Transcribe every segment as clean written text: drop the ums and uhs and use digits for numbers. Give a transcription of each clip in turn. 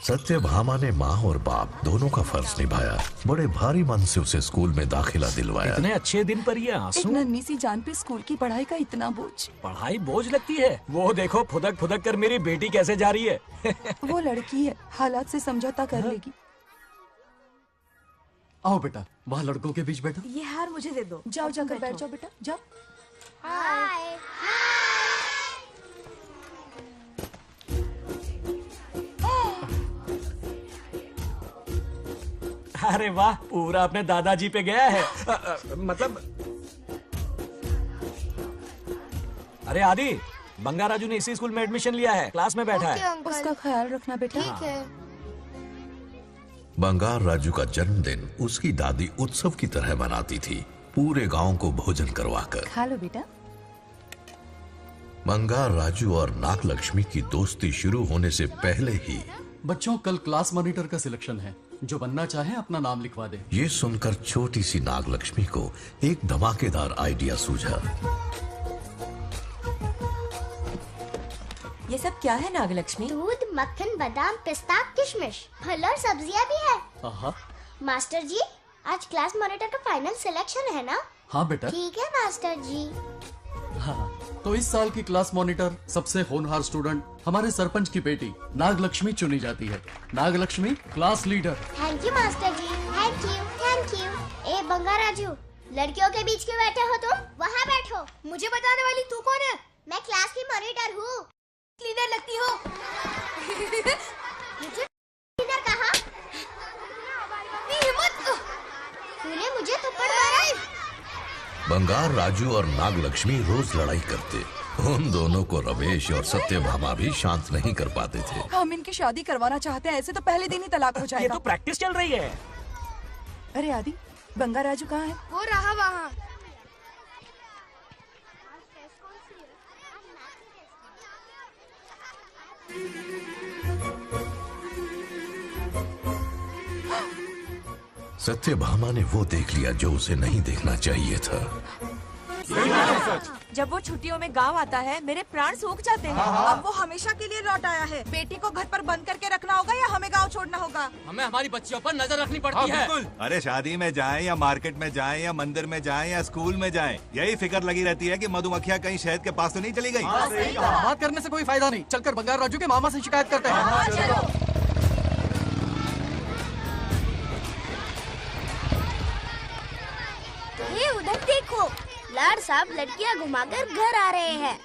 सत्यभामा ने माँ और बाप दोनों का फर्ज निभाया। बड़े भारी मन से उसे स्कूल में दाखिला दिलवाया। इतने अच्छे दिन पर ये आंसू। एक नन्ही सी जान पे स्कूल की पढ़ाई का इतना बोझ। पढ़ाई बोझ लगती है? वो देखो फुदक फुदक कर मेरी बेटी कैसे जा रही है। वो लड़की है, हालात से समझौता कर लेगी। आओ बेटा, वहाँ लड़कों के बीच बैठो। ये हार मुझे दे दो। जाओ जाकर बैठ जाओ बेटा, जाओ। हाय। अरे वाह, पूरा अपने दादाजी पे गया है। मतलब अरे आदि, बंगा राजू ने इसी स्कूल में एडमिशन लिया है, क्लास में बैठा है। उसका ख्याल रखना बेटा। ठीक है। बंगार राजू का जन्मदिन उसकी दादी उत्सव की तरह मनाती थी, पूरे गांव को भोजन करवाकर। खा लो बेटा। बंगार राजू और नागलक्ष्मी की दोस्ती शुरू होने से पहले ही बच्चों, कल क्लास मॉनिटर का सिलेक्शन है। जो बनना चाहे अपना नाम लिखवा दे। ये सुनकर छोटी सी नागलक्ष्मी को एक धमाकेदार आइडिया सूझा। ये सब क्या है नागलक्ष्मी? दूध, मक्खन, बादाम, पिस्ता, किशमिश, फल और सब्जियां भी है। आहा। मास्टर जी, आज क्लास मॉनिटर का फाइनल सिलेक्शन है ना? हाँ बेटा। ठीक है मास्टर जी। हाँ, तो इस साल की क्लास मॉनिटर सबसे होनहार स्टूडेंट हमारे सरपंच की बेटी नागलक्ष्मी चुनी जाती है। Nagalakshmi class leader. Thank you master ji, thank you thank you. ए बंगा राजू, लड़कियों के बीच क्यों बैठे हो तुम? वहाँ बैठो। मुझे बताने वाली तू कौन है? मैं क्लास की मॉनिटर हूँ। लीडर लगती हो। मुझे लीडर कहा? तूने मुझे थप्पड़ मारा। बंगार राजू और नागलक्ष्मी रोज लड़ाई करते। उन दोनों को रमेश और सत्यभामा भी शांत नहीं कर पाते थे। हम इनकी शादी करवाना चाहते हैं, ऐसे तो पहले दिन ही तलाक हो ये जाएगा। तो प्रैक्टिस चल रही है। अरे आदि, बंगा राजू कहाँ है? वो रहा वहाँ। सत्यभामा ने वो देख लिया जो उसे नहीं देखना चाहिए था। जब वो छुट्टियों में गांव आता है मेरे प्राण सूख जाते हैं। अब वो हमेशा के लिए लौट आया है। बेटी को घर पर बंद करके रखना होगा या हमें गांव छोड़ना होगा? हमें हमारी बच्चियों पर नजर रखनी पड़ती है। अरे शादी में जाएं या मार्केट में जाएं या मंदिर में जाएं या स्कूल में जाएं, यही फिक्र लगी रहती है कि मधुमक्खियाँ कहीं शहद के पास तो नहीं चली गई। बात करने से कोई फायदा नहीं। चलकर बंगार राजू के मामा से शिकायत करते हैं। ये उधर देखो, लाड साहब लड़कियां घुमाकर घर आ रहे हैं।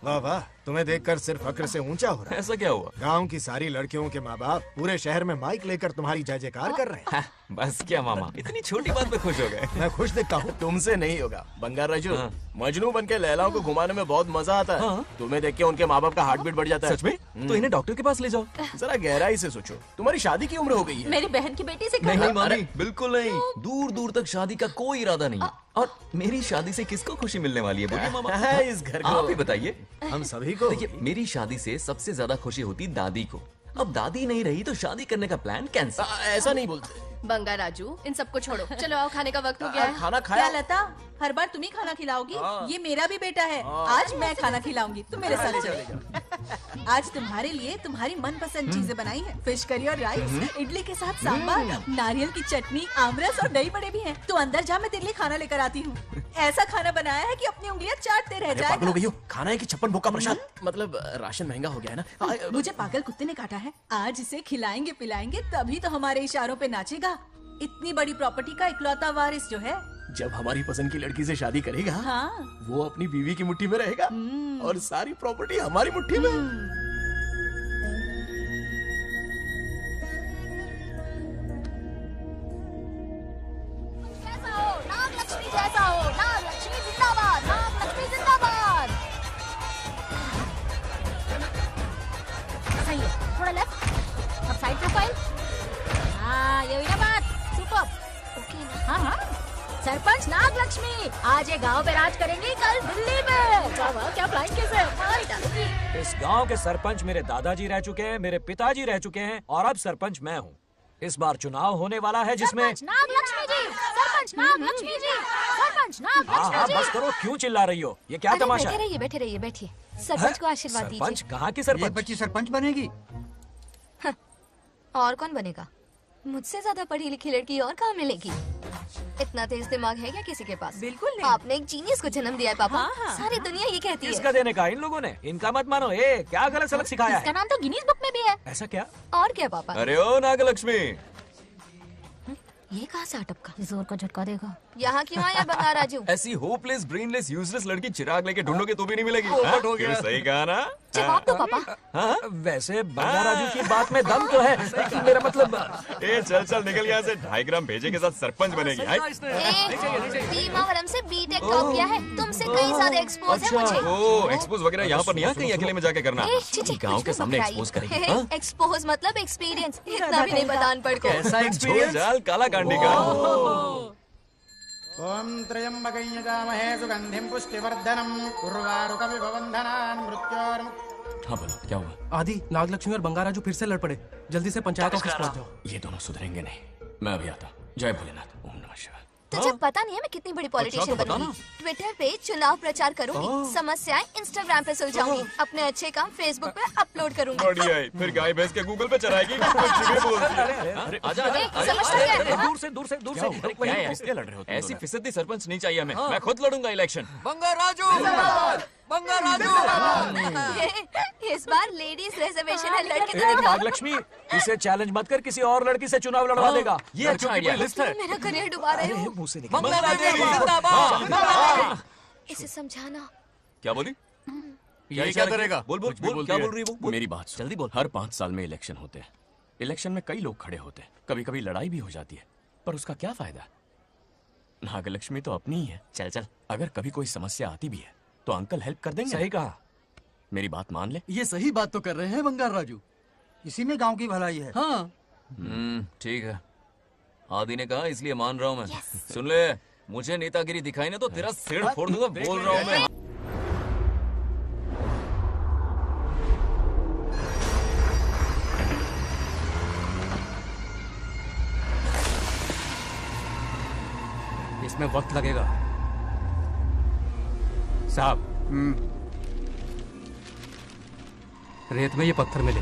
वाह वाह, तुम्हें देखकर सिर्फ फक्र से ऊंचा हो रहा है। ऐसा क्या हुआ? गांव की सारी लड़कियों के माँ बाप पूरे शहर में माइक लेकर तुम्हारी जय जयकार कर रहे हैं। बस क्या मामा, इतनी छोटी बात पे खुश हो गए। मैं खुश दिखता हूँ। तुमसे नहीं होगा बंगार राजू। हाँ। मजनू बनके लैलाओं को घुमाने में बहुत मजा आता है। हाँ। तुम्हें देख के उनके माँ बाप का हार्ट बीट बढ़ जाता है। सच में? तो इन्हें डॉक्टर के पास ले जाओ। जरा गहराई से सोचो, तुम्हारी शादी की उम्र हो गई है। मेरी बहन की बेटी से नहीं मामी, बिल्कुल नहीं। दूर दूर तक शादी का कोई इरादा नहीं है। और मेरी शादी से किसको खुशी मिलने वाली है बोलिए मामा? है इस घर को। आप ही बताइए। हम सभी को। देखिए, मेरी शादी से सबसे ज्यादा खुशी होती दादी को। अब दादी नहीं रही तो शादी करने का प्लान कैंसिल। ऐसा नहीं बोलते। बंगा राजू, इन सबको छोड़ो। चलो आओ, खाने का वक्त हो गया है। खाना खाया? क्या लता, हर बार तुम ही खाना खिलाओगी? ये मेरा भी बेटा है। आज मैं खाना खिलाऊंगी, तुम मेरे साथ चलो। आज तुम्हारे लिए तुम्हारी मनपसंद चीजें बनाई है। फिश करी और राइस, इडली के साथ सांभर, नारियल की चटनी, आमरस और दही बड़े भी हैं। तो अंदर जा, मैं तेरे लिए खाना लेकर आती हूँ। ऐसा खाना बनाया है कि अपनी उंगलियां चाटते रह पागल हो जाए। गई हो, खाना है कि 56 भोग का प्रसाद? मतलब राशन महंगा हो गया है ना। मुझे पागल कुत्ते ने काटा है। आज इसे खिलाएंगे पिलाएंगे तभी तो हमारे इशारों पे नाचेगा। इतनी बड़ी प्रॉपर्टी का इकलौता वारिस जो है। जब हमारी पसंद की लड़की से शादी करेगा, हाँ। वो अपनी बीवी की मुट्ठी में रहेगा और सारी प्रॉपर्टी हमारी मुट्ठी में। नागलक्ष्मी जैसा हो, नागलक्ष्मी जिंदाबाद, नागलक्ष्मी जिंदाबाद। सही है, थोड़ा लेफ्ट, अब साइड प्रोफाइल। हाँ, ये हुई ना बात। सुपर। ओके। हाँ हाँ, सरपंच नागलक्ष्मी आज ये गांव पे राज करेंगी, कल दिल्ली में। क्या फ्लाइंग किस है? मार डालूंगी। इस गांव के सरपंच मेरे दादाजी रह चुके हैं, मेरे पिताजी रह चुके हैं और अब सरपंच मैं हूँ। इस बार चुनाव होने वाला है जिसमें नागलक्ष्मी जी, सरपंच नागलक्ष्मी जी, सरपंच सरपंच हाँ नागलक्ष्मी जी। बस करो, क्यों चिल्ला रही हो? ये क्या अरे तमाशा बैठे है? रहिए, बैठे रहिए, बैठिए। सरपंच को आशीर्वाद सरपंच दीजिए। कहाँ की सरपंच? बच्ची सरपंच बनेगी। और कौन बनेगा? मुझसे ज्यादा पढ़ी लिखी लड़की और कहाँ मिलेगी? इतना तेज दिमाग है क्या किसी के पास? बिल्कुल नहीं। आपने एक जीनियस को जन्म दिया है पापा। हाँ, हाँ। सारी दुनिया ये कहती है। किसका देने का? इन लोगों ने। इनका मत मानो। क्या गलत सलत सिखाया इसका है? नाम तो गिनीज बुक में भी है। ऐसा क्या? और क्या पापा? अरे ओ नागलक्ष्मी, ये कहाँ से अटपका? जोर का झटका देगा। यहाँ क्यों आया बंगार राजू? ऐसी होपलेस ब्रेनलेस यूजलेस लड़की चिराग लेके ढूंढोगे तो भी नहीं मिलेगी। पोपट हो गया। सही कहा ना? जवाब दो पापा। हाँ? वैसे बंगार राजू की बात में दम तो है, लेकिन मेरा मतलब। ए चल चल निकल यहाँ से। 2.5 ग्राम भेजे के साथ सरपंच बनेगी। भीमावरम से बीटेक टॉप किया है। तुमसे कई ज्यादा एक्सपोज है मुझे। ओ एक्सपोज वगैरह यहाँ पर नहीं है, कहीं अकेले में जाके करना। ए, छी, छी, गाँव कुछ के भी सामने मत एक्सपोज कराइए। करेगी। हाँ? एक्सपोज मतलब एक्सपीरियंस। इतना भी नहीं पता अनपढ़ को। कैसा एक्सपीरियंस? जाल काला कांडी का। ओम त्र्यंबकं यजामहे सुगंधिं पुष्टिवर्धनम् उर्वारुकमिव बन्धनान् मृत्योर्मुक्तिः। हाँ बोलो, क्या हुआ? आदि, नागलक्ष्मी और बंगाराजू फिर से लड़ पड़े। जल्दी से पंचायत ऑफिस पहुंच जाओ। ये दोनों सुधरेंगे नहीं। मैं अभी आता हूँ। जय भोलेनाथ। ओम नमः शिवाय। तुझे पता नहीं है मैं कितनी बड़ी पॉलिटिशियन तो बता बनूंगी। ट्विटर पे चुनाव प्रचार करूंगी, समस्याएं इंस्टाग्राम पे सुलझाऊंगी, अपने अच्छे काम फेसबुक पे अपलोड करूंगी। बढ़िया है। फिर गाय भैंस के गूगल पे चराएगी। कुछ भी बोलती है। अरे आजा आजा। समझता क्या है? दूर से दूर से दूर से। क्या है? किसके लड़ रहे हो? ऐसी फिसदी सरपंच नहीं चाहिए हमें। मैं खुद लड़ूंगा इलेक्शन। इस बार लेडीज रिजर्वेशन है, लड़के ए, नागलक्ष्मी, इसे चैलेंज मत कर, किसी और लड़की से चुनाव लड़वा देगा। ये अच्छा आइडिया है। मेरा करियर डुबा रहे हो। मुंह से निकल। इसे समझाना। क्या बोली? ये क्या करेगा? बोल बोल बोल। क्या बोल रही है वो? मेरी बात सुन। जल्दी बोल। हर 5 साल में इलेक्शन होते हैं। इलेक्शन में कई लोग खड़े होते हैं, कभी कभी लड़ाई भी हो जाती है, पर उसका क्या फायदा? नागलक्ष्मी तो अपनी ही है। चल चल, अगर कभी कोई समस्या आती भी है तो अंकल हेल्प कर देंगे। सही कहा। मेरी बात मान ले। ये सही बात तो कर रहे हैं बंगार राजू। इसी में गांव की भलाई है। हाँ, ठीक है। आदि ने कहा इसलिए मान रहा हूँ मैं। सुन ले, मुझे नेतागिरी दिखाई ना तो तेरा सिर फोड़ दूंगा। बोल रहा हूँ मैं। इसमें वक्त लगेगा साहब। रेत में ये पत्थर मिले।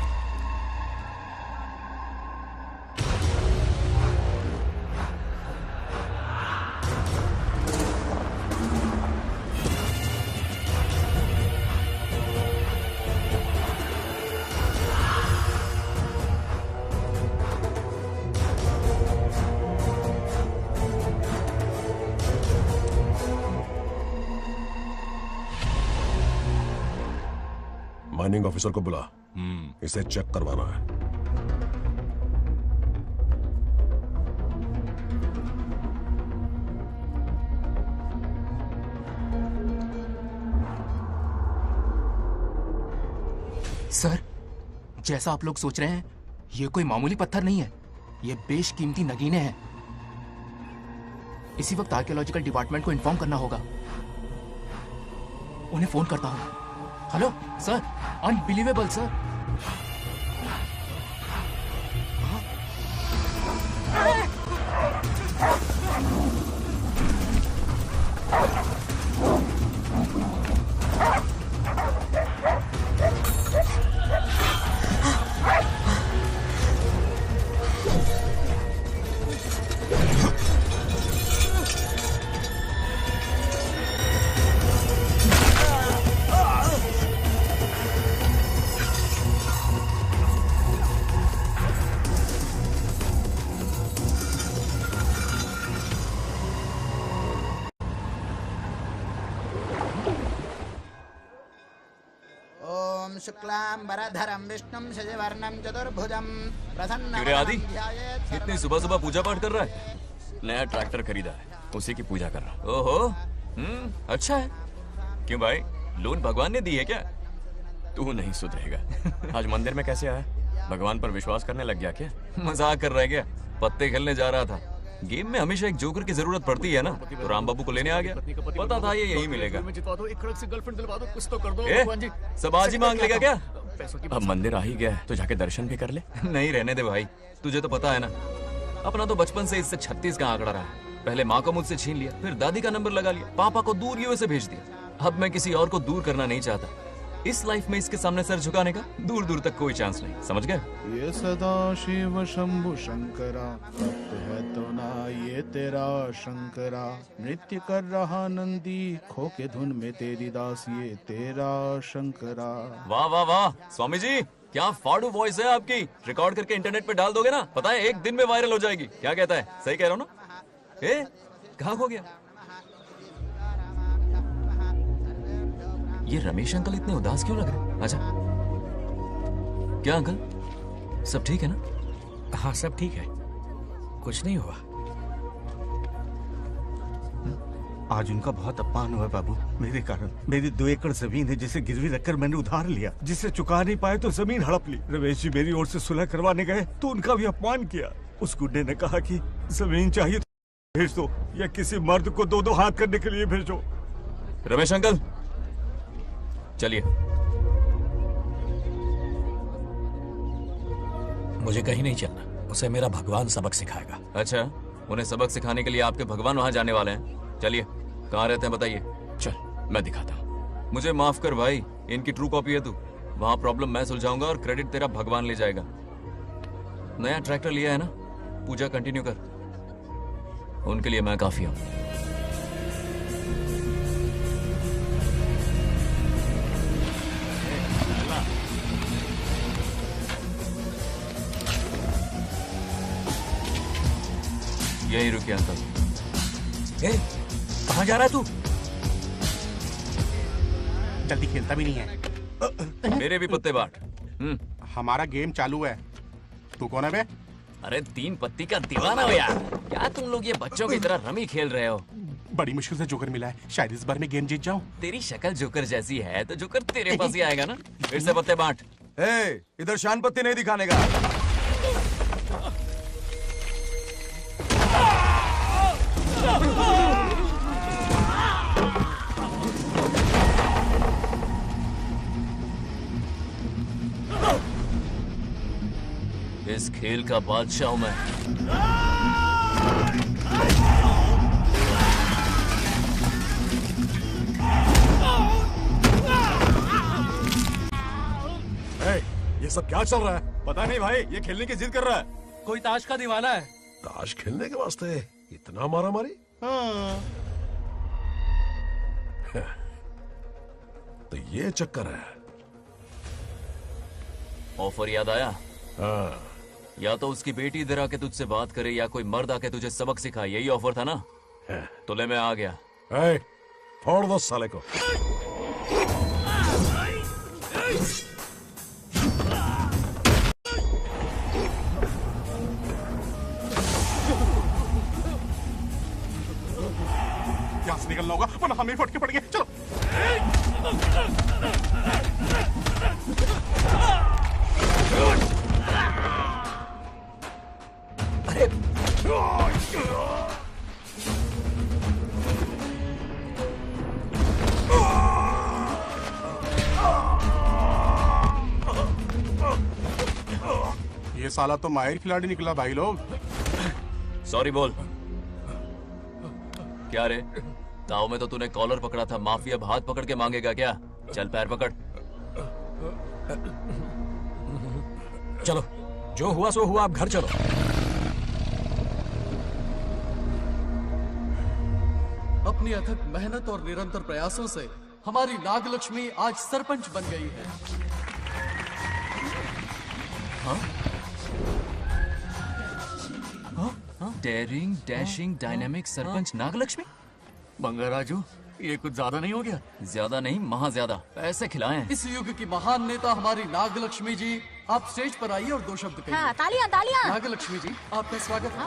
माइनिंग ऑफिसर को बुला। इसे चेक करवाना है। सर, जैसा आप लोग सोच रहे हैं, ये कोई मामूली पत्थर नहीं है। ये बेशकीमती नगीने हैं। इसी वक्त आर्कियोलॉजिकल डिपार्टमेंट को इन्फॉर्म करना होगा। उन्हें फोन करता हूं। Hello sir, unbelievable sir. ओम शुक्लांबरधरं विष्णुं शशिवर्णं चतुर्भुजं क्यों आदि? प्रसन्नं इतनी सुबह सुबह पूजा पाठ कर रहा है? नया ट्रैक्टर खरीदा है, उसी की पूजा कर रहा हूँ। ओहो, अच्छा है। क्यों भाई, लोन भगवान ने दी है क्या? तू नहीं सुधरेगा। आज मंदिर में कैसे आया? भगवान पर विश्वास करने लग गया क्या? मजाक कर रहा है क्या? पत्ते खेलने जा रहा था। गेम में हमेशा एक जोकर की जरूरत पड़ती है ना, तो राम बाबू को लेने आ गया। पता था ये यही मिलेगा। सब आज ही मांग लेगा क्या? अब मंदिर आ ही गया है तो जाके दर्शन भी कर ले। नहीं रहने दे भाई, तुझे तो पता है ना, अपना तो बचपन से इससे 36 का आंकड़ा रहा है। पहले माँ को मुझसे छीन लिया, फिर दादी का नंबर लगा लिया, पापा को दूर यूएसए भेज दिया। अब मैं किसी और को दूर करना नहीं चाहता। इस लाइफ में इसके सामने सर झुकाने का दूर दूर तक कोई चांस नहीं, समझ गए? ये सदा शिव शंभु शंकरा, तप है तो ना ये तेरा शंकरा। नृत्य कर रहा नंदी, खो के धुन में तेरी दास, ये तेरा शंकरा। वाह वाह वाह स्वामी जी, क्या फाड़ू वॉइस है आपकी। रिकॉर्ड करके इंटरनेट पे डाल दोगे ना, पता है 1 दिन में वायरल हो जाएगी। क्या कहता है, सही कह रहा हूँ ना? ए, कहाँ खो गया? ये रमेश अंकल इतने उदास क्यों लग रहे? अच्छा, क्या अंकल सब ठीक है ना? हाँ सब ठीक है, कुछ नहीं हुआ। आज उनका बहुत अपमान हुआ बाबू, मेरे कारण। मेरी 2 एकड़ जमीन है जिसे गिरवी रखकर मैंने उधार लिया, जिसे चुका नहीं पाए तो जमीन हड़प ली। रमेश जी मेरी ओर से सुलह करवाने गए तो उनका भी अपमान किया। उस गुड्डे ने कहा कि जमीन चाहिए तो भेज दो या किसी मर्द को 2-2 हाथ करने के लिए भेजो। रमेश अंकल चलिए। मुझे कहीं नहीं चलना, उसे मेरा भगवान सबक सिखाएगा। अच्छा, उन्हें सबक सिखाने के लिए आपके भगवान वहां जाने वाले हैं। चलिए, कहाँ रहते हैं बताइए। चल मैं दिखाता हूँ। मुझे माफ कर भाई, इनकी ट्रू कॉपी है तू। वहां प्रॉब्लम मैं सुलझाऊंगा और क्रेडिट तेरा भगवान ले जाएगा। नया ट्रैक्टर लिया है ना, पूजा कंटिन्यू कर, उनके लिए मैं काफी हूँ। यही रुकिए अंकल। ए, कहाँ जा रहा है तू? जल्दी खेलता भी नहीं है। मेरे भी पत्ते बांट। हमारा गेम चालू है। तू कौन है बे? अरे 3 पत्ती का दीवाना हो यार। क्या तुम लोग ये बच्चों की तरह रमी खेल रहे हो? बड़ी मुश्किल से जोकर मिला है, शायद इस बार में गेम जीत जाऊं। तेरी शक्ल जोकर जैसी है तो जोकर तेरे पास ही आएगा ना। फिर से पत्ते बांट। इधर शान पत्ती नहीं दिखाने का। इस खेल का बादशाह हूं मैं। ये सब क्या चल रहा है? पता नहीं भाई, ये खेलने की जिद कर रहा है। कोई ताश का दीवाना है। ताश खेलने के वास्ते इतना मारा मारी? तो ये चक्कर है। ऑफर याद आया? हाँ। या तो उसकी बेटी इधर आके तुझसे बात करे या कोई मर्द आके तुझे सबक सिखाए, यही ऑफर था ना? तो ले मैं आ गया। फोड़ दो साले को। यहाँ से निकलना होगा वरना हमें फटके पड़ेंगे। चलो। ये साला तो माहिर खिलाड़ी निकला भाई लोग। सॉरी बोल। क्या रे, ताऊ में तो तूने कॉलर पकड़ा था, माफी अब हाथ पकड़ के मांगेगा क्या? चल पैर पकड़। चलो, जो हुआ सो हुआ, आप घर चलो। अपनी अथक मेहनत और निरंतर प्रयासों से हमारी नागलक्ष्मी आज सरपंच बन गई है। Daring dashing dynamic sarpanch Nagalakshmi. Bangarraju, ये कुछ ज्यादा नहीं हो गया? ज्यादा नहीं, महा ज्यादा। पैसे खिलाएं। इस युग की महान नेता हमारी नागलक्ष्मी जी, आप स्टेज पर आइए और 2 शब्द कहिए। हाँ, तालियां तालियां। नागलक्ष्मी जी, आपका स्वागत है।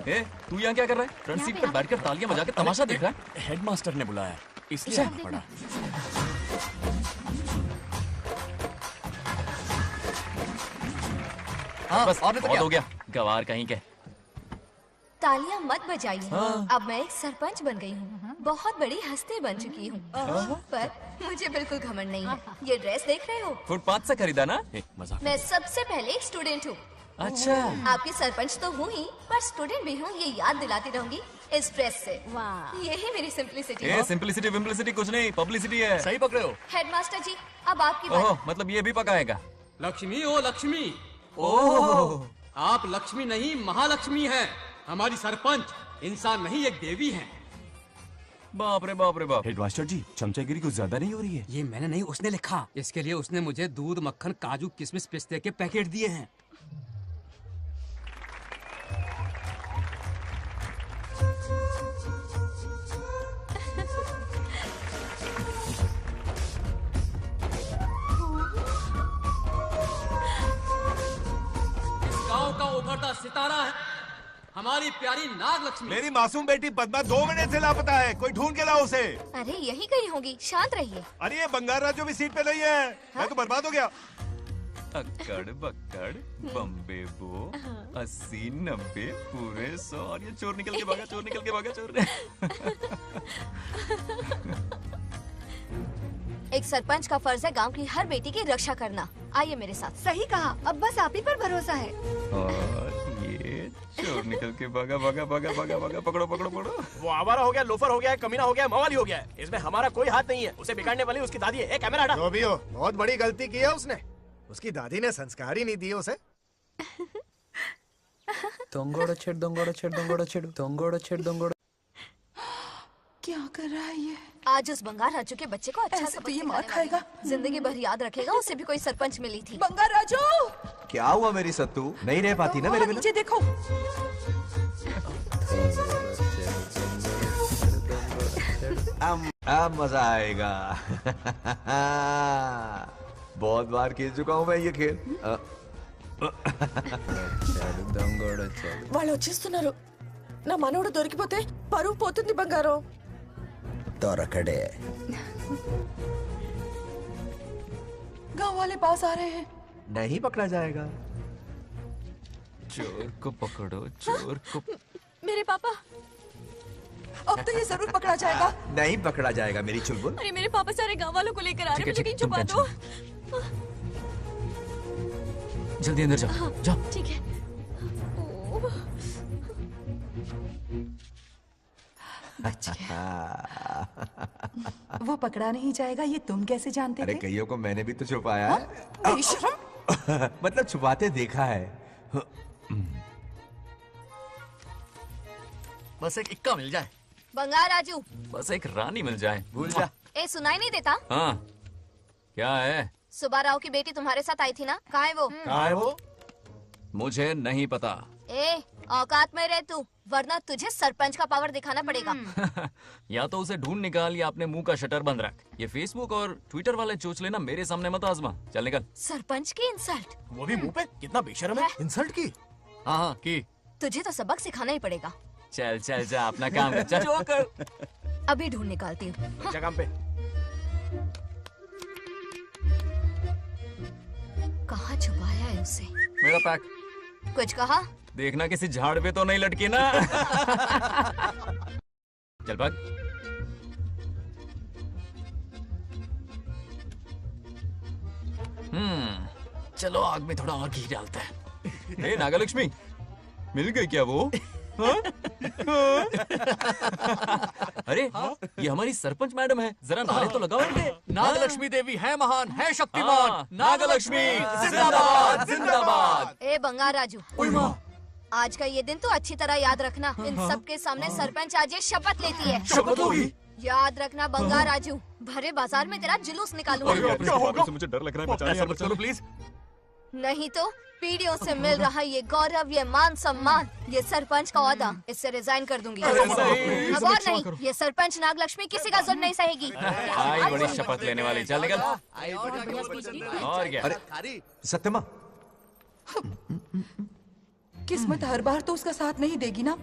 ए, तू यहाँ क्या कर रहा है? फ्रंट सीट पर बैठकर तालियां बजा के तमाशा देख रहा है? हेडमास्टर ने बुलाया, इसलिए आना पड़ा। बस बहुत हो गया, गवार कहीं के। तालियां मत बजाइए। अब मैं एक सरपंच बन गई हूँ, बहुत बड़ी हस्ती बन चुकी हूँ। पर मुझे बिल्कुल घमंड नहीं है। ये ड्रेस देख रहे हो? फुटपाथ से खरीदा ना? मजाक। मैं सबसे पहले एक स्टूडेंट हूँ। अच्छा। आपकी सरपंच तो हूँ ही, पर स्टूडेंट भी हूँ, ये याद दिलाती रहूंगी इस ड्रेस से। वाह, यही मेरी सिंपलिसिटी ए है। सिंपलिसिटी विम्पलिसिटी कुछ नहीं, पब्लिसिटी है। सही पकड़े हो। हेडमास्टर जी, अब आपकी बारी। ओह, मतलब ये भी पकाएगा। लक्ष्मी ओ लक्ष्मी, ओह, आप लक्ष्मी नहीं महालक्ष्मी हैं। हमारी सरपंच इंसान नहीं एक देवी हैं। बाप रे बाप रे बाप। हेडमास्टर जी, चमचागिरी कुछ ज्यादा नहीं हो रही है? ये मैंने नहीं, उसने लिखा। इसके लिए उसने मुझे दूध, मक्खन, काजू, किशमिश, पिस्ते के पैकेट दिए हैं। इस गांव का उभरता सितारा है हमारी प्यारी नाग लक्ष्मी। मेरी मासूम बेटी पद्मा 2 महीने से लापता है, कोई ढूंढ के लाओ उसे। अरे यही कहीं होगी, शांत रहिए। अरे ये बंगार राजू भी सीट पे नहीं है, मैं तो बर्बाद हो गया। अक्कड़ बक्कड़ बम्बे बो 80 90 पूरे 100 और ये चोर निकल के भागा, चोर निकल के भागा, चोर। एक सरपंच का फर्ज है गांव की हर बेटी की रक्षा करना। आइए मेरे साथ। सही कहा, अब बस आप ही पर भरोसा है। और ये चोर निकल के भागा भागा भागा भागा भागा, पकड़ो पकड़ो पकड़ो। वो आवारा हो गया, लोफर हो गया, कमीना हो गया, मवाली हो गया है। इसमें हमारा कोई हाथ नहीं है। उसे बिगाड़ने वाली उसकी दादी है। कैमरा हटा। जो भी हो, बहुत बड़ी गलती की है उसने। उसकी दादी ने संस्कार ही नहीं दिए उसे। दंगोड़ा छेड़ दंगोड़ा छेड़ दंगोड़ा छेड़ दंगोड़ा छेड़ दंगोड़ा। क्या कर रहा है ये? आज उस बंगार राजू के बच्चे को अच्छा ऐसे तो ये मार खाएगा। जिंदगी भर याद रखेगा, उसे भी कोई सरपंच मिली थी। बंगार राजू, क्या हुआ मेरी सत्तू? नहीं रह पाती ना मेरे बिना? नीचे देखो। अब मजा आएगा। बहुत बार खेल चुका हूँ मैं ये खेल। వాళ్ళు వచ్చేస్తున్నారు. నా మనవడు దొరికిపోతే పరువు పోతుంది బంగారం. दौरकड़े गांव वाले पास आ रहे हैं। नहीं पकड़ा जाएगा। चोर को पकड़ो, चोर को। मेरे पापा, अब तो ये जरूर पकड़ा जाएगा। नहीं पकड़ा जाएगा मेरी चुलबुल। अरे मेरे पापा सारे गांव वालों को लेकर आ रहे हैं, मुझे कहीं छुपा दो। जल्दी अंदर जाओ, जाओ। ठीक है। वो पकड़ा नहीं जाएगा, ये तुम कैसे जानते अरे थे? कईयों को मैंने भी तो छुपाया है। बेशरम। मतलब छुपाते देखा है। बस एक इक्का मिल जाए। बंगार राजू, बस एक रानी मिल जाए। भूल जा। ए सुनाई नहीं देता? हाँ, क्या है? सुबह राव की बेटी तुम्हारे साथ आई थी ना, कहाँ है वो? कहाँ है वो? मुझे नहीं पता। ए औकात में रह तू, वरना तुझे सरपंच का पावर दिखाना पड़ेगा। या तो उसे ढूंढ निकाल या अपने मुंह का शटर बंद रख। ये फेसबुक और ट्विटर वाले चोच लेना मेरे सामने मत आजमा। चल निकल। सरपंच की इंसल्ट? वो भी मुंह पे? कितना बेशर्म है। इंसल्ट की? हाँ हाँ की। तुझे तो सबक सिखाना ही पड़ेगा। चल चल जा, अपना काम कर। चल जो कर। अभी ढूंढ निकालती हूँ। अच्छा काम पे। कहाँ छुपाया है उसे? मेरा पैक। कुछ कहा? देखना किसी झाड़ पे तो नहीं लटकी ना। चल भाग। चलो आग में थोड़ा और घी डालते हैं। हे नागलक्ष्मी, मिल गई क्या वो? हाँ? अरे ये हमारी सरपंच मैडम है, जरा नारे तो लगाओ इनके। नागलक्ष्मी देवी है महान, है शक्तिमान। नागलक्ष्मी जिंदाबाद जिंदाबाद। ए बंगार राजू, आज का ये दिन तो अच्छी तरह याद रखना। इन सब के सामने सरपंच आज ये शपथ लेती है। शपथ होगी? याद रखना बंगार राजू, भरे बाजार में तेरा जुलूस निकालूंगा। क्या होगा? मुझे डर लग रहा है, बचाने यार, चलो प्लीज। नहीं तो पीढ़ियों से मिल रहा ये गौरव, ये मान सम्मान, ये सरपंच का ओहदा, इससे रिजाइन कर दूंगी। अब और नहीं, ये सरपंच नागलक्ष्मी किसी का जुल्म नहीं सहेगी। आई बड़ी शपथ लेने वाली। चल निकल। और क्या? अरे सत्यमा, किस्मत हर बार तो उसका साथ नहीं देगी ना।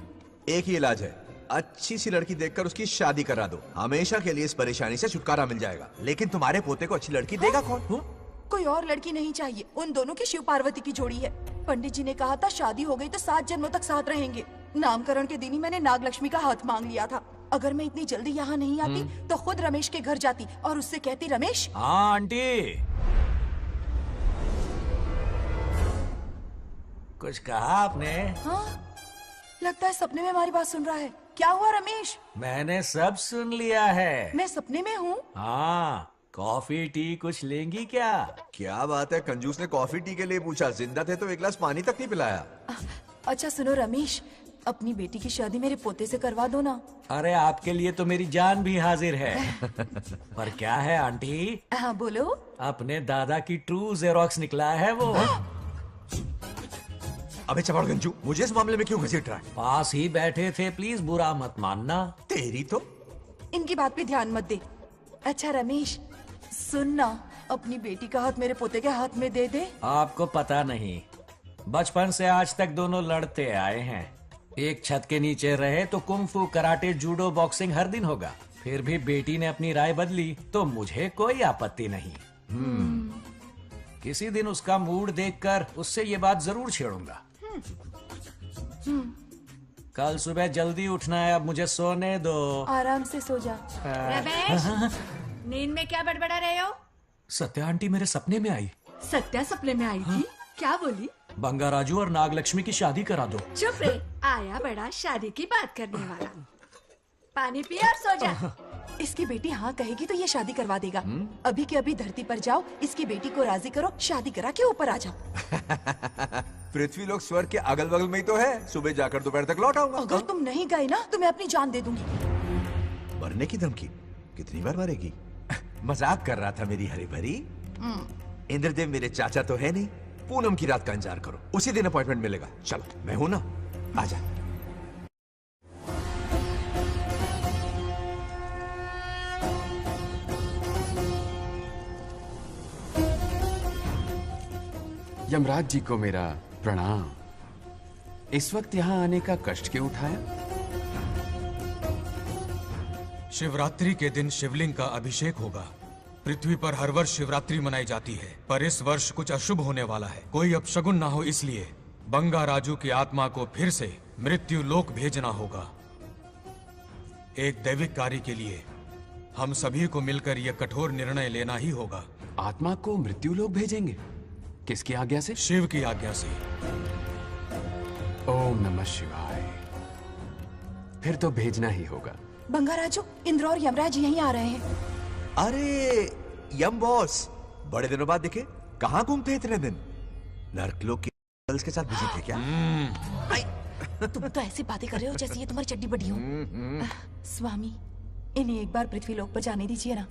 एक ही इलाज है, अच्छी सी लड़की देखकर उसकी शादी करा दो। हमेशा के लिए इस परेशानी से छुटकारा मिल जाएगा। लेकिन तुम्हारे पोते को अच्छी लड़की देगा कौन? कोई और लड़की नहीं चाहिए, उन दोनों की शिव पार्वती की जोड़ी है। पंडित जी ने कहा था शादी हो गई तो 7 जन्मों तक साथ रहेंगे। नामकरण के दिन ही मैंने नागलक्ष्मी का हाथ मांग लिया था। अगर मैं इतनी जल्दी यहाँ नहीं आती तो खुद रमेश के घर जाती और उससे कहती, रमेश। हाँ आंटी, कुछ कहा आपने? हाँ? लगता है सपने में हमारी बात सुन रहा है। क्या हुआ रमेश? मैंने सब सुन लिया है। मैं सपने में हूँ? हाँ, कॉफी टी कुछ लेंगी क्या? क्या बात है, कंजूस ने कॉफी टी के लिए पूछा, जिंदा थे तो एक गिलास पानी तक नहीं पिलाया। अच्छा सुनो रमेश, अपनी बेटी की शादी मेरे पोते से करवा दो ना। अरे आपके लिए तो मेरी जान भी हाजिर है। पर क्या है आंटी? हाँ बोलो। अपने दादा की ट्रू जेरोक्स निकला है वो। अबे चपड़ गंजू, मुझे इस मामले में क्यों घसीट रहा है? पास ही बैठे थे, प्लीज बुरा मत मानना। तेरी तो इनकी बात पे ध्यान मत दे। अच्छा रमेश सुन ना, अपनी बेटी का हाथ मेरे पोते के हाथ में दे दे। आपको पता नहीं, बचपन से आज तक दोनों लड़ते आए हैं। एक छत के नीचे रहे तो कुंफू, कराटे, जूडो, बॉक्सिंग हर दिन होगा। फिर भी बेटी ने अपनी राय बदली तो मुझे कोई आपत्ति नहीं। किसी दिन उसका मूड देखकर उससे ये बात जरूर छेड़ूंगा। कल सुबह जल्दी उठना है, अब मुझे सोने दो। आराम से सो जा। रमेश, नींद में क्या बड़बड़ा रहे हो? सत्या आंटी मेरे सपने में आई। सत्या सपने में आई थी? क्या बोली? बंगा राजू और नागलक्ष्मी की शादी करा दो। चुप रे, आया बड़ा शादी की बात करने वाला। पानी पिया और सो जा। इसकी बेटी हाँ कहेगी तो ये शादी करवा देगा। अभी के अभी धरती पर जाओ, इसकी बेटी को राजी करो, शादी करा के ऊपर आ जाओ। पृथ्वी लोग स्वर्ग के अगल बगल में ही तो है, सुबह जाकर दोपहर तक लौट आऊंगा। अगर तुम नहीं गए ना तो मैं अपनी जान दे दूंगी। मरने की धमकी? कितनी बार मरेगी? मजाक कर रहा था मेरी हरी भरी। इंद्रदेव मेरे चाचा तो है नहीं। पूनम की रात का इंतजार करो, उसी दिन अपॉइंटमेंट मिलेगा। चलो मैं हूं ना, आजा। यमराज जी को मेरा प्रणाम। इस वक्त यहाँ आने का कष्ट क्यों उठाया? शिवरात्रि के दिन शिवलिंग का अभिषेक होगा। पृथ्वी पर हर वर्ष शिवरात्रि मनाई जाती है, पर इस वर्ष कुछ अशुभ होने वाला है। कोई अपशगुन ना हो, इसलिए बंगा राजू की आत्मा को फिर से मृत्यु लोक भेजना होगा। एक दैविक कार्य के लिए हम सभी को मिलकर यह कठोर निर्णय लेना ही होगा। आत्मा को मृत्यु लोक भेजेंगे? किसकी आज्ञा से? शिव की आज्ञा से। ओम नमः शिवाय। फिर तो भेजना ही होगा। बंगा राजू, इंद्र और यमराज यहीं आ रहे हैं। अरे यम बॉस, बड़े दिनों बाद दिखे। कहाँ घूमते इतने दिन? नर्कलोक के गर्ल्स के साथ बिजी थे क्या? तुम तो ऐसी बातें कर रहे हो जैसे ये तुम्हारी चड्डी बड़ी हो। स्वामी, इन्हें एक बार पृथ्वी लोक पर जाने दीजिए ना।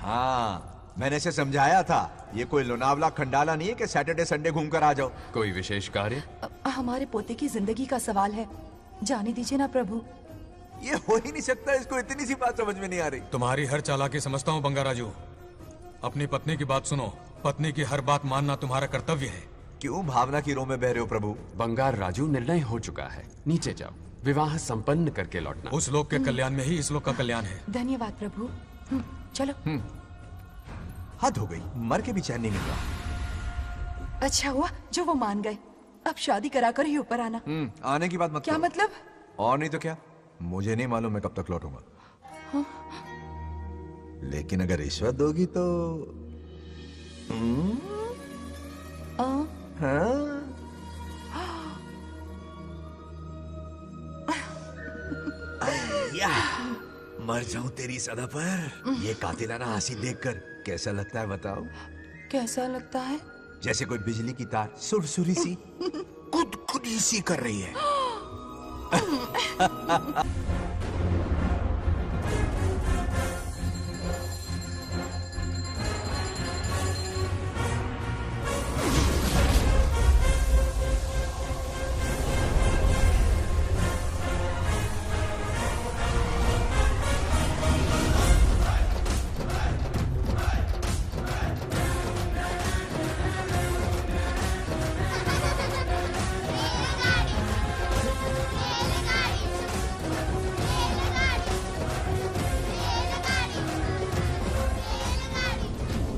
हाँ, मैंने इसे समझाया था, ये कोई लोनावला खंडाला नहीं है कि सैटरडे संडे घूम कर आ जाओ। कोई विशेष कार्य? हमारे पोते की जिंदगी का सवाल है, जाने दीजिए ना प्रभु। ये हो ही नहीं सकता, इसको इतनी सी बात समझ में नहीं आ रही। तुम्हारी हर चालाकी समझता हूँ बंगा राजू। अपनी पत्नी की बात सुनो, पत्नी की हर बात मानना तुम्हारा कर्तव्य है। क्यों भावना की रो में बह रहे हो प्रभु? बंगार राजू, निर्णय हो चुका है, नीचे जाओ, विवाह संपन्न करके लौटना। उस लोक के कल्याण में ही इस लोक का कल्याण है। धन्यवाद प्रभु। चलो। हद हो गई, मर के भी चैन नहीं मिल रहा। अच्छा हुआ जो वो मान गए, अब शादी कराकर ही ऊपर आना। आने की बात मत क्या करो। मतलब? और नहीं तो क्या, मुझे नहीं मालूम मैं कब तक लौटूंगा। हाँ? लेकिन अगर रिश्वत दोगी तो हाँ? या, मर जाऊं तेरी सदा पर। ये कातिलाना हंसी देखकर कैसा लगता है बताओ? कैसा लगता है? जैसे कोई बिजली की तार सुरसुरी सी खुद सी कर रही है।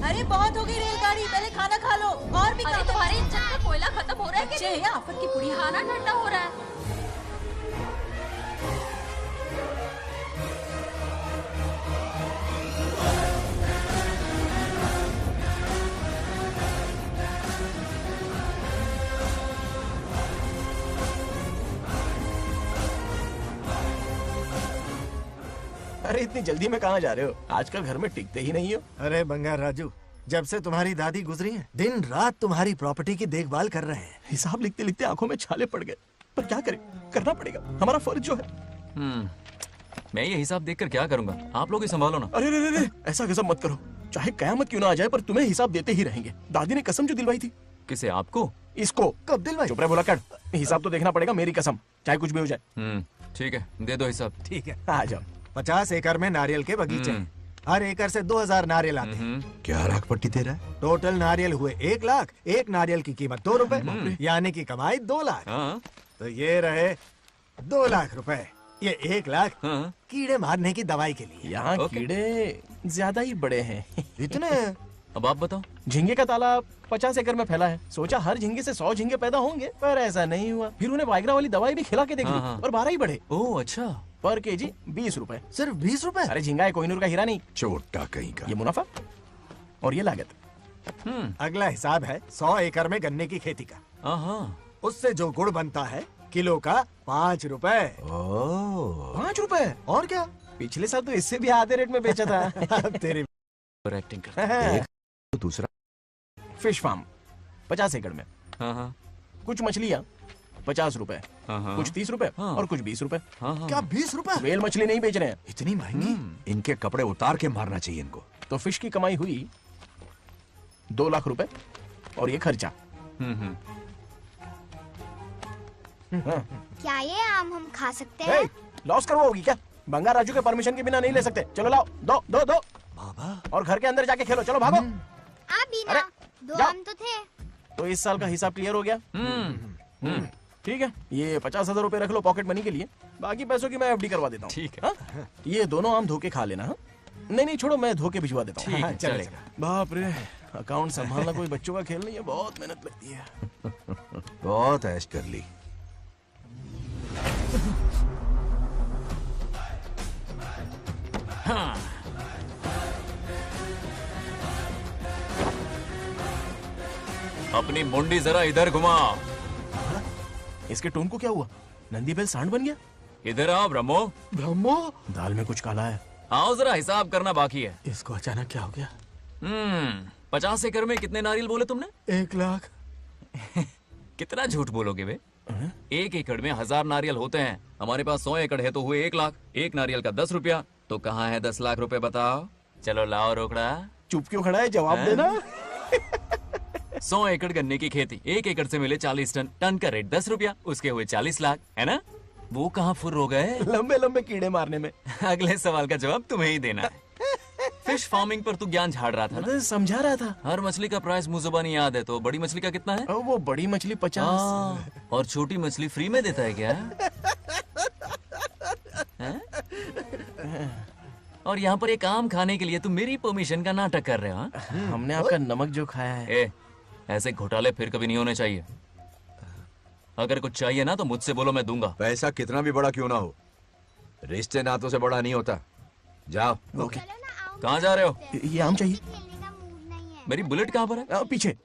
अरे बहुत हो गई रेलगाड़ी, पहले खाना खा लो। और भी अरे तुम्हारे इंजन में कोयला खत्म हो रहा है बच्चे हैं, आफत की पुड़ी। खाना ठंडा हो रहा है। अरे इतनी जल्दी में कहाँ जा रहे हो? आजकल घर में टिकते ही नहीं हो। अरे बंगार राजू, जब से तुम्हारी दादी गुजरी है दिन रात तुम्हारी प्रॉपर्टी की देखभाल कर रहे हैं। हिसाब लिखते लिखते आंखों में छाले पड़ गए, पर क्या करें, करना पड़ेगा, हमारा फर्ज जो है। मैं ये हिसाब देखकर क्या करूंगा? आप लोग ही संभालो ना। अरे रे रे, ऐसा गजब मत करो, चाहे कयामत क्यों ना आ जाए पर तुम्हें हिसाब देते ही रहेंगे। दादी ने कसम जो दिलवाई थी। किसे? आपको? इसको। कब दिलवाई? चुप रहे बोला कर, हिसाब तो देखना पड़ेगा, मेरी कसम, चाहे कुछ भी हो जाए। ठीक है, दे दो हिसाब। ठीक है, आ जाओ। 50 एकड़ में नारियल के बगीचे, हर एकड़ से 2000 नारियल आते हैं। क्या राख पट्टी दे रहा है? टोटल नारियल हुए 1 लाख, एक नारियल की कीमत 2 रुपए, यानी कि कमाई 2 लाख। तो ये रहे 2 लाख रुपए, ये 1 लाख कीड़े मारने की दवाई के लिए। यहाँ कीड़े ज्यादा ही बड़े हैं। इतने? अब आप बताओ। झींगे का तालाब 50 एकड़ में फैला है, सोचा हर झींगे से 100 झींगे पैदा होंगे, पर ऐसा नहीं हुआ। फिर उन्हें वाइग्रा वाली दवाई भी खिला के देख ली और 12 ही बढ़े। ओह अच्छा। पर केजी 20 रुपए। सिर्फ 20 रुपए? अरे झींगा है, कोहिनूर का हीरा नहीं। छोटा कहीं का। ये मुनाफा और ये लागत। अगला हिसाब है 100 एकड़ में गन्ने की खेती का। उससे जो गुड़ बनता है किलो का 5 रुपए। 5 रुपए? और क्या, पिछले साल तो इससे भी आधे रेट में बेचा था। तेरी एक्टिंग करता है। दूसरा फिश फार्म 50 एकड़ में। कुछ मछलियाँ 50 रुपए, कुछ 30 रुपए और कुछ 20 रुपए। क्या 20 रुपए? वेल मछली नहीं बेच रहे हैं। इतनी महंगी? इनके कपड़े उतार के मारना चाहिए इनको। तो फिश की कमाई हुई 2 लाख रुपए और ये खर्चा। क्या ये आम हम खा सकते हैं? लॉस करवाओगी क्या? बंगार राजू के परमिशन के बिना नहीं ले सकते। चलो लाओ, दो दो दो बाबा, और घर के अंदर जाके खेलो। चलो भागो। बीना, 2 आम तो थे। तो इस साल का हिसाब क्लियर हो गया? ठीक है, ये 50,000 रुपए रख लो पॉकेट मनी के लिए, बाकी पैसों की मैं एफडी करवा देता हूँ। ठीक है। ये दोनों आम धोके खा लेना। नहीं छोड़ो, मैं धोके भिजवा देता हूँ। ठीक है, चलेगा। बाप रे, अकाउंट संभालना कोई बच्चों का खेल नहीं है, बहुत मेहनत लगती है। बहुत ऐश कर ली। अपनी मुंडी जरा इधर घुमा। इसके टोन को क्या हुआ? नंदी बैल सांड बन गया? इधर आओ ब्रह्मो। ब्रह्मो? दाल में कुछ काला है। आओ, जरा हिसाब करना बाकी है। इसको अचानक क्या हो गया? 50 एकड़ में कितने नारियल बोले तुमने? 1 लाख। कितना झूठ बोलोगे बे? 1 एकड़ में 1000 नारियल होते हैं। हमारे पास 100 एकड़ है तो हुए 1 लाख। एक नारियल का 10 रुपया, तो कहाँ है 10 लाख रुपए बताओ? चलो लाओ रोकड़ा। चुप क्यों खड़ा है, जवाब देना। 100 एकड़ गन्ने की खेती, 1 एकड़ से मिले 40 टन, टन का रेट 10 रुपया, उसके हुए 40 लाख, है ना? वो कहाँ फुर हो गए? लंबे लंबे कीड़े मारने में। अगले सवाल का जवाब तुम्हें ही देना है। फिश फार्मिंग पर तू ज्ञान झाड़ रहा था ना? समझा रहा था। हर मछली का प्राइस मुझे जुबानी याद है, तो बड़ी मछली का कितना है? वो बड़ी मछली 50 और छोटी मछली फ्री में देता है क्या? और यहाँ पर एक आम खाने के लिए तुम मेरी परमिशन का नाटक कर रहे हो? हमने आपका नमक जो खाया है। ऐसे घोटाले फिर कभी नहीं होने चाहिए। अगर कुछ चाहिए ना तो मुझसे बोलो, मैं दूंगा। पैसा कितना भी बड़ा क्यों ना हो, रिश्ते नातों से बड़ा नहीं होता। जाओ। ओके। कहाँ जा रहे हो? ये आम चाहिए। मेरी बुलेट कहाँ पर है? पीछे।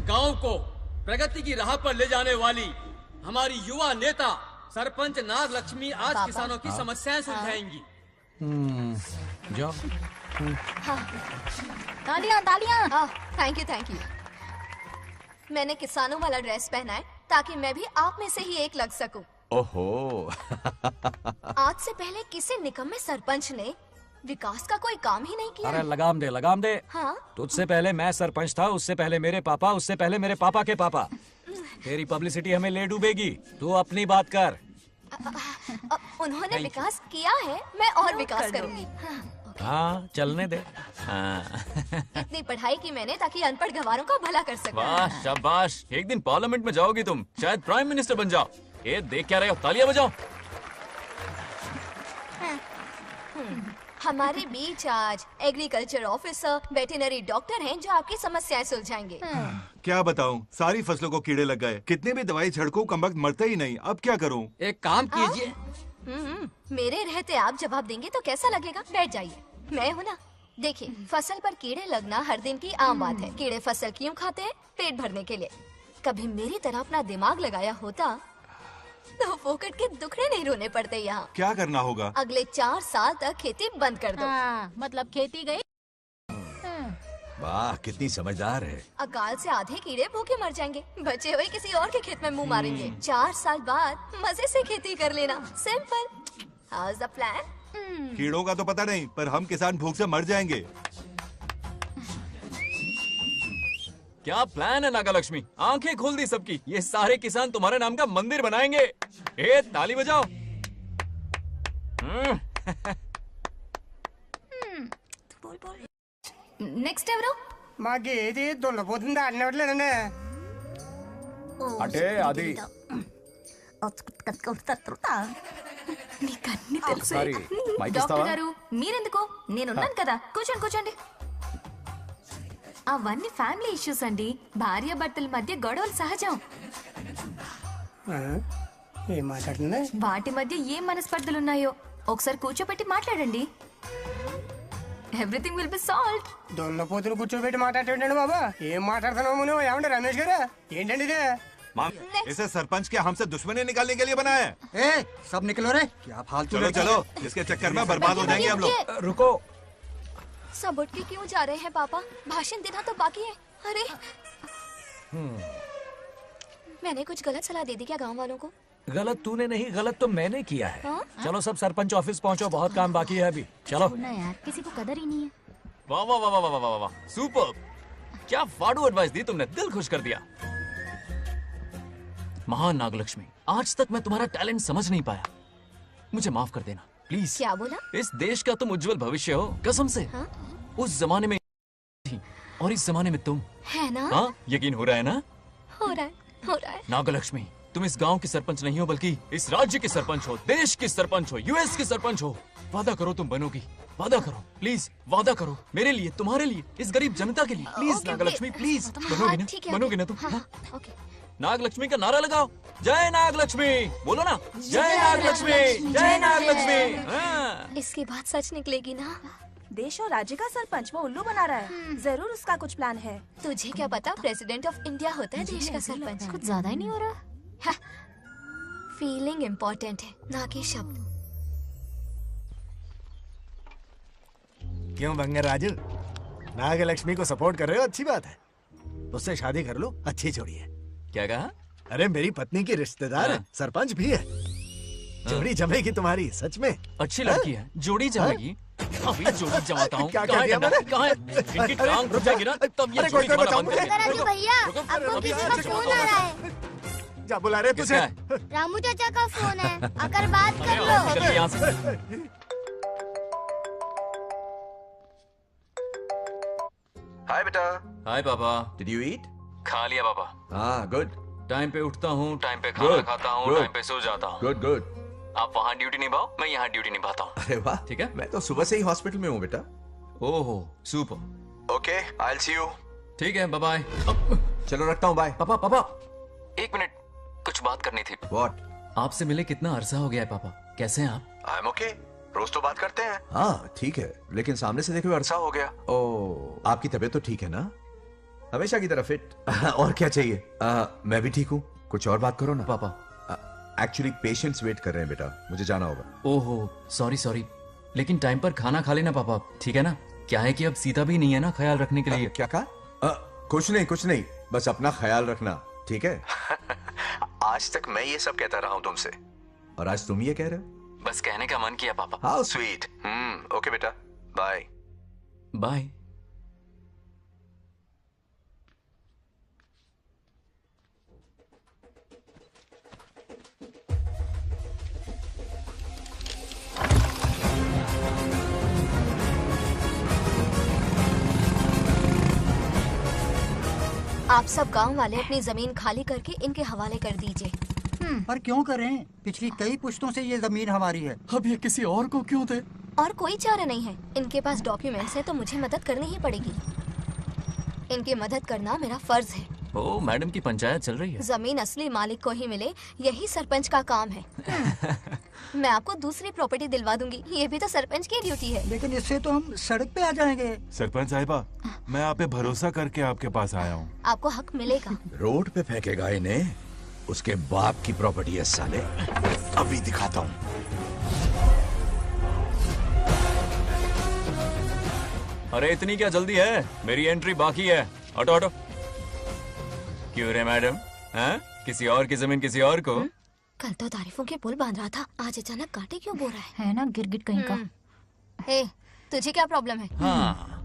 गांव को प्रगति की राह पर ले जाने वाली हमारी युवा नेता सरपंच नागलक्ष्मी आज किसानों की समस्याएं सुलझाएंगी। जाओ। तालियां तालियां। Thank you. मैंने किसानों वाला ड्रेस पहना है ताकि मैं भी आप में से ही एक लग सकूं। ओहो। आज से पहले किसी निकम्मे सरपंच ने विकास का कोई काम ही नहीं किया। अरे लगाम दे, लगाम दे। हाँ? तुझसे पहले मैं सरपंच था, उससे पहले मेरे पापा, उससे पहले मेरे पापा के पापा। तेरी पब्लिसिटी हमें ले डूबेगी। तू अपनी बात कर। उन्होंने विकास किया है, मैं और विकास करूंगी। हाँ, चलने दे। इतनी पढ़ाई की मैंने ताकि अनपढ़ गवारों का भला कर सकूं। वाह शाबाश, एक दिन पार्लियामेंट में जाओगी तुम, शायद प्राइम मिनिस्टर बन जाओ। ये देख क्या रहे हो, तालियां बजाओ। हमारे बीच आज एग्रीकल्चर ऑफिसर, वेटरनरी डॉक्टर हैं जो आपकी समस्याएं सुलझाएंगे। क्या बताऊं, सारी फसलों को कीड़े लग गए। कितनी भी दवाई छिड़कूं, कमबख्त मरते ही नहीं। अब क्या करूं? एक काम कीजिए। मेरे रहते आप जवाब देंगे तो कैसा लगेगा? बैठ जाइए, मैं हूँ ना। देखिए, फसल पर कीड़े लगना हर दिन की आम बात है। कीड़े फसल क्यों खाते हैं? पेट भरने के लिए। कभी मेरी तरह अपना दिमाग लगाया होता तो फोकट के दुखड़े नहीं रोने पड़ते यहाँ। क्या करना होगा? अगले 4 साल तक खेती बंद कर दो। मतलब खेती गई। वाह, कितनी समझदार है। अकाल से आधे कीड़े भूखे मर जाएंगे, बचे हुए किसी और के खेत में मुंह मारेंगे। 4 साल बाद मजे से खेती कर लेना। Simple. How is the plan? कीड़ों का तो पता नहीं, पर हम किसान भूख से मर जाएंगे। क्या प्लान है नागा लक्ष्मी? आंखें खोल दी सबकी। ये सारे किसान तुम्हारे नाम का मंदिर बनाएंगे। ए, ताली बजाओ। నెక్స్ట్ ఎవరు? మాకు ఏది దున్నపోతుంది ఆడినట్లేదండి. అంటే అది నీకన్నీ తెలుసు. సారీ, మైక్ డాక్టర్ ఇస్తావా? గారు మీరెందుకు? నేనున్నాను కదా, కూర్చోండి కూర్చోండి. అవన్నీ ఫ్యామిలీ ఇష్యూస్ అండి. భార్య భర్తల మధ్య గొడవలు సహజం. ఏం మాట్లాడుతుంది? వాటి మధ్య ఏం మనస్పర్ధలున్నాయో ఒకసారి కూర్చోబెట్టి మాట్లాడండి. Everything will be solved. దున్నపోతులు కూర్చోబెట్టి మాట్లాడేటండి బాబా. ఏం మాట్లాడుతున్నావు నువ్వు? ఏమంటే రమేష్ గారు, ఏంటండి ఇది? इसे सरपंच के हमसे दुश्मनी निकालने के लिए बनाया है। सब निकलो रे, क्या फालतू। चलो चलो, इसके चक्कर में बर्बाद हो जाएंगे हम लोग। रुको, सब उठ के क्यों जा रहे हैं पापा? भाषण देना तो बाकी है। अरे मैंने कुछ गलत सलाह दे दी क्या गांव वालों को? गलत तूने नहीं, गलत तो मैंने किया है। हाँ? चलो सब सरपंच ऑफिस पहुंचो, बहुत काम बाकी है अभी। चलो ना यार, किसी को कदर ही नहीं है। वाह वाह वाह वाह वाह वाह वाह, सुपर। क्या फाड़ू एडवाइस दी तुमने, दिल खुश कर दिया। महान नागलक्ष्मी, आज तक मैं तुम्हारा टैलेंट समझ नहीं पाया। मुझे माफ कर देना प्लीज। क्या बोला? इस देश का तुम उज्जवल भविष्य हो, कसम से। हाँ? उस जमाने में थी और इस जमाने में तुम। है ना? हाँ, यकीन हो रहा है ना? हो रहा है। नागलक्ष्मी, तुम इस गांव की सरपंच नहीं हो, बल्कि इस राज्य की सरपंच हो, देश की सरपंच हो, यूएस की सरपंच हो। वादा करो तुम बनोगी, वादा करो प्लीज, वादा करो मेरे लिए, तुम्हारे लिए, इस गरीब जनता के लिए। Please Nagalakshmi, please. बनोगी ना? बनोगी ना तुम? नागलक्ष्मी का नारा लगाओ। जय नागलक्ष्मी, बोलो ना। जय नागलक्ष्मी, जय नागलक्ष्मी। इसकी बात सच निकलेगी ना? देश और राज्य का सरपंच वो उल्लू बना रहा है। जरूर उसका कुछ प्लान है। तुझे क्या पता, प्रेसिडेंट ऑफ इंडिया होता है देश का सरपंच। कुछ ज्यादा ही नहीं हो रहा। फीलिंग इम्पोर्टेंट है, ना कि शब्द। क्यों बंगर राजू, नागलक्ष्मी को सपोर्ट कर रहे हो? अच्छी बात है, उससे शादी कर लो। अच्छी जोड़ी है। क्या कहा? अरे मेरी पत्नी की रिश्तेदार है, सरपंच भी है। जोड़ी जमेगी तुम्हारी, सच में। अच्छी लड़की है, जोड़ी जमेगी। अभी जोड़ी जमाता हूँ। क्या कह दिया मैंने? कहाँ है? इनकी टांग रुक जाएगी ना, तब ये जोड़ी तुम्हारा बंद कर देंगे। राजू भैया, आपको किसी का फोन आ रहा है। जा बुला रहे तुझे। रामू चाचा का फोन है, आकर बात कर लो। जल्दी यहाँ से। हाय बेटा। हाय पापा। Did you eat? खा लिया पापा। हाँ, गुड। टाइम पे उठता हूँ, टाइम पे खाना खाता हूँ, टाइम पे सो जाता हूँ। Good good. आप वहाँ ड्यूटी निभाओ, मैं यहाँ ड्यूटी निभाता हूँ। अरे वाह, ठीक है। मैं तो सुबह से ही हॉस्पिटल में हूँ बेटा। ओहो, super. Okay, I will see you. ठीक है, बाय बाय। चलो रखता हूँ, बाय। पापा पापा, एक मिनट, कुछ बात करनी थी। व्हाट? आपसे मिले कितना अरसा हो गया है पापा, कैसे हैं आप? आई एम ओके, रोज तो बात करते हैं। हाँ ठीक है, लेकिन सामने से देखे हुए अरसा हो गया। ओह, आपकी तबीयत तो ठीक है ना? हमेशा की तरह फिट। और क्या चाहिए? मैं भी ठीक हूँ। कुछ और बात करो ना। पापा, एक्चुअली पेशेंट्स वेट कर रहे हैं बेटा, मुझे जाना होगा। ओहो, सॉरी सॉरी, लेकिन टाइम पर खाना खा लेना पापा, ठीक है ना? क्या है कि अब सीता भी नहीं है ना ख्याल रखने के लिए। क्या कहा? कुछ नहीं, बस अपना ख्याल रखना, ठीक है? आज तक मैं ये सब कहता रहा हूँ तुमसे, और आज तुम ये कह रहे हो? बस कहने का मन किया पापा। How sweet. ओके बेटा, बाय बाय। आप सब गांव वाले अपनी जमीन खाली करके इनके हवाले कर दीजिए। पर क्यों करें? पिछली कई पुश्तों से ये जमीन हमारी है। अब ये किसी और को क्यों दे? और कोई चारा नहीं है। इनके पास डॉक्यूमेंट्स है तो मुझे मदद करनी ही पड़ेगी। इनकी मदद करना मेरा फर्ज है। ओ मैडम की पंचायत चल रही है। जमीन असली मालिक को ही मिले, यही सरपंच का काम है। मैं आपको दूसरी प्रॉपर्टी दिलवा दूंगी, ये भी तो सरपंच की ड्यूटी है। लेकिन इससे तो हम सड़क पे आ जाएंगे। सरपंच साहिबा, मैं आप पे भरोसा करके आपके पास आया हूँ। आपको हक मिलेगा। रोड पे फेंकेगा इन्हें, उसके बाप की प्रॉपर्टी है साले। अभी दिखाता हूँ। अरे इतनी क्या जल्दी है? मेरी एंट्री बाकी है। हटो हटो। क्यों रे मैडम? हाँ? किसी और की जमीन किसी और को? कल तो तारीफों के पुल बांध रहा था, आज अचानक कांटे क्यों बो रहा है ना गिरगिट कहीं का। ए, तुझे क्या प्रॉब्लम है? हाँ,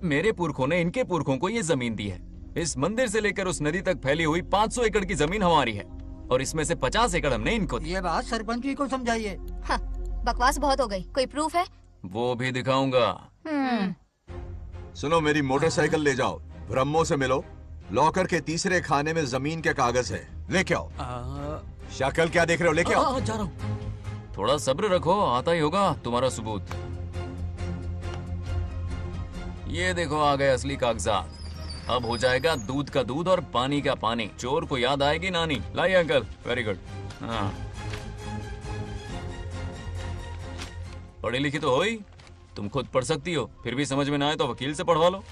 मेरे पुरखों ने इनके पुरखों को ये जमीन दी है। इस मंदिर से लेकर उस नदी तक फैली हुई 500 एकड़ की जमीन हमारी है और इसमें से 50 एकड़ हमने इनको दी। ये बात सरपंच जी को समझाइए। हाँ, बकवास बहुत हो गई। कोई प्रूफ है? वो भी दिखाऊंगा। सुनो, मेरी मोटरसाइकिल ले जाओ, ब्रह्मो से मिलो, लॉकर के तीसरे खाने में जमीन के कागज है, लेके आओ। शक्ल क्या देख रहे हो? लेके आओ। जा रहा हूँ। थोड़ा सब्र रखो, आता ही होगा तुम्हारा सबूत। ये देखो आ गए असली कागजात। अब हो जाएगा दूध का दूध और पानी का पानी। चोर को याद आएगी नानी। लाइए अंकल, वेरी गुड। हाँ, पढ़ी लिखी तो हो ही, तुम खुद पढ़ सकती हो। फिर भी समझ में ना आए तो वकील से पढ़वा लो।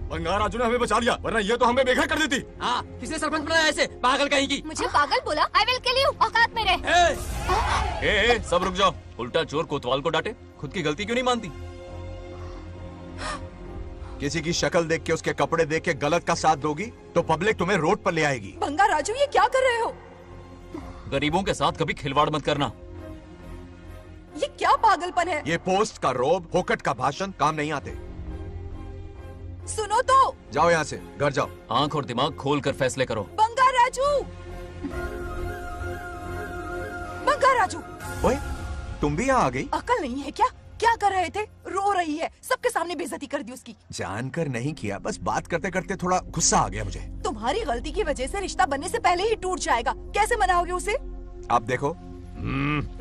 बंगार राजू ने हमें बचा लिया, वरना ये तो हमें बेघर कर देती। हाँ, किसने सरपंच बनाया ऐसे? पागल कहीं की। मुझे पागल बोला? I will kill you. औकात में रह। ए, सब रुक जाओ। उल्टा चोर कोतवाल को डांटे, खुद की गलती क्यों नहीं मानती? किसी की शक्ल देख के, उसके कपड़े देख के गलत का साथ दोगी तो पब्लिक तुम्हें रोड पर ले आएगी। बंगा राजू, ये क्या कर रहे हो? गरीबों के साथ कभी खिलवाड़ मत करना। ये क्या पागलपन है? ये पोस्ट का रोब, फोकट का भाषण काम नहीं आते। सुनो तो। जाओ यहाँ से, घर जाओ। आंख और दिमाग खोल कर फैसले करो। बंगा राजू, बंगा राजू। ओए, तुम भी यहाँ आ गई? अकल नहीं है क्या? क्या कर रहे थे? रो रही है, सबके सामने बेइज्जती कर दी उसकी। जानकर नहीं किया, बस बात करते करते थोड़ा गुस्सा आ गया मुझे। तुम्हारी गलती की वजह से रिश्ता बनने से पहले ही टूट जाएगा। कैसे मनाओगे उसे? आप देखो।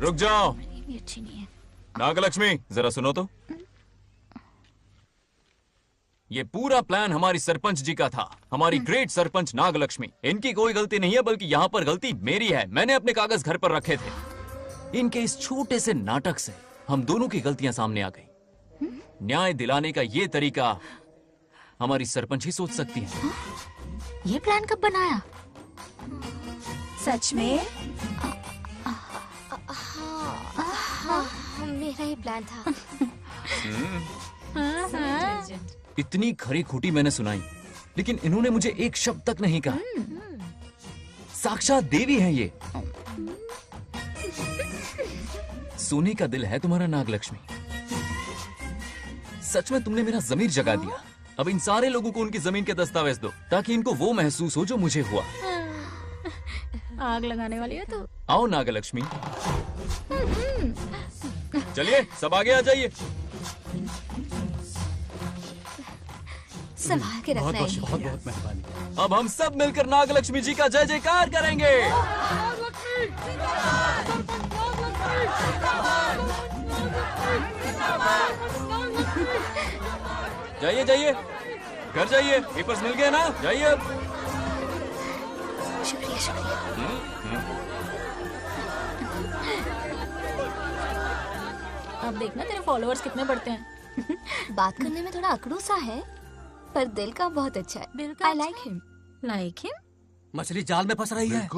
रुक जाओ। अच्छी नहीं है। नागलक्ष्मी, जरा सुनो तो। ये पूरा प्लान हमारी सरपंच जी का था, हमारी ग्रेट सरपंच नागलक्ष्मी। इनकी कोई गलती नहीं है, बल्कि यहाँ पर गलती मेरी है। मैंने अपने कागज घर पर रखे थे। इनके इस छोटे से नाटक से हम दोनों की गलतियां सामने आ गई। न्याय दिलाने का ये तरीका हमारी सरपंच ही सोच सकती है। ये प्लान कब बनाया? सच में? हाँ, मेरा ही प्लान था। इतनी खरी खूटी मैंने सुनाई, लेकिन इन्होंने मुझे एक शब्द तक नहीं कहा। साक्षात देवी है ये। सोने का दिल है तुम्हारा नागलक्ष्मी। सच में तुमने मेरा जमीर जगा दिया। अब इन सारे लोगों को उनकी जमीन के दस्तावेज दो, ताकि इनको वो महसूस हो जो मुझे हुआ। आग लगाने वाली है तो। आओ नागलक्ष्मी, चलिए सब आगे आ जाइए। संभाल के रखना है। बहुत बहुत मेहरबानी। अब हम सब मिलकर नागलक्ष्मी जी का जय जयकार करेंगे। जाइए जाइए, घर जाइए। पेपर्स मिल गए ना? जाइए अब। शुक्रिया शुक्रिया। अब देखना तेरे फॉलोअर्स कितने बढ़ते हैं। बात करने में थोड़ा अकड़ू सा है, पर दिल का बहुत अच्छा है। I like him. Like him? मछली जाल में फंस रही है।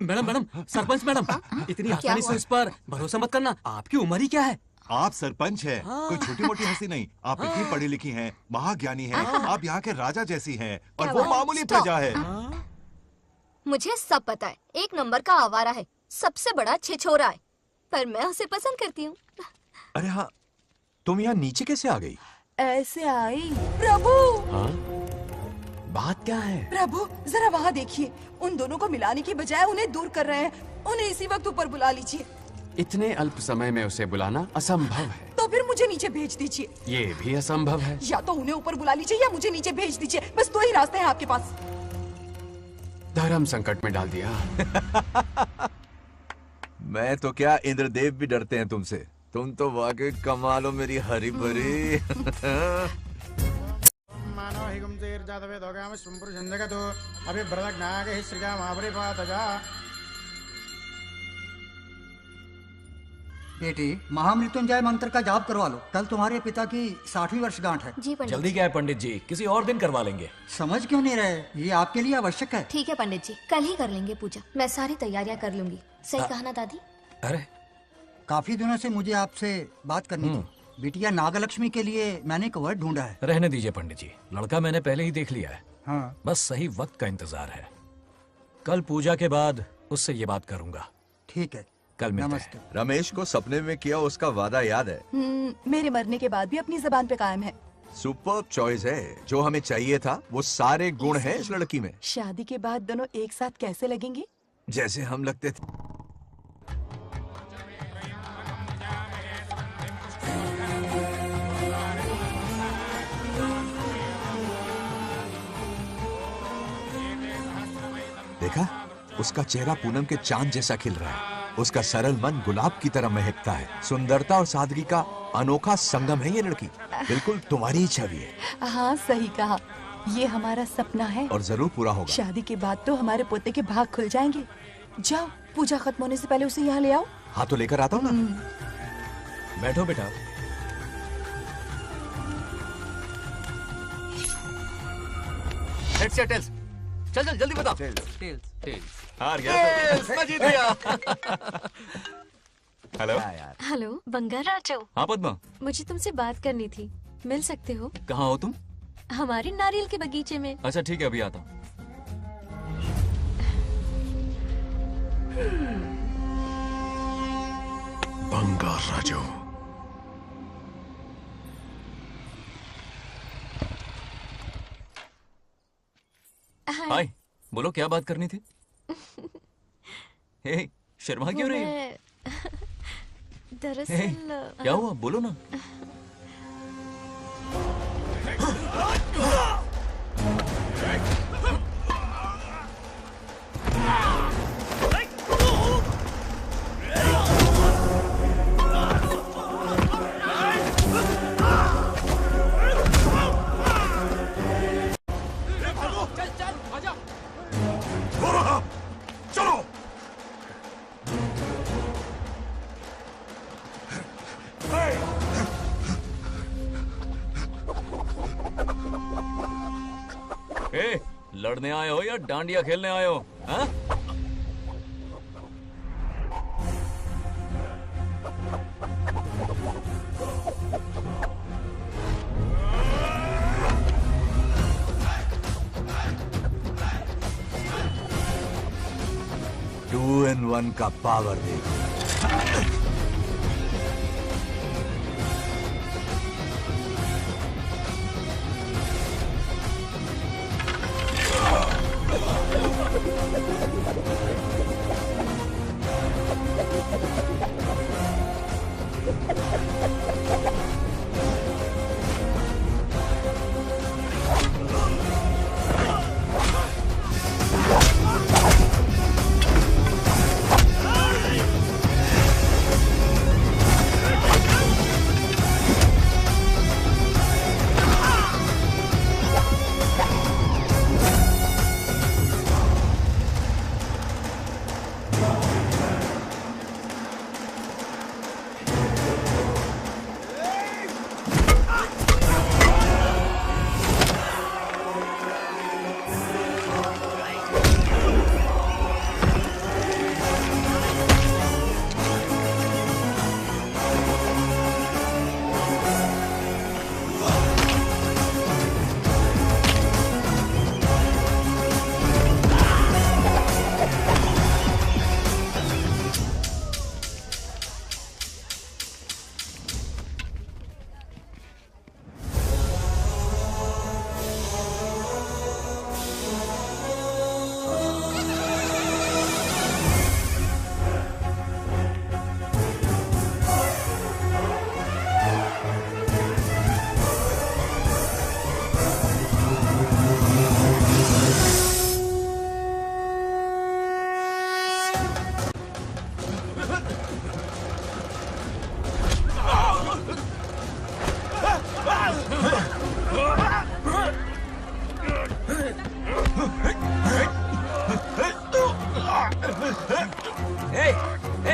मैडम मैडम, सरपंच मैडम, इतनी क्या आसानी से हुआ? उस पर भरोसा मत करना। आपकी उम्र ही क्या है? आप सरपंच हैं, कोई छोटी मोटी हंसी नहीं। आप इतनी पढ़ी लिखी हैं, महाज्ञानी हैं, आप यहाँ के राजा जैसी हैं, और वो मामूली प्रजा है। मुझे सब पता है, एक नंबर का आवारा है, सबसे बड़ा छिछोरा है, पर मैं उसे पसंद करती हूँ। अरे हाँ, तुम यहाँ नीचे कैसे आ गई? ऐसे आई। प्रभु, हाँ? बात क्या है? प्रभु जरा वहाँ देखिए, उन दोनों को मिलाने की बजाय उन्हें दूर कर रहे हैं। उन्हें इसी वक्त ऊपर बुला लीजिए। इतने अल्प समय में उसे बुलाना असंभव है। तो फिर मुझे नीचे भेज दीजिए। ये भी असंभव है। या तो उन्हें ऊपर बुला लीजिए या मुझे नीचे भेज दीजिए, बस दो ही रास्ते हैं आपके पास। धर्म संकट में डाल दिया। मैं तो क्या, इंद्रदेव भी डरते हैं तुमसे। तुम तो वाकई कमाल हो मेरी हरी भरी। मानव हिगम तेर जातवे दोगाम सुंपुर जंजगतो अभी ब्रदक नागे श्रीगा मावरे पातजा। बेटी, महामृत्युंजय मंत्र का जाप करवा लो। कल तुम्हारे पिता की 60वीं वर्षगांठ है। जी पंडित। जल्दी क्या है पंडित जी, किसी और दिन करवा लेंगे। समझ क्यों नहीं रहे? ये आपके लिए आवश्यक है। ठीक है पंडित जी, कल ही कर लेंगे पूजा। मैं सारी तैयारियां कर लूंगी। सही कहा ना दादी? अरे काफी दिनों से मुझे आपसे बात करनी थी। बिटिया नागलक्ष्मी के लिए मैंने एक वर्ड ढूंढा है। रहने दीजिए पंडित जी, लड़का मैंने पहले ही देख लिया है। हाँ। बस सही वक्त का इंतजार है। कल पूजा के बाद उससे ये बात करूंगा। ठीक है, कल मिलते हैं। रमेश को सपने में किया उसका वादा याद है? मेरे मरने के बाद भी अपनी जबान पे कायम है। सुपर्ब चॉइस है। जो हमें चाहिए था वो सारे गुण हैं इस लड़की में। शादी के बाद दोनों एक साथ कैसे लगेंगे? जैसे हम लगते थे। देखा, उसका चेहरा पूनम के चांद जैसा खिल रहा है। उसका सरल मन गुलाब की तरह महकता है। सुंदरता और सादगी का अनोखा संगम है ये लड़की। बिल्कुल तुम्हारी ही छवि है। हाँ सही कहा, ये हमारा सपना है और जरूर पूरा होगा। शादी के बाद तो हमारे पोते के भाग खुल जाएंगे। जाओ, पूजा खत्म होने से पहले उसे यहाँ ले आओ। हाँ तो लेकर आता हूँ ना। बैठो बेटा। हेड्स या टेल्स? चल चल जल्दी बताओ। टेल्स। हार गया। मैं जीत गया। हेलो। हेलो बंगाराजो। हाँ पद्मा। मुझे तुमसे बात करनी थी, मिल सकते हो? कहाँ हो तुम? हमारे नारियल के बगीचे में। अच्छा ठीक है, अभी आता हूँ। बंगाराजो। हाय, बोलो क्या बात करनी थी? हे, शर्मा क्यों रही है? दरअसल क्या हुआ, बोलो ना। लड़ने आए हो या डांडिया खेलने आए हो? हाँ? टू इन वन का पावर देखो।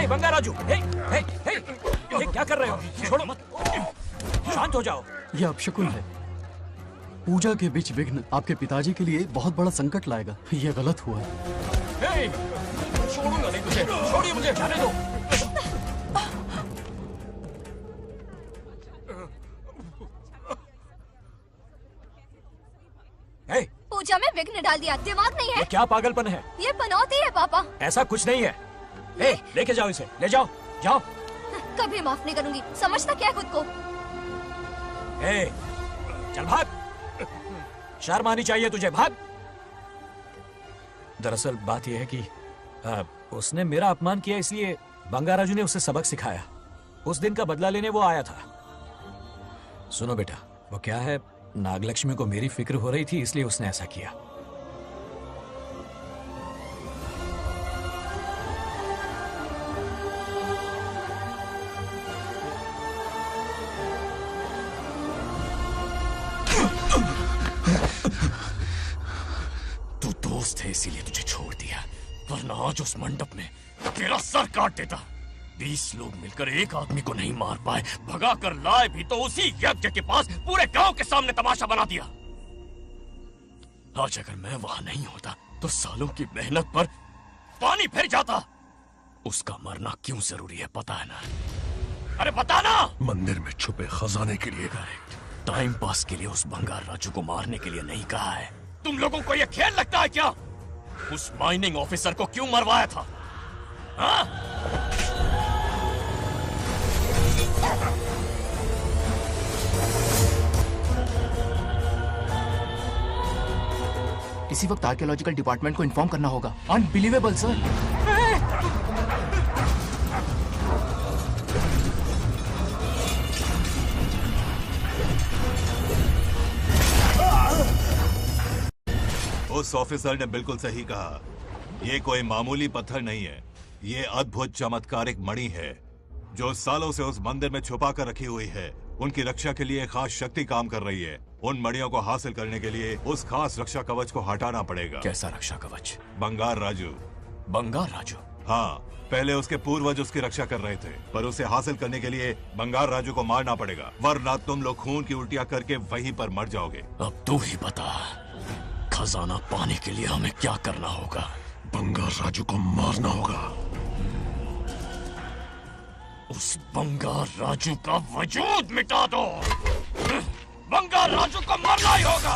हे बंगा राजू, हे, क्या कर रहे हो? छोड़ो मत, शांत हो जाओ। यह अपशकुन है। पूजा के बीच विघ्न आपके पिताजी के लिए बहुत बड़ा संकट लाएगा। यह गलत हुआ है। हे, छोड़ूंगा नहीं तुझे, छोड़िए मुझे, जाने दो। पूजा में विघ्न डाल दिया, दिमाग नहीं है? ये क्या पागलपन है? ये पनौती है पापा। ऐसा कुछ नहीं है। लेके जाओ इसे, ले जाओ, जाओ। कभी माफ नहीं करूंगी, समझता क्या है खुद को? चल भाग, शर्म आनी चाहिए तुझे, भाग। दरअसल बात यह है कि उसने मेरा अपमान किया, इसलिए बंगा राजू ने उसे सबक सिखाया। उस दिन का बदला लेने वो आया था। सुनो बेटा, वो क्या है, नागलक्ष्मी को मेरी फिक्र हो रही थी, इसलिए उसने ऐसा किया। तू दोस्त है इसीलिए तुझे छोड़ दिया, वरना आज उस मंडप में तेरा सर काट देता। 20 लोग मिलकर एक आदमी को नहीं मार पाए, भगा कर लाए भी तो उसी यज्ञ के पास पूरे गांव के सामने तमाशा बना दिया। आज अगर मैं वहां नहीं होता तो सालों की मेहनत पर पानी फिर जाता। उसका मरना क्यों जरूरी है पता है ना? अरे बता ना। मंदिर में छुपे खजाने के लिए। टाइम पास के लिए उस बंगार राजू को मारने के लिए नहीं कहा है। तुम लोगों को यह खेल लगता है क्या? उस माइनिंग ऑफिसर को क्यों मरवाया था? हाँ? इसी वक्त आर्कियोलॉजिकल डिपार्टमेंट को इन्फॉर्म करना होगा। Unbelievable sir. उस ऑफिसर ने बिल्कुल सही कहा। ये कोई मामूली पत्थर नहीं है, ये अद्भुत चमत्कारिक मणि है जो सालों से उस मंदिर में छुपा कर रखी हुई है। उनकी रक्षा के लिए खास शक्ति काम कर रही है। उन मणियों को हासिल करने के लिए उस खास रक्षा कवच को हटाना पड़ेगा। कैसा रक्षा कवच? बंगार राजू। बंगार राजू? हाँ, पहले उसके पूर्वज उसकी रक्षा कर रहे थे, पर उसे हासिल करने के लिए बंगार राजू को मारना पड़ेगा, वरना तुम लोग खून की उल्टियां करके वहीं पर मर जाओगे। अब तू ही बता, खजाना पाने के लिए हमें क्या करना होगा? बंगार राजू को मारना होगा। उस बंगार राजू का वजूद मिटा दो। बंगार राजू को मारना ही होगा।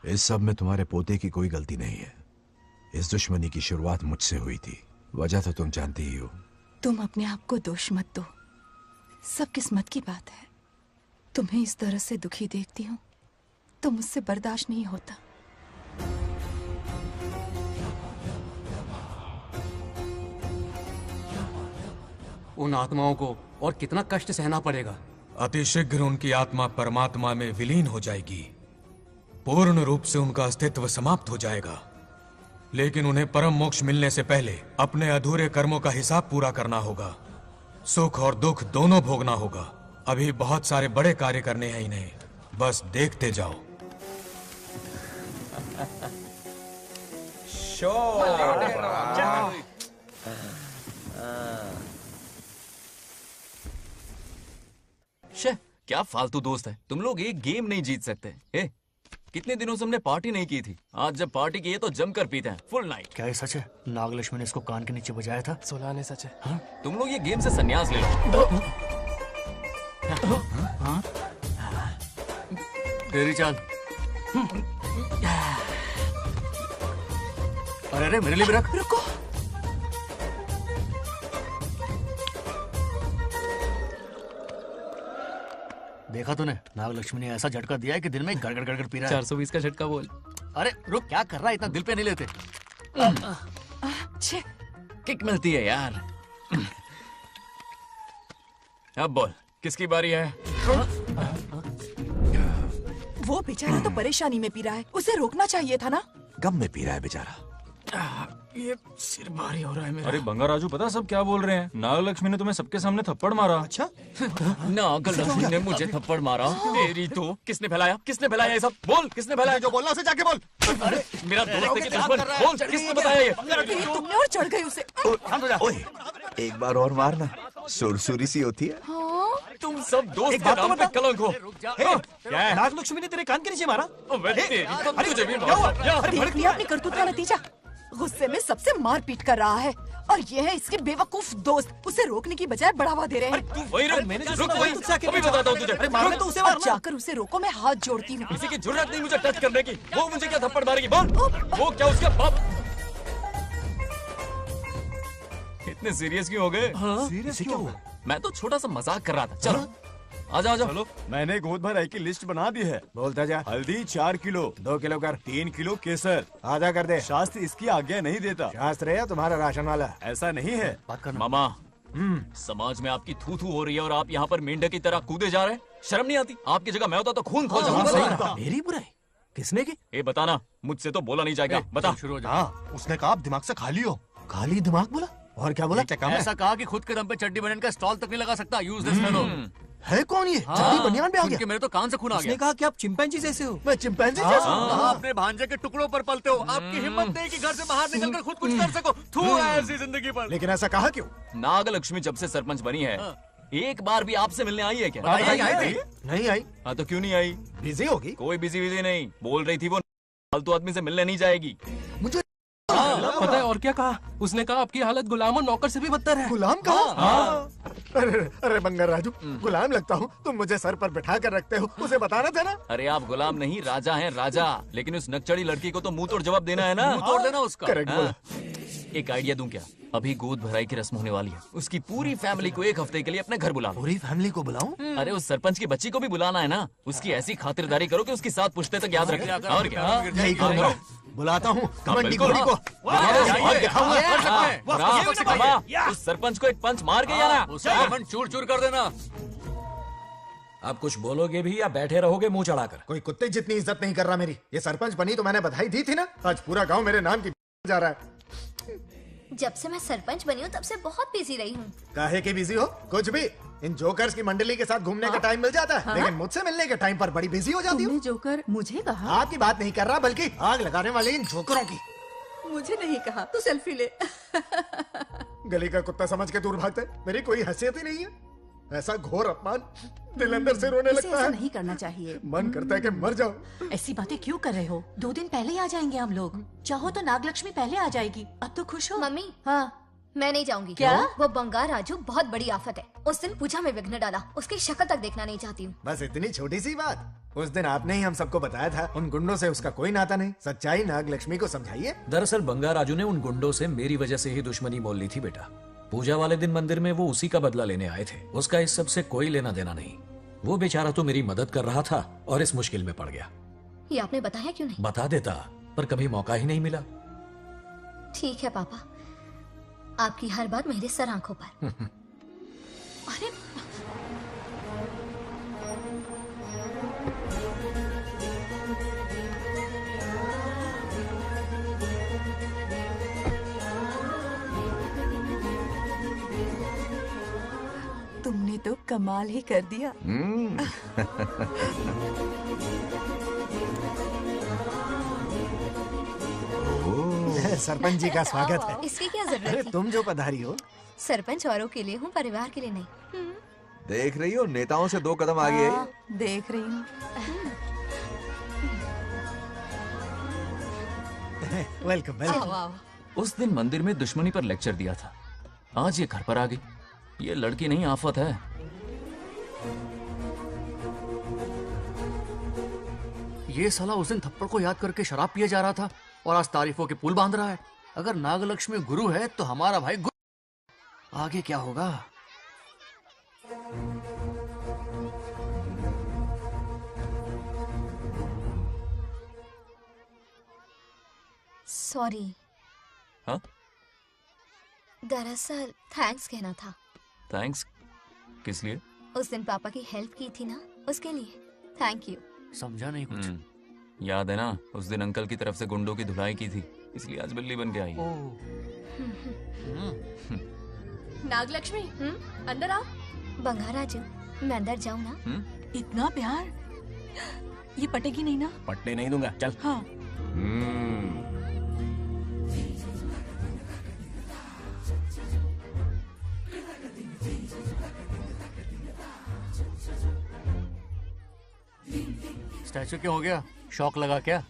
इस सब में तुम्हारे पोते की कोई गलती नहीं है। इस दुश्मनी की शुरुआत मुझसे हुई थी, वजह तो तुम जानती ही हो। तुम अपने आप को दोष मत दो, सब किस्मत की बात है। तुम्हें इस तरह से दुखी देखती हूँ तो मुझसे बर्दाश्त नहीं होता। उन आत्माओं को और कितना कष्ट सहना पड़ेगा। अतिशीघ्र उनकी आत्मा परमात्मा में विलीन हो जाएगी, पूर्ण रूप से उनका अस्तित्व समाप्त हो जाएगा। लेकिन उन्हें परम मोक्ष मिलने से पहले अपने अधूरे कर्मों का हिसाब पूरा करना होगा। सुख और दुख दोनों भोगना होगा। अभी बहुत सारे बड़े कार्य करने हैं इन्हें, बस देखते जाओ। क्या फालतू दोस्त है तुम लोग, एक गेम नहीं जीत सकते। कितने दिनों से हमने पार्टी नहीं की थी, आज जब पार्टी की है तो जमकर पीते हैं, फुल नाइट। क्या ये सच है? नागलक्ष्मी ने इसको कान के नीचे बजाया था। सोलह ने सच है। हाँ? तुम लोग ये गेम से संन्यास ले लो। हाँ? तेरी चाल। अरे अरे मेरे लिए भी रख। रुको, देखा तूने? नागलक्ष्मी ने ऐसा झटका दिया है कि दिन में गड़गड़ गड़गड़ पी रहा है। 420 का झटका बोल। अरे रुक, क्या कर रहा है? इतना दिल पे नहीं लेते। किक मिलती है यार। अब बोल, किसकी बारी है? वो बेचारा तो परेशानी में पी रहा है, उसे रोकना चाहिए था ना। गम में पी रहा है बेचारा। ये सिर भारी हो रहा है मेरा। अरे बंगा राजू, पता सब क्या बोल रहे हैं? नागलक्ष्मी ने तुम्हें सबके सामने थप्पड़ मारा। अच्छा? नागलक्ष्मी ने मुझे थप्पड़ मारा। तेरी तो किसने फैलाया ये सब? बोल किसने फैलाया? जो बोलना उसे जाके बोल। अरे मेरा दोस्त है कि दुश्मन? बोल किसने बताया ये? तुमने और चढ़ गई उसे। ओए, एक बार और मारना, सुरसुरी सी होती है। तुम सब दोस्त के नाम पे कलंक हो। क्या है? नागलक्ष्मी ने तेरे कान के नीचे मारा? तुझे भी अपनी करतूत का नतीजा। गुस्से में सबसे मार पीट कर रहा है और ये है इसके बेवकूफ दोस्त, उसे रोकने की बजाय बढ़ावा दे रहे हैं। अभी बताता हूँ तुझे। अब जाकर उसे रोको, मैं हाथ जोड़ती हूँ। किसी की जुर्रत नहीं मुझे टच करने की। वो मुझे क्या थप्पड़ मारेगी? बोल वो क्या उसका बाप? इतने सीरियस क्यों हो गए? सीरियस क्यों हुआ? मैं तो छोटा सा मजाक कर रहा था। चलो आजा आजा। चलो, मैंने गोद भराई की लिस्ट बना दी है। बोलता जा। हल्दी 4 किलो, 2 किलो कर, 3 किलो केसर। आधा कर दे। शास्त्र इसकी आज्ञा नहीं देता। शास्त्र है या तुम्हारा राशन वाला? ऐसा नहीं है। मामा, समाज में आपकी थू थू हो रही है और आप यहाँ पर मेंढक की तरह कूदे जा रहे हैं। शर्म नहीं आती? आपकी जगह मैं होता तो खून खौल जाता। मेरी बुराई किसने की? ये बताना, मुझसे तो बोला नहीं जाएगा। बता। उसने कहा आप दिमाग से खाली हो। खाली दिमाग बोला? और क्या बोला? ऐसा कहा कि खुद के दम पे चड्डी बनियान का स्टॉल तक नहीं लगा सकता। Useless fellow. है कौन ये? चड्डी बनियान में आ गया? मेरे तो कान से खून आ गया। उसने कहा कि आप चिंपैंजी जैसे हो। मैं चिंपैंजी जैसा हूँ? अपने भांजे के टुकड़ों पर पलते हो। आपकी हिम्मत नहीं कि घर से बाहर निकलकर खुद कुछ कर सको। थू है ऐसी जिंदगी पर। लेकिन ऐसा कहा क्यों? नागलक्ष्मी जब से सरपंच बनी है, एक बार भी आपसे मिलने आई है क्या? नहीं आई। हाँ तो क्यों नहीं आई? बिजी होगी। कोई बिजी नहीं, बोल रही थी वो फालतू आदमी से मिलने नहीं जाएगी। मुझे पता है और क्या कहा? उसने कहा आपकी हालत गुलाम और नौकर से भी बदतर है। गुलाम कहा? अरे बंगर राजू, गुलाम लगता हूँ? तुम मुझे सर पर बिठा कर रखते हो, उसे बताना था ना। अरे आप गुलाम नहीं, राजा हैं राजा। लेकिन उस नकचड़ी लड़की को तो मुंह तोड़ जवाब देना है ना। मुंह तोड़ देना उसका। करेक्ट बोला। एक आइडिया दूं क्या? अभी गोद भराई की रस्म होने वाली है, उसकी पूरी फैमिली को 1 हफ्ते के लिए अपने घर बुला लो। पूरी फैमिली को बुलाऊं? अरे उस सरपंच की बच्ची को भी बुलाना है ना। उसकी ऐसी खातिरदारी करो कि उसकी 7 पुश्ते तक याद रखे। और क्या? यही करूंगा। बुलाता हूँ कमंडी घोड़ी को। उस सरपंच को एक पंच मार के आना। उसका कमंड चूर चूर कर देना। आप कुछ बोलोगे भी या बैठे रहोगे मुंह चढ़ाकर? कोई कुत्ते जितनी इज्जत नहीं कर रहा मेरी। ये सरपंच बनी तो मैंने बधाई दी थी ना। आज पूरा गांव मेरे नाम की जा रहा है। जब से मैं सरपंच बनी हूँ तब से बहुत बिजी रही हूँ। काहे की बिजी हो? कुछ भी। इन जोकर्स की मंडली के साथ घूमने का टाइम मिल जाता है, लेकिन मुझसे मिलने के टाइम पर बड़ी बिजी हो जाती हूँ। जोकर मुझे कहा? आपकी बात नहीं कर रहा, बल्कि आग लगाने वाले इन जोकरों की। मुझे नहीं कहा। तू सेल्फी ले। गली का कुत्ता समझ के दूर भागता है। मेरी कोई हैसियत ही नहीं है। ऐसा घोर अपमान, दिल अंदर से रोने लगता है। ऐसा नहीं करना चाहिए। मन करता है कि मर जाओ। ऐसी बातें क्यों कर रहे हो? 2 दिन पहले ही आ जाएंगे हम लोग। चाहो तो नागलक्ष्मी पहले आ जाएगी। अब तो खुश हो? मम्मी, हाँ मैं नहीं जाऊंगी। क्या? वो बंगार राजू बहुत बड़ी आफत है। उस दिन पूजा में विघ्न डाला, उसकी शक्ल तक देखना नहीं चाहती हूँ। बस इतनी छोटी सी बात। उस दिन आपने ही हम सबको बताया था उन गुंडों से उसका कोई नाता नहीं। सच्चाई नागलक्ष्मी को समझाइए। दरअसल बंगार राजू ने उन गुंडों से मेरी वजह से ही दुश्मनी मोल ली थी बेटा। पूजा वाले दिन मंदिर में वो उसी का बदला लेने आए थे। उसका इस सब से कोई लेना देना नहीं। वो बेचारा तो मेरी मदद कर रहा था और इस मुश्किल में पड़ गया। ये आपने बताया क्यों नहीं? बता देता, पर कभी मौका ही नहीं मिला। ठीक है पापा, आपकी हर बात मेरे सर आंखों पर। अरे तुमने तो कमाल ही कर दिया। सरपंच जी का स्वागत है। इसकी क्या जरूरत है? तुम जो पधारी हो। सरपंच औरों के लिए हूँ, परिवार के लिए नहीं। देख रही हो, नेताओं से 2 कदम आगे है। देख रही हूँ। Welcome welcome. उस दिन मंदिर में दुश्मनी पर लेक्चर दिया था, आज ये घर पर आ गई। ये लड़की नहीं आफत है। ये साला उस दिन थप्पड़ को याद करके शराब पिए जा रहा था और आज तारीफों के पुल बांध रहा है। अगर नागलक्ष्मी गुरु है तो हमारा भाई गुरु। आगे क्या होगा? सॉरी। हाँ? दरअसल थैंक्स कहना था। थैंक्स किस लिए? उस दिन पापा की हेल्प की थी ना, उसके लिए थैंक यू। समझा नहीं कुछ। याद है ना, उस दिन अंकल की तरफ से गुंडों की धुलाई की थी, इसलिए आज बिल्ली बन के आई है। नागलक्ष्मी, अंदर आओ। बंगाराजू, मैं अंदर जाऊँ ना? इतना प्यार, ये पटेगी नहीं ना? पटने नहीं दूंगा, चल। हाँ। स्टैचू क्यों हो गया? शौक लगा क्या?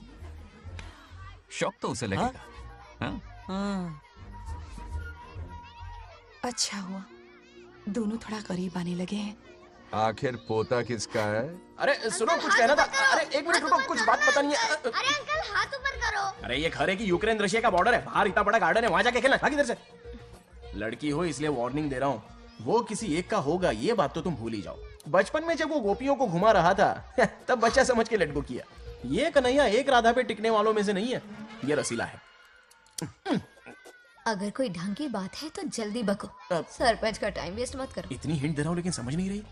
शौक तो उसे लगेगा। हाँ? अच्छा हुआ, दोनों थोड़ा करीब आने लगे हैं। आखिर पोता किसका है? अरे सुनो, कुछ कहना था। अरे एक मिनट रुको, कुछ बात पता नहीं है। अरे अंकल हाथ ऊपर करो। अरे ये घर है कि यूक्रेन रशिया का बॉर्डर है? बाहर इतना बड़ा गार्डन है, वहां जाके खेलना। भाग इधर से। लड़की हो इसलिए वार्निंग दे रहा हूँ, वो किसी एक का होगा ये बात तो तुम भूल ही जाओ। बचपन में जब वो गोपियों को घुमा रहा था तब बच्चा समझ के लेट गो किया। ये कन्हैया एक राधा पे टिकने वालों में से नहीं है, ये रसीला है। अगर कोई ढंग की बात है तो जल्दी बको, सरपंच का टाइम वेस्ट मत करो। इतनी हिंट दे रहा हूँ लेकिन समझ नहीं रही।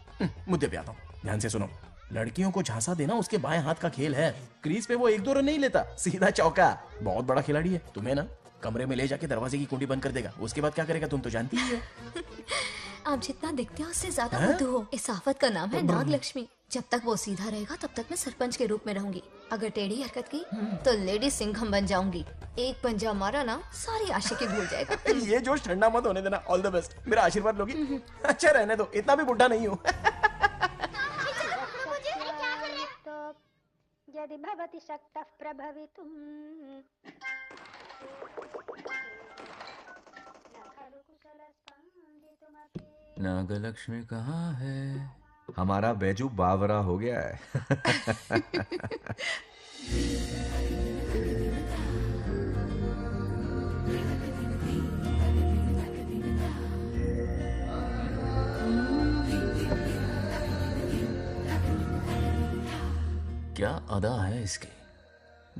मुद्दे पे आता हूँ, ध्यान से सुनो। लड़कियों को झांसा देना उसके बाएं हाथ का खेल है। क्रीज पे वो 1-2 रन नहीं लेता, सीधा चौका। बहुत बड़ा खिलाड़ी है। तुम्हें ना कमरे में ले जाके दरवाजे की कुंडी बंद कर देगा, उसके बाद क्या करेगा तुम तो जानती ही हो। आप जितना दिखते हो उससे ज्यादा बुद्धू हो। इस आफत का नाम है नागलक्ष्मी। जब तक वो सीधा रहेगा तब तक मैं सरपंच के रूप में रहूंगी। अगर टेढ़ी हरकत की तो लेडी सिंघम बन जाऊंगी। एक पंजा मारा ना, सारी आशिकी भूल जाएगा। ये जोश ठंडा मत होने देना। ऑल द बेस्ट, मेरा आशीर्वाद लोगी? अच्छा रहने दो, इतना भी बुढ़ा नहीं हूँ। यदि भवति शक्तः प्रभवितुम्। नागलक्ष्मी कहाँ है? हमारा बैजू बावरा हो गया है। क्या अदा है इसकी।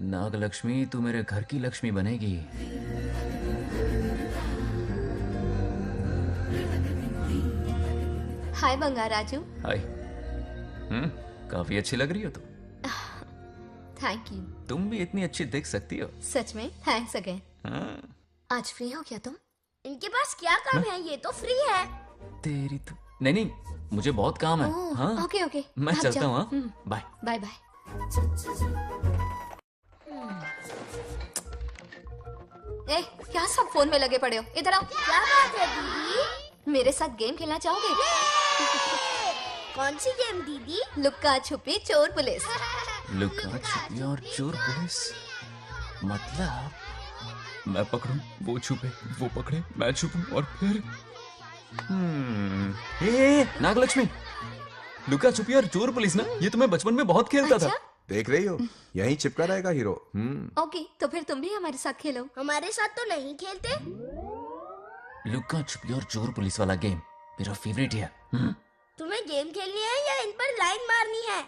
नागलक्ष्मी तू मेरे घर की लक्ष्मी बनेगी। हाय बंगाराजू। हाय। काफी अच्छी लग रही हो तुम। Thank you. तुम भी इतनी अच्छी दिख सकती हो। सच में थैंक्स अगेन। आज फ्री हो क्या तुम? इनके पास क्या काम है, ये तो फ्री है। तेरी तो नहीं, मुझे बहुत काम है। हाँ? ओके ओके, मैं चलता हूँ। Bye bye bye. ए, क्या सब फोन में लगे पड़े हो? इधर आओ। क्या बात है दीदी? मेरे साथ गेम खेलना चाहोगे? कौन सी गेम दीदी? लुक्का छुपी चोर पुलिस। लुक्का छुपी और चोर पुलिस मतलब मैं पकड़ूं, वो छुपे, वो पकड़े, मैं छुपूं और फिर नागलक्ष्मी, लुक्का छुपी और चोर पुलिस ना, ये तो मैं बचपन में बहुत खेलता था। देख रही हो, यहीं चिपका रहेगा हीरो। ओके, तो फिर तुम भी हमारे साथ खेलो। हमारे साथ तो नहीं खेलते। लुक्का छुपी और चोर पुलिस वाला गेम मेरा फेवरेट है। तुम्हें गेम खेलनी है या इन पर लाइन मारनी है?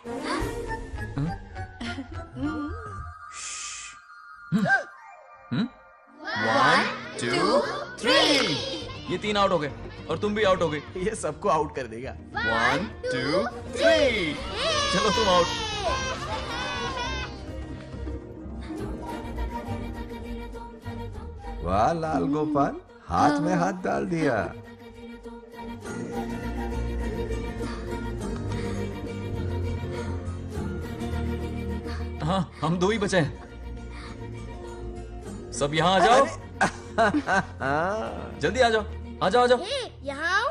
1 2 3। ये 3 आउट हो गए और तुम भी आउट हो गए। ये सबको आउट कर देगा। 1 2 3। चलो तुम आउट। वाह लाल गोपाल, हाथ में हाथ डाल दिया। हाँ, हम 2 ही बचे हैं। सब यहाँ आ जाओ। जल्दी आ जाओ, आ जाओ, आ जाओ। यहाँ आओ।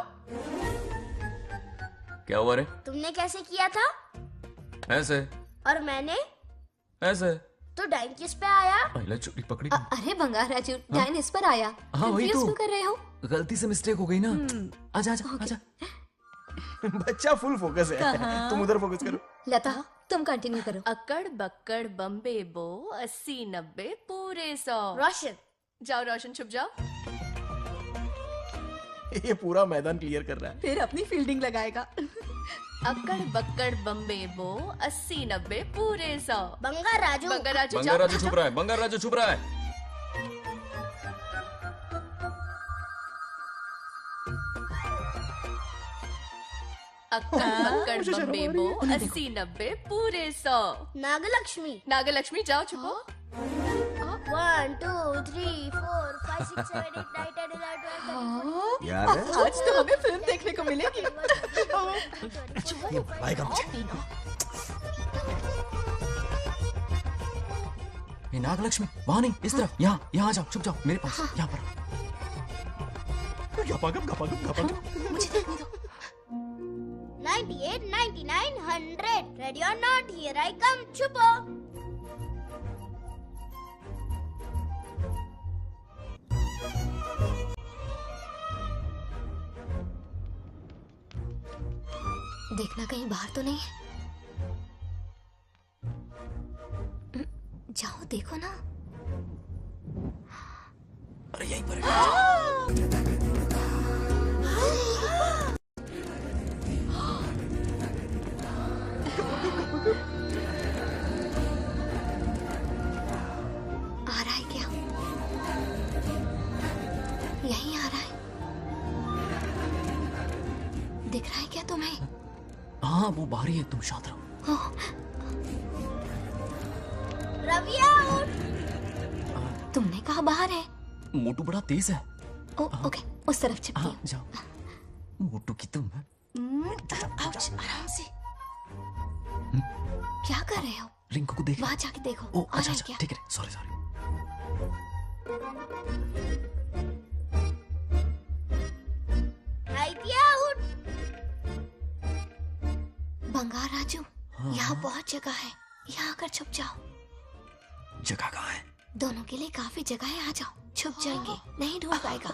क्या हुआ रे? तुमने कैसे किया था? ऐसे। और मैंने? ऐसे। तो डाइन किस पे आया? पहले चोरी पकड़ी। अरे बंगाराजू, डाइन इस पर आया। हाँ वही तो। क्यों कर रहे हो? गलती से मिस्टेक हो गई ना। आजा आजा आजा। बच्चा फुल फोकस है। तुम उधर फोकस करो। लता, तुम कंटिन्यू करो। अक्कड़ बक्कड़ बम्बे बो 80 90 पूरे 100। रोशन, जाओ रोशन, छुप जाओ। ये पूरा मैदान क्लियर कर रहा है। फिर अपनी फील्डिंग लगाएगा। अक्कड़ बक्कड़ बम्बे बो 80 90 पूरे 100। बंगाराजू, बंगाराजू बंगाराजू छुप रहा है, बंगाराजू छुप रहा है। अक्कड़ बक्कड़ बम्बे बो 80 90 पूरे 100। नागलक्ष्मी, नागलक्ष्मी जाओ छुपो। 1, 2, 3, 4, 5, 6, 7, 8, 9, 10, 11, 12, 13, याद है? आज तो हमें फिल्म देखने को मिलेगी। आएगा मुझे। ये नागलक्ष्मी वहां नहीं, इस तरफ, यहाँ यहाँ आ जाओ, छुप जाओ मेरे पास, यहाँ पर। मुझे देखने दो। 98, 99, 100. Ready or not? Here I come. छुपो। देखना कहीं बाहर तो नहीं है। जाओ देखो ना। अरे यहीं पर आ रहा है क्या? यहीं आ रहा है। दिख रहा है क्या तुम्हें? हाँ वो बाहर ही है, तुम शांत रहो। रवि आउट। तुमने कहा बाहर है? मोटू बड़ा तेज है। ओके, उस तरफ चिपकी हूँ। जाओ। मोटू की तुम है। आउच, आराम से। क्या कर रहे हो? रिंकू को देख। वहाँ जाके देखो। ओ आ रहा अच्छा है अच्छा, क्या? ठीक है, सॉरी सॉरी। आउट। बंगार राजू, यहाँ बहुत जगह है, यहाँ आकर छुप जाओ। जगह कहाँ है? दोनों के लिए काफी जगह है, आ जाओ। छुप जाएंगे, नहीं ढूंढ पाएगा।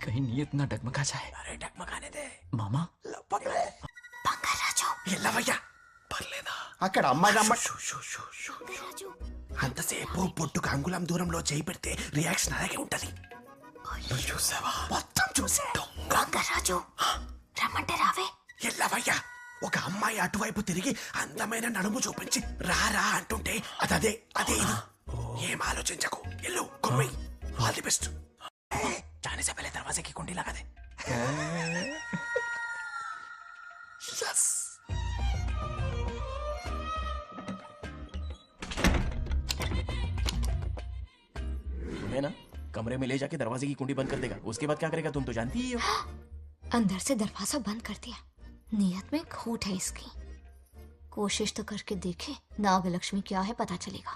कहीं नीयत ना डगमगा जाए। अरे डगमगाने दे मामा। बंगार राजू, ये लवయ్య పర్లేదా? అక్కడ అమ్మాయి రాజు అంతసేపు పొట్టుకు అంగుళం దూరంలో చేయి పెడితే రియాక్షన్ అలాగే ఉంటది. నువ్వు చూసావా? మొత్తం చూసే. బంగార్ రాజు, రమ్మంటే రావే. ఎల్లవయ్య, ఒక అమ్మాయి అటువైపు తిరిగి అందమైన నడుము చూపించి రారా అంటుంటే అదే అదే ఇది. ఏం ఆలోచించకు, ఎల్లు కుమ్మి. All the best. जाने से पहले दरवाजे की कुंडी लगा दे। यस. तुम्हें ना कमरे में ले जाके दरवाजे की कुंडी बंद कर देगा, उसके बाद क्या करेगा तुम तो जानती ही हो। अंदर से दरवाजा बंद कर दिया। नियत में खोट है इसकी। कोशिश तो करके देखे, नागलक्ष्मी क्या है पता चलेगा।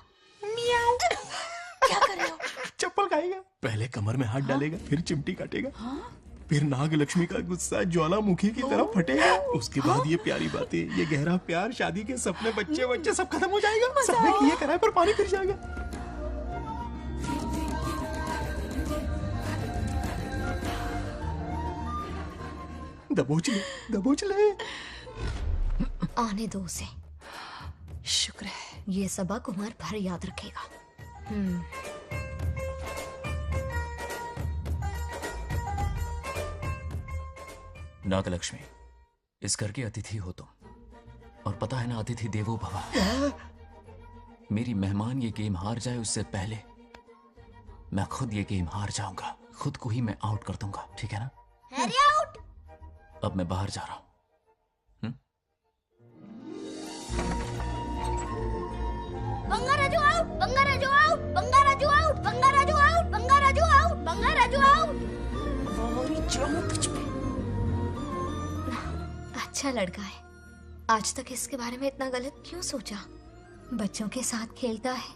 क्या कर रहे हो? चप्पल खाएगा। पहले कमर में हाथ डालेगा, फिर चिमटी काटेगा, फिर नागलक्ष्मी का गुस्सा ज्वालामुखी की तरह फटेगा। उसके बाद ये प्यारी बातें, ये गहरा प्यार, शादी के सपने, बच्चे बच्चे सब खत्म हो जाएगा। सबने किए कराए पर पानी फिर जाएगा। दबोच ले, दबोच ले। आने दो उसे। शुक्र है, ये सबक उम्र भर याद रखेगा। नागलक्ष्मी, इस घर की अतिथि हो तुम, और पता है ना, अतिथि देवो भव। मेरी मेहमान ये गेम हार जाए उससे पहले मैं खुद ये गेम हार जाऊंगा। खुद को ही मैं आउट कर दूंगा, ठीक है ना? Harry out. अब मैं बाहर जा रहा हूं। Bangarraju out, Bangarraju out, Bangarraju out, Bangarraju out, Bangarraju out, Bangarraju out. अच्छा लड़का है। आज तक इसके बारे में इतना गलत क्यों सोचा? बच्चों के साथ खेलता है,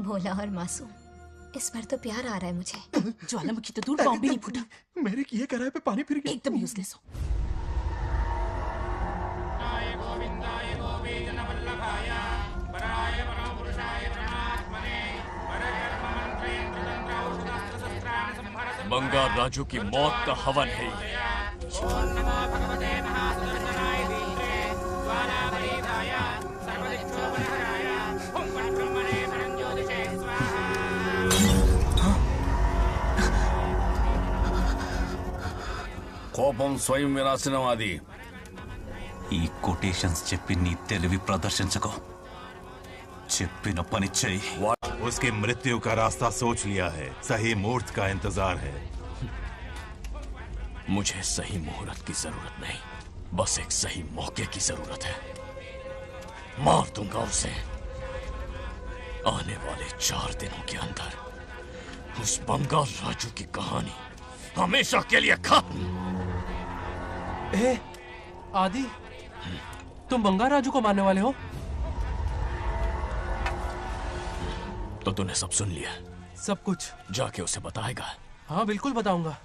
भोला और मासूम। इस पर तो प्यार आ रहा है मुझे। ज्वालामुखी तो दूर, बॉम्ब भी नहीं फूटा। मेरे किए कराए पे पानी फिर गया। एकदम यूजलेस हो। बंगार राजू की मौत का हवन है ये। కోపం స్వయం వినాశనవాది. ఈ కొటేషన్స్ చెప్పి నీ తెలివి ప్రదర్శించకో. చెప్పిన పని చెయ్యి. उसकी मृत्यु का रास्ता सोच लिया है, सही मुहूर्त का इंतजार है. मुझे सही मुहूर्त की जरूरत नहीं, बस एक सही मौके की जरूरत है। मार दूंगा उसे आने वाले 4 दिनों के अंदर। उस बंगाल राजू की कहानी हमेशा के लिए खत्म। ए, आदि, तुम बंगाल राजू को मारने वाले हो? तो तूने सब सुन लिया? सब कुछ। जाके उसे बताएगा? हाँ बिल्कुल बताऊंगा।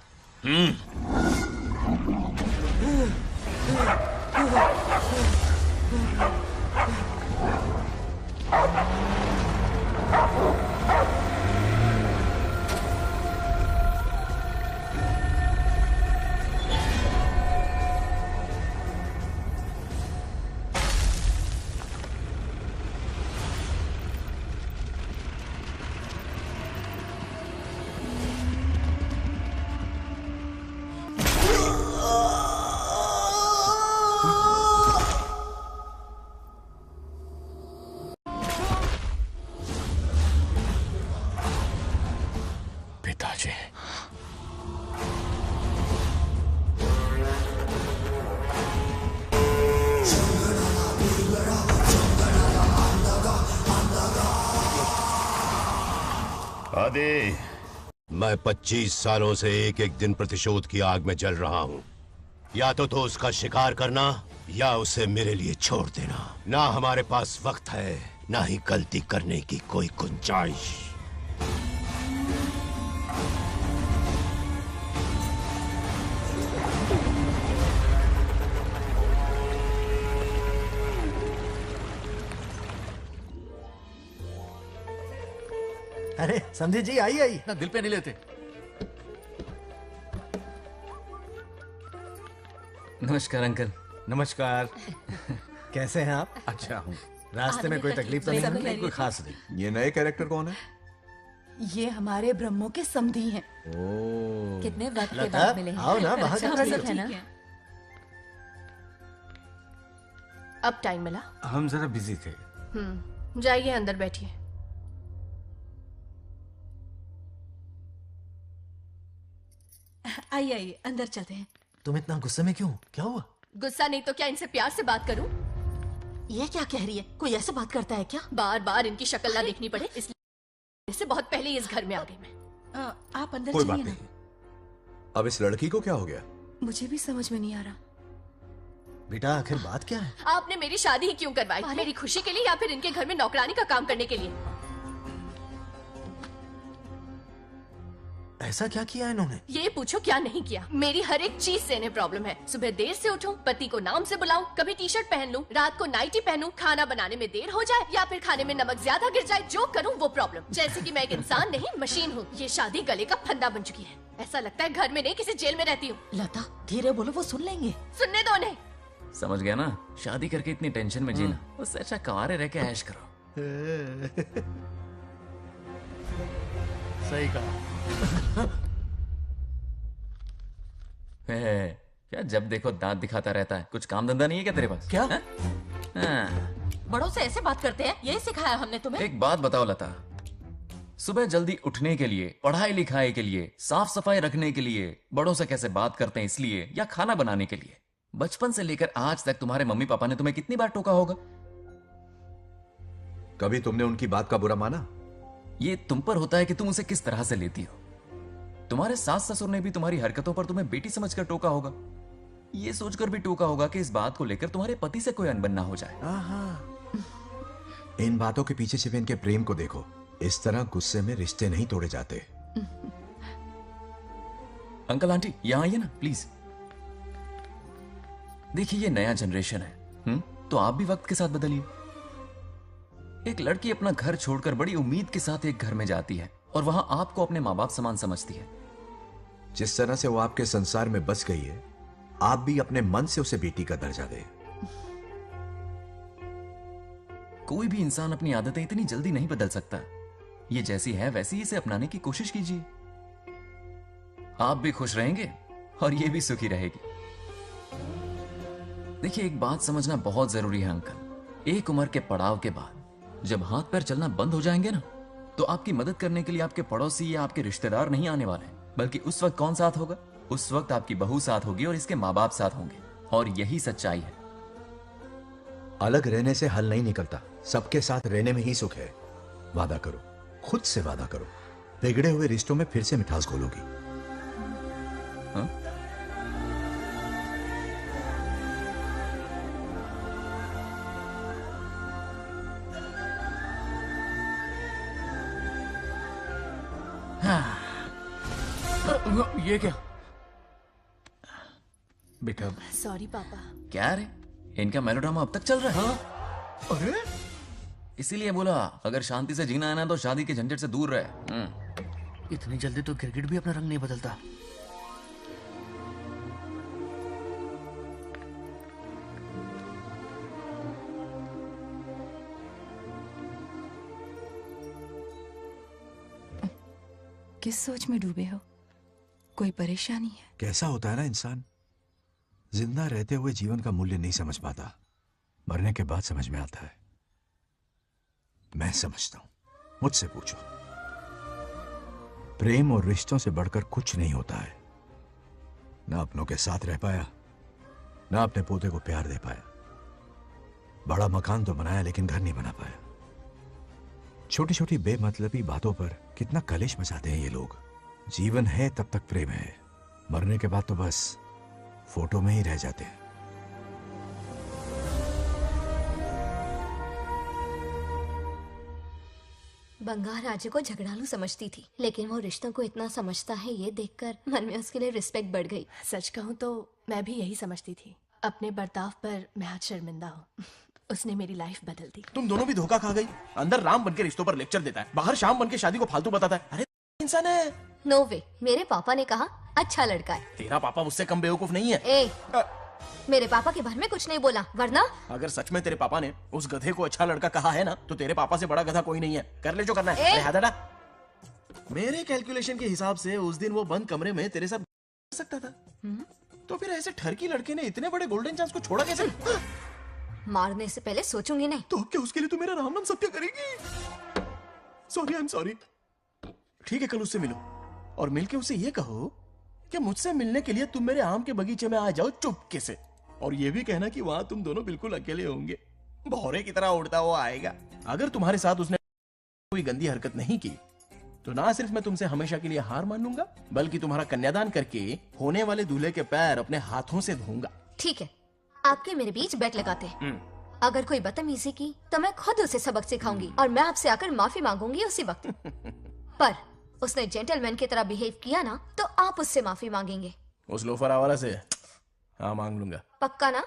पिताजी, आदि, मैं 25 सालों से एक एक दिन प्रतिशोध की आग में जल रहा हूँ। या तो उसका शिकार करना या उसे मेरे लिए छोड़ देना। ना हमारे पास वक्त है, ना ही गलती करने की कोई गुंजाइश। अरे समझी जी, आई आई। ना दिल पे नहीं लेते। नमस्कार अंकल। नमस्कार। कैसे हैं आप? अच्छा हूँ। रास्ते में कोई तकलीफ तो सब नहीं? खैरियत। कोई खास नहीं। ये नए कैरेक्टर कौन है? ये हमारे ब्रह्मों के समधी हैं। ओ, कितने वक्त के लता, बाद मिले हैं। आओ ना, बाहर अच्छा, क्या सब कर है रही ना? अब टाइम मिला? हम जरा बिजी थे। जाइए अंदर बैठिए। आइए आइए, अंदर चलते हैं। तुम इतना गुस्से में क्यों? क्या हुआ? गुस्सा नहीं तो क्या, इनसे प्यार से बात करूं? ये क्या कह रही है? कोई ऐसे बात करता है क्या? बार बार इनकी शक्ल ना देखनी पड़े इसलिए से बहुत पहले ही इस घर में आ गई मैं। आप अंदर कोई चलिए बात ना। नहीं। अब इस लड़की को क्या हो गया? मुझे भी समझ में नहीं आ रहा। बेटा आखिर बात क्या है? आपने मेरी शादी ही क्यों करवाई? मेरी खुशी के लिए या फिर इनके घर में नौकरानी का काम करने के लिए? ऐसा क्या किया इन्होंने? ये पूछो क्या नहीं किया। मेरी हर एक चीज से इन्हें प्रॉब्लम है। सुबह देर से उठूं, पति को नाम से बुलाऊं, कभी टी शर्ट पहन लूं, रात को नाइटी पहनूं, खाना बनाने में देर हो जाए या फिर खाने में नमक ज्यादा गिर जाए, जो करूं वो प्रॉब्लम। जैसे कि मैं एक इंसान नहीं मशीन हूँ। ये शादी गले का फंदा बन चुकी है। ऐसा लगता है घर में नहीं किसी जेल में रहती हूँ। लता धीरे बोलो, वो सुन लेंगे। सुनने दो उन्हें। समझ गया ना? शादी करके इतनी टेंशन में जीना, उससे अच्छा कुंवारे रह के ऐश करो। सही कहा। क्या जब देखो दांत दिखाता रहता है? कुछ काम धंधा नहीं है क्या तेरे पास? क्या? हाँ। बड़ों से ऐसे बात करते हैं? यही सिखाया हमने तुम्हें? एक बात बताओ लता, सुबह जल्दी उठने के लिए, पढ़ाई लिखाई के लिए, साफ सफाई रखने के लिए बड़ों से कैसे बात करते हैं इसलिए, या खाना बनाने के लिए? बचपन से लेकर आज तक तुम्हारे मम्मी पापा ने तुम्हें कितनी बार टोका होगा? कभी तुमने उनकी बात का बुरा माना? ये तुम पर होता है कि तुम उसे किस तरह से लेती हो। तुम्हारे सास ससुर ने भी तुम्हारी हरकतों पर तुम्हें बेटी समझकर टोका होगा। ये सोचकर भी टोका होगा कि इस बात को लेकर तुम्हारे पति से कोई अनबन ना हो जाए। इन बातों के पीछे सिर्फ इनके प्रेम को देखो। इस तरह गुस्से में रिश्ते नहीं तोड़े जाते। अंकल आंटी यहां आइए ना प्लीज। देखिए ये नया जनरेशन है, तो आप भी वक्त के साथ बदलिए। एक लड़की अपना घर छोड़कर बड़ी उम्मीद के साथ एक घर में जाती है और वहां आपको अपने माँ बाप समान समझती है। जिस तरह से वो आपके संसार में बस गई है, आप भी अपने मन से उसे बेटी का दर्जा दें। कोई भी इंसान अपनी आदतें इतनी जल्दी नहीं बदल सकता। ये जैसी है वैसी ही इसे अपनाने की कोशिश कीजिए। आप भी खुश रहेंगे और ये भी सुखी रहेगी। देखिए एक बात समझना बहुत जरूरी है अंकल। एक उम्र के पड़ाव के बाद जब हाथ पैर चलना बंद हो जाएंगे ना, तो आपकी मदद करने के लिए आपके पड़ोसी या आपके रिश्तेदार नहीं आने वाले, बल्कि उस वक्त कौन साथ होगा? उस वक्त आपकी बहू साथ होगी और इसके माँ बाप साथ होंगे। और यही सच्चाई है। अलग रहने से हल नहीं निकलता, सबके साथ रहने में ही सुख है। वादा करो, खुद से वादा करो। बिगड़े हुए रिश्तों में फिर से मिठास घोलोगी। हाँ? ये क्या बेटा? सॉरी पापा। क्या रे, इनका मेलोड्रामा अब तक चल रहा है? अरे इसीलिए बोला अगर शांति से जीना है ना तो शादी के झंझट से दूर रहे। इतनी जल्दी तो गिरगिट भी अपना रंग नहीं बदलता। किस सोच में डूबे हो? कोई परेशानी है? कैसा होता है ना इंसान, जिंदा रहते हुए जीवन का मूल्य नहीं समझ पाता, मरने के बाद समझ में आता है। मैं समझता हूं, मुझसे पूछो। प्रेम और रिश्तों से बढ़कर कुछ नहीं होता है। ना अपनों के साथ रह पाया, ना अपने पोते को प्यार दे पाया। बड़ा मकान तो बनाया लेकिन घर नहीं बना पाया। छोटी छोटी बेमतलबी बातों पर कितना कलेश मचाते हैं ये लोग। जीवन है तब तक प्रेम है, मरने के बाद तो बस फोटो में ही रह जाते हैं। बंगार राजू को झगड़ालू समझती थी, लेकिन वो रिश्तों को इतना समझता है ये देखकर मन में उसके लिए रिस्पेक्ट बढ़ गई। सच कहूँ तो मैं भी यही समझती थी। अपने बर्ताव पर मैं आज शर्मिंदा हूँ। उसने मेरी लाइफ बदल दी। तुम दोनों भी धोखा खा गई। अंदर राम बनके रिश्तों पर लेक्चर देता है, बाहर शाम बनके शादी को फालतू बताता है। अरे इंसान है। नो वे, मेरे पापा ने कहा अच्छा लड़का है। तेरा पापा मुझसे कम बेवकूफ नहीं है। मेरे पापा के बारे में कुछ नहीं बोला, वरना अगर सच में तेरे पापा ने उस गधे को अच्छा लड़का कहा है ना, तो तेरे पापा से बड़ा गधा कोई नहीं है। कर ले जो करना है। अरे हाथ हटा। मेरे कैलकुलेशन के हिसाब से उस दिन वो बंद कमरे में तेरे साथ कर सकता था। तो फिर ऐसे ठरकी लड़के ने इतने बड़े गोल्डन चांस को छोड़ा कैसे? मारने से पहले सोचूंगी नहीं। तो क्या उसके लिए तू मेरा राम नाम सत्य करेगी? Sorry, I am sorry. ठीक है, कल उससे मिलो और मिलके उसे ये कहो कि मुझसे मिलने के लिए तुम मेरे आम के बगीचे में आ जाओ चुपके से। और ये भी कहना कि वहां तुम दोनों बिल्कुल अकेले होंगे। भौरे की तरह उड़ता हुआ आएगा। अगर तुम्हारे साथ उसने कोई गंदी हरकत नहीं की तो ना सिर्फ मैं तुमसे हमेशा के लिए हार मान लूंगा, बल्कि तुम्हारा कन्यादान करके होने वाले दूल्हे के पैर अपने हाथों से धोऊंगा। ठीक है, आपके मेरे बीच बेट लगाते हैं। अगर कोई बदतमीजी की तो मैं खुद उसे सबक सिखाऊंगी और मैं आपसे आकर माफी मांगूंगी उसी वक्त। पर उसने जेंटलमैन की तरह बिहेव किया ना, तो आप उससे माफी मांगेंगे। उस लोफर आवारा से? हाँ, मांग लूंगा। पक्का ना?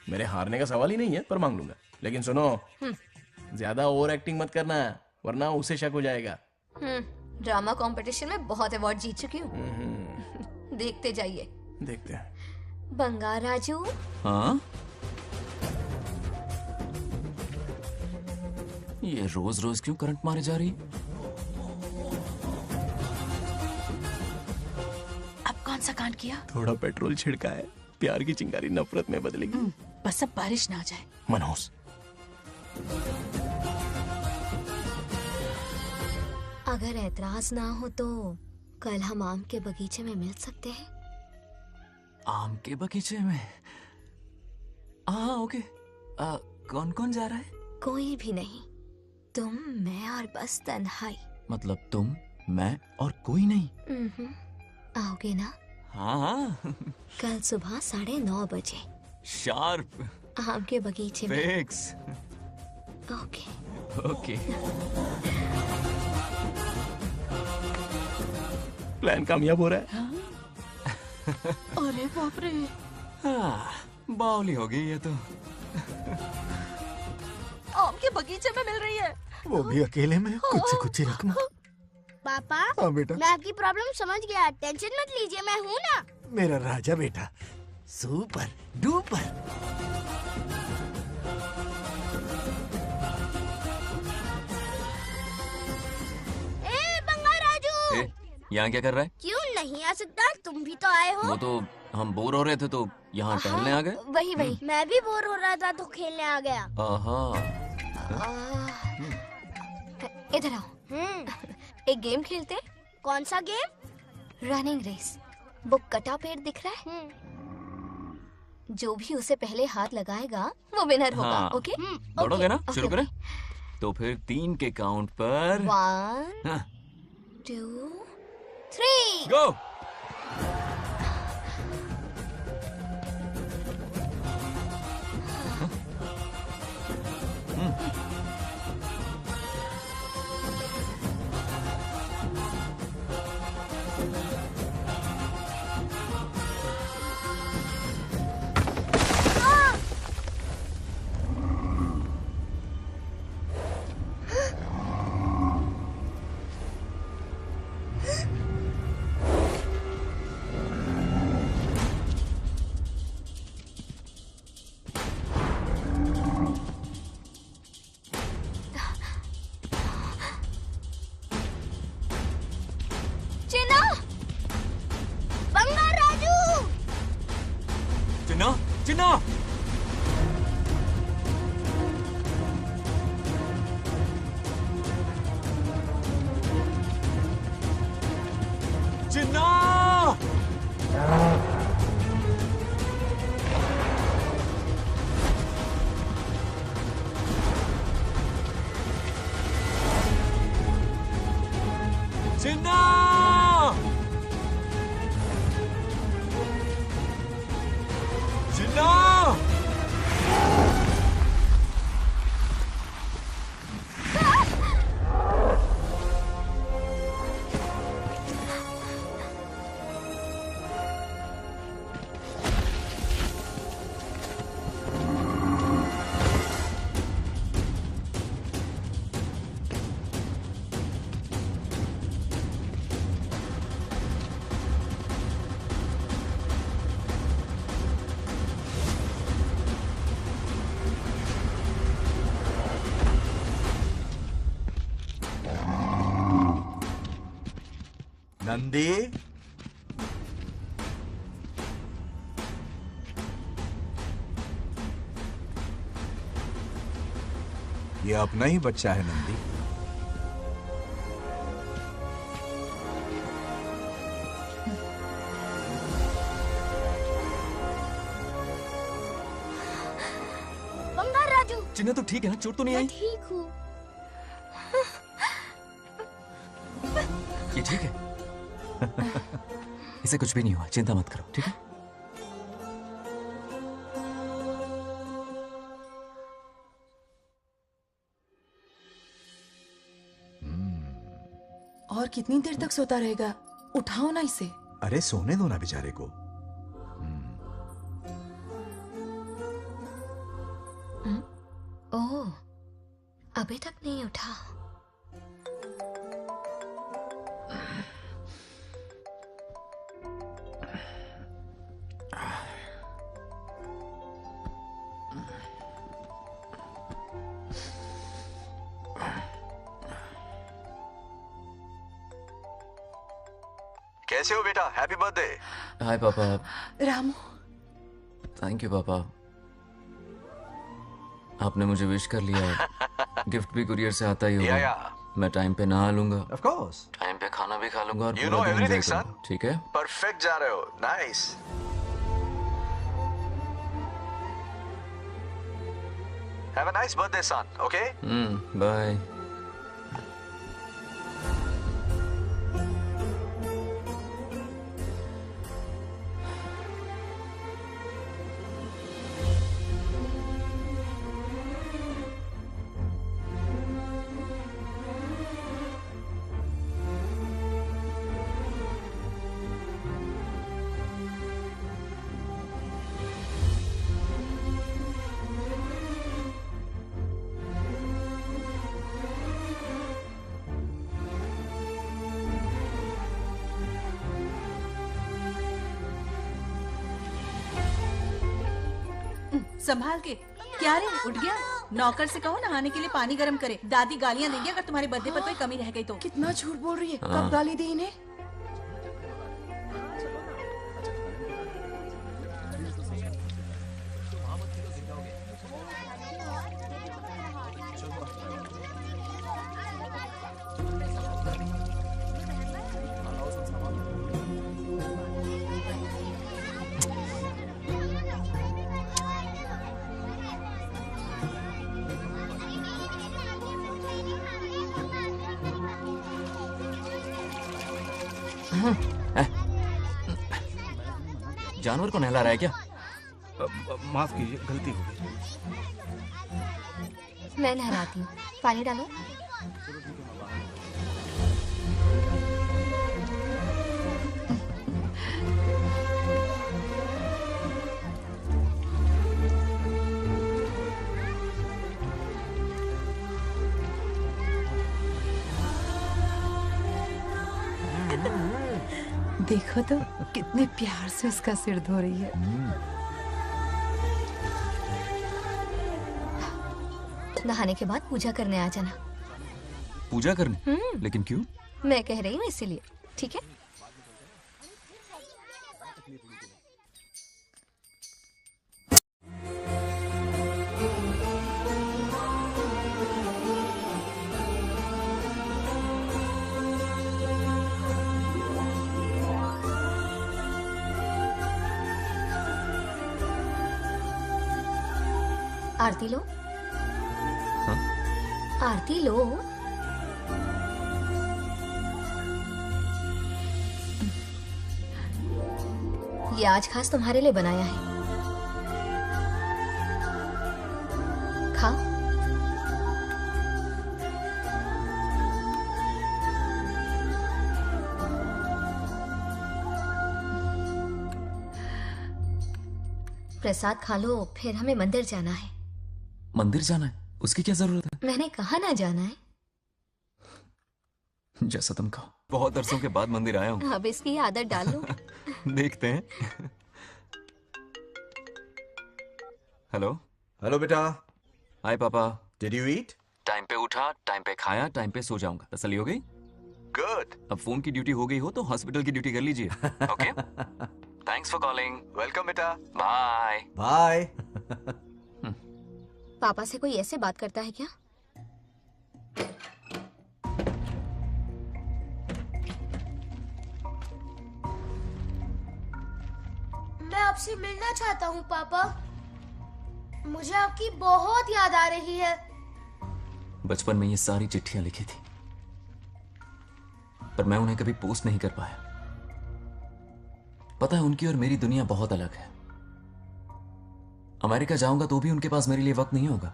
मेरे हारने का सवाल ही नहीं है, पर मांग लूंगा। लेकिन सुनो, ज्यादा ओवर एक्टिंग मत करना, वरना उसे शक हो जाएगा। ड्रामा कंपटीशन में बहुत अवार्ड जीत चुकी हूँ। देखते जाइए। देखते हैं। बंगार राजू। हाँ? ये रोज रोज क्यों करंट मारे जा रही? अब कौन सा कांड किया? थोड़ा पेट्रोल छिड़का है। प्यार की चिंगारी नफरत में बदलेगी। बस अब बारिश ना आ जाए। मनोज, अगर ऐतराज ना हो तो कल हम आम के बगीचे में मिल सकते हैं। आम के बगीचे में? हाँ, ओके। कौन कौन जा रहा है? कोई भी नहीं, तुम, मैं और बस तन्हाई। मतलब तुम, मैं और कोई नहीं? आओगे ना? हाँ हाँ। कल सुबह 9:30 बजे शार्प। आम के बगीचे में। फिक्स। Okay okay. प्लान कामयाब हो रहा है। अरे बाप रे। हाँ, बावली हो गई ये तो। आम के बगीचे में मिल रही है। वो भी अकेले में, कुछ से कुछ रकम। पापा, हाँ बेटा। मैं आपकी प्रॉब्लम समझ गया, टेंशन मत लीजिए, मैं हूँ ना। मेरा राजा बेटा, सुपर डुपर। ए बंगार राजू, यहाँ क्या कर रहा है? क्यों नहीं आ सकता? तुम भी तो आए हो। वो तो हम बोर हो रहे थे तो यहाँ टहलने आ गए। वही वही। मैं भी बोर हो रहा था तो खेलने आ गया। इधर आओ। एक गेम खेलते हैं। कौन सा गेम? Running race. वो कटा पेड़ दिख रहा है? जो भी उसे पहले हाथ लगाएगा वो विनर होगा। हाँ। ओके? दौड़ोगे ना? शुरू करें? तो फिर 3 के काउंट पर 1 2, 3. गो। चिन्ना, बंगार राजू, चिन्ना, चिन्ना। चिन्ना। चिन्ना। चिन्ना। नंदी, ये अपना ही बच्चा है नंदी। बंगार राजू। चिन्ना तो ठीक है ना? चोट तो नहीं मैं आई? ठीक हूँ। ये ठीक है। इसे कुछ भी नहीं हुआ, चिंता मत करो, ठीक है? और कितनी देर तक सोता रहेगा? उठाओ ना इसे। अरे सोने दो ना बेचारे को। ओह, अभी तक नहीं उठा। कैसे हो बेटा? Happy birthday. हाय पापा। रामू, थैंक यू पापा, आपने मुझे विश कर लिया। गिफ्ट भी कुरियर से आता ही होगा। Yeah. मैं टाइम पे नहा लूंगा, ऑफ कोर्स, टाइम पे खाना भी खा लूंगा और You पूरा know दिन everything, enjoy करूंगा, ठीक है? परफेक्ट जा रहे हो। Nice. Have a nice birthday son, okay? Bye. संभाल के। क्या रे, उठ गया? नौकर से कहो नहाने के लिए पानी गर्म करे। दादी गालियां देंगे अगर तुम्हारे बर्थडे पर कोई कमी रह गई तो। कितना झूठ बोल रही है। कब गाली दी इन्हें? जानवर को नहला रहा है क्या? माफ कीजिए, गलती हो गई। मैं नहलाती हूँ, पानी डालो। देखो तो कितने प्यार से उसका सिर धो रही है। नहाने के बाद पूजा करने आ जाना। पूजा करने? लेकिन क्यों? मैं कह रही हूँ इसीलिए, ठीक है? आरती लो। हाँ? आरती लो। ये आज खास तुम्हारे लिए बनाया है, खाओ। प्रसाद खा लो, फिर हमें मंदिर जाना है। मंदिर जाना है? उसकी क्या जरूरत है? मैंने कहा ना जाना है। जैसा तुम कहो। बहुत अरसों के बाद मंदिर आया हूँ। अब इसकी आदत डाल लो। देखते हैं। हेलो। हेलो बेटा। हाय पापा। Did you eat? टाइम पे उठा, टाइम पे खाया, टाइम पे सो जाऊंगा। तसल्ली हो गई? गुड। अब फोन की ड्यूटी हो गई हो तो हॉस्पिटल की ड्यूटी कर लीजिए। Okay? Thanks for calling. Welcome बेटा। बाय। बाय। पापा से कोई ऐसे बात करता है क्या? मैं आपसे मिलना चाहता हूँ पापा। मुझे आपकी बहुत याद आ रही है। बचपन में ये सारी चिट्ठियां लिखी थी, पर मैं उन्हें कभी पोस्ट नहीं कर पाया। पता है, उनकी और मेरी दुनिया बहुत अलग है। अमेरिका जाऊंगा तो भी उनके पास मेरे लिए वक्त नहीं होगा,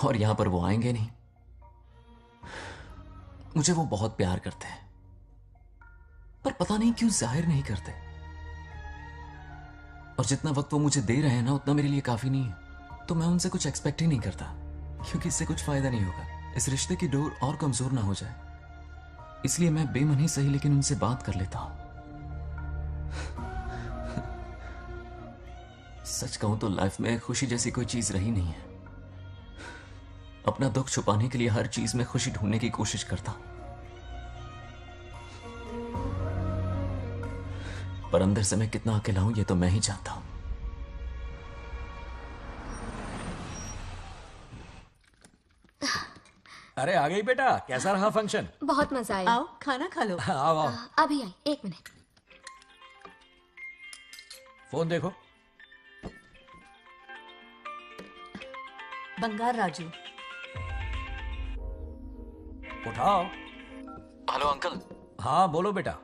और यहां पर वो आएंगे नहीं। मुझे वो बहुत प्यार करते हैं, पर पता नहीं क्यों जाहिर नहीं करते। और जितना वक्त वो मुझे दे रहे हैं ना, उतना मेरे लिए काफी नहीं है। तो मैं उनसे कुछ एक्सपेक्ट ही नहीं करता, क्योंकि इससे कुछ फायदा नहीं होगा। इस रिश्ते की डोर और कमजोर ना हो जाए, इसलिए मैं बेमन ही सही लेकिन उनसे बात कर लेता हूं। सच कहूं तो लाइफ में खुशी जैसी कोई चीज रही नहीं है। अपना दुख छुपाने के लिए हर चीज में खुशी ढूंढने की कोशिश करता हूं, पर अंदर से मैं कितना अकेला हूं ये तो मैं ही जानता हूं। अरे आ गई बेटा, कैसा रहा फंक्शन? बहुत मजा आया। आओ खाना खा लो। आओ आओ। अभी आई, एक मिनट। फोन देखो। बंगार राजू। उठाओ। Hello uncle. हाँ बोलो बेटा।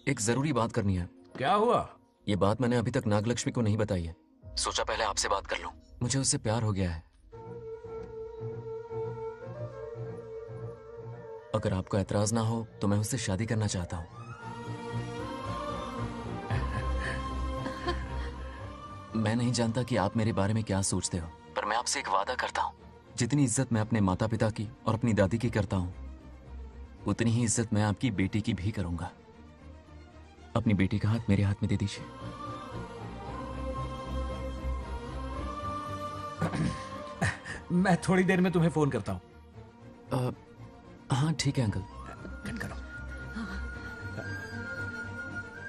एक जरूरी बात करनी है। क्या हुआ? ये बात मैंने अभी तक नागलक्ष्मी को नहीं बताई है। सोचा पहले आपसे बात कर लूं। मुझे उससे प्यार हो गया है। अगर आपको ऐतराज ना हो तो मैं उससे शादी करना चाहता हूं। मैं नहीं जानता कि आप मेरे बारे में क्या सोचते हो, पर मैं आपसे एक वादा करता हूं। जितनी इज्जत मैं अपने माता पिता की और अपनी दादी की करता हूं, उतनी ही इज्जत मैं आपकी बेटी की भी करूंगा। अपनी बेटी का हाथ मेरे हाथ में दे दीजिए। मैं थोड़ी देर में तुम्हें फोन करता हूं। हाँ ठीक है अंकल। करो।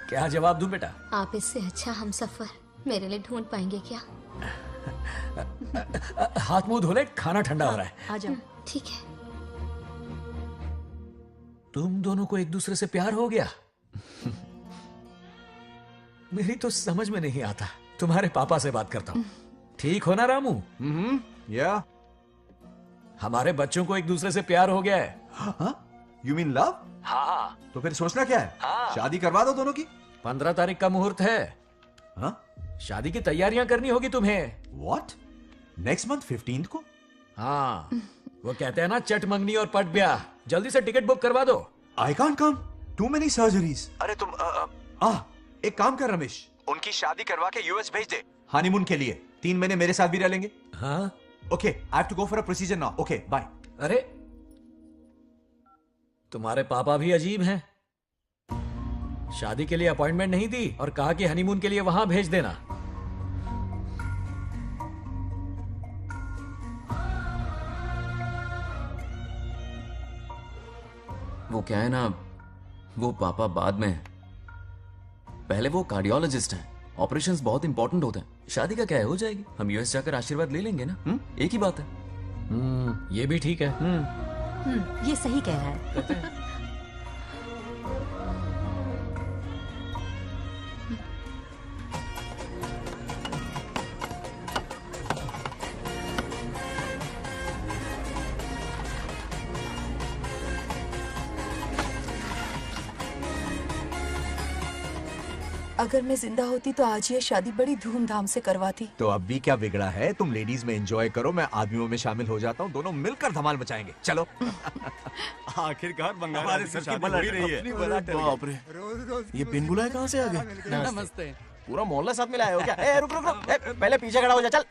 क्या जवाब दूं बेटा? आप इससे अच्छा हम सफर मेरे लिए ढूंढ पाएंगे क्या? हाथ मुंह धो ले, खाना ठंडा हो रहा है। आ जाओ। ठीक है। तुम दोनों को एक दूसरे से प्यार हो गया? मेरी तो समझ में नहीं आता। तुम्हारे पापा से बात करता हूं। ठीक हो ना रामू? या हमारे बच्चों को एक दूसरे से प्यार हो गया है। हाँ? You mean love? हाँ। तो फिर सोचना क्या है? शादी करवा दो दोनों की। 15 तारीख का मुहूर्त है। हाँ? शादी की तैयारियां करनी होगी तुम्हें। What? नेक्स्ट मंथ 15 को? हाँ, वो कहते हैं ना चट मंगनी और पट ब्याह। जल्दी से टिकट बुक करवा दो। I can't come. Too many surgeries. अरे तुम एक काम कर रमेश, उनकी शादी करवा के यूएस भेज दे। हनीमून के लिए 3 महीने मेरे साथ भी रह लेंगे। हाँ? Okay, I have to go for a procedure now. Okay, bye. अरे तुम्हारे पापा भी अजीब हैं। शादी के लिए अपॉइंटमेंट नहीं दी और कहा कि हनीमून के लिए वहां भेज देना। वो क्या है ना, वो पापा बाद में, पहले वो कार्डियोलॉजिस्ट हैं। ऑपरेशंस बहुत इंपॉर्टेंट होते हैं। शादी का क्या है, हो जाएगी। हम यूएस जाकर आशीर्वाद ले लेंगे ना। एक ही बात है। ये भी ठीक है। ये सही कह रहा है। अगर मैं जिंदा होती तो आज ये शादी बड़ी धूमधाम से करवाती। तो अब भी क्या बिगड़ा है? तुम लेडीज में एंजॉय करो, मैं आदमियों में शामिल हो जाता हूँ। दोनों मिलकर धमाल मचाएंगे। चलो। आखिरकार बंगाल हमारे सर की बला रही है। बाप रे, ये बिन बुलाए कहाँ से आ गए? नमस्ते। पूरा मोहल्ला साथ में लाए हो क्या? रुक रुक रुक, पहले पीछे खड़ा हो जा। चल।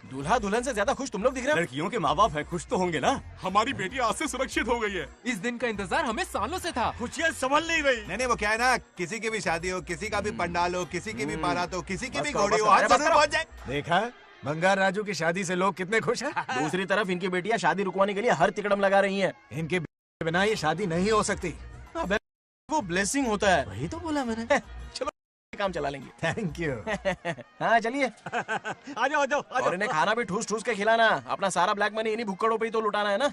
दूल्हा दुल्हन से ज्यादा खुश तुम लोग दिख रहे हो। लड़कियों के माँ बाप है, खुश तो होंगे ना। हमारी बेटी आज से सुरक्षित हो गई है। इस दिन का इंतजार हमें सालों से था। खुशियाँ संभल नहीं रही। नहीं वो क्या है ना, किसी की भी शादी हो, किसी का भी पंडाल हो, किसी की भी बारात हो, किसी की भी करो, घोड़ी बस हो, करो, आज अरे बस जरूर करो। पहुंच जाए। देखा, बंगार राजू की शादी से लोग कितने खुश हैं। दूसरी तरफ इनकी बेटियां शादी रुकवाने के लिए हर तिकड़म लगा रही हैं। इनके बिना ये शादी नहीं हो सकती। अबे वो ब्लेसिंग होता है। वही तो बोला मैंने। चलो काम चला लेंगे। Thank you. हाँ चलिए। आ जाओ। और इन्हें खाना भी ठूस ठूस के खिलाना। अपना सारा ब्लैक मनी इन्हीं भुक्कड़ों पे ही तो लुटाना है ना।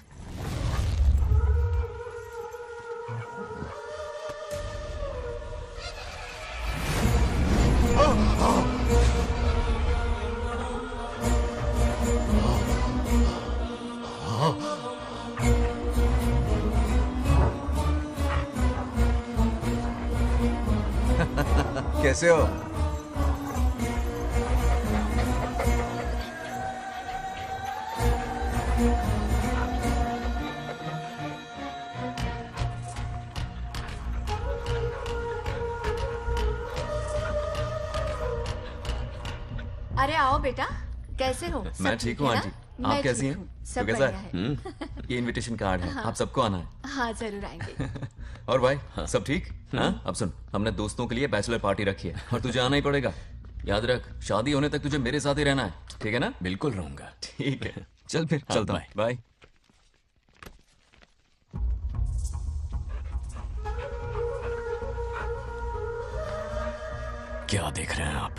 कैसे हो? अरे आओ बेटा, कैसे हो? सब मैं ठीक हूँ है आंटी। ना? आप मैं कैसी ठीक हैं? हूँ, तो सब कैसा बढ़िया है? है। ये इनविटेशन कार्ड है। हाँ। आप सबको आना है। हाँ जरूर आएंगे। और भाई सब ठीक? हाँ? अब सुन, हमने दोस्तों के लिए बैचलर पार्टी रखी है और तुझे आना ही पड़ेगा। याद रख, शादी होने तक तुझे मेरे साथ ही रहना है, ठीक है ना? बिल्कुल रहूंगा। ठीक है, चल फिर चलता हूँ। बाय। क्या देख रहे हैं आप?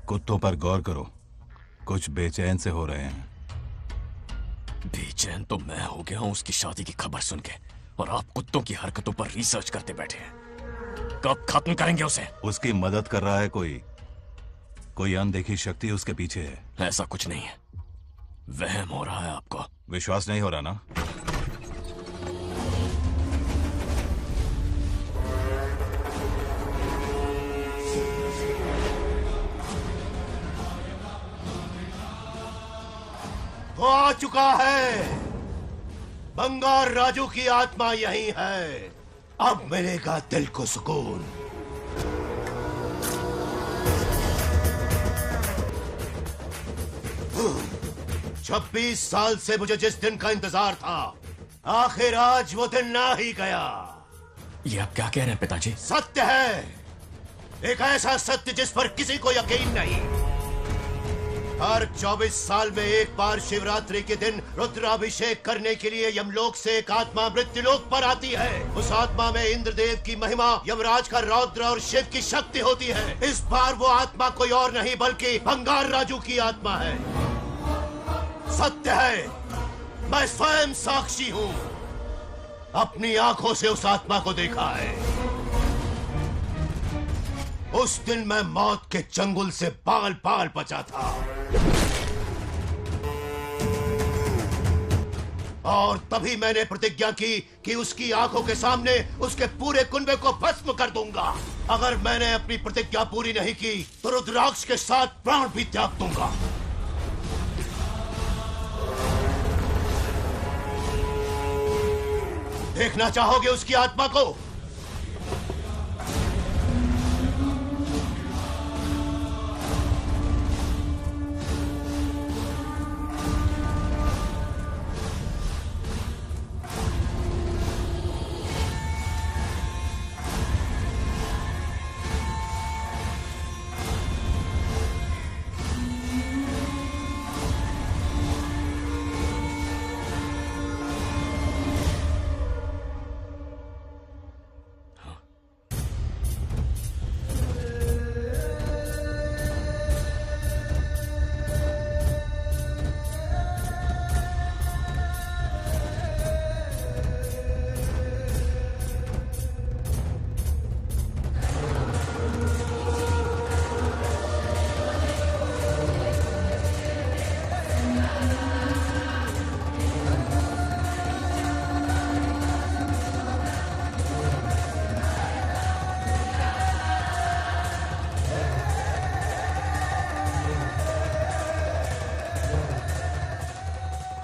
कुत्तों पर गौर करो, कुछ बेचैन से हो रहे हैं। बेचैन तो मैं हो गया हूं उसकी शादी की खबर सुन के, और आप कुत्तों की हरकतों पर रिसर्च करते बैठे हैं। कब खत्म करेंगे उसे? उसकी मदद कर रहा है कोई अनदेखी शक्ति उसके पीछे है। ऐसा कुछ नहीं है, वहम हो रहा है आपको। विश्वास नहीं हो रहा ना? वो आ चुका है। बंगार राजू की आत्मा यही है। अब मिलेगा दिल को सुकून। छब्बीस साल से मुझे जिस दिन का इंतजार था, आखिर आज वो दिन ना ही गया। ये आप क्या कह रहे हैं पिताजी? सत्य है, एक ऐसा सत्य जिस पर किसी को यकीन नहीं। हर 24 साल में एक बार शिवरात्रि के दिन रुद्राभिषेक करने के लिए यमलोक से एक आत्मा मृत्युलोक पर आती है। उस आत्मा में इंद्रदेव की महिमा, यमराज का रौद्र और शिव की शक्ति होती है। इस बार वो आत्मा कोई और नहीं बल्कि बंगार राजू की आत्मा है। सत्य है, मैं स्वयं साक्षी हूँ। अपनी आंखों से उस आत्मा को देखा है। उस दिन मैं मौत के चंगुल से पाल पाल बचा था, और तभी मैंने प्रतिज्ञा की कि उसकी आंखों के सामने उसके पूरे कुनबे को भस्म कर दूंगा। अगर मैंने अपनी प्रतिज्ञा पूरी नहीं की तो रुद्राक्ष के साथ प्राण भी त्याग दूंगा। देखना चाहोगे उसकी आत्मा को?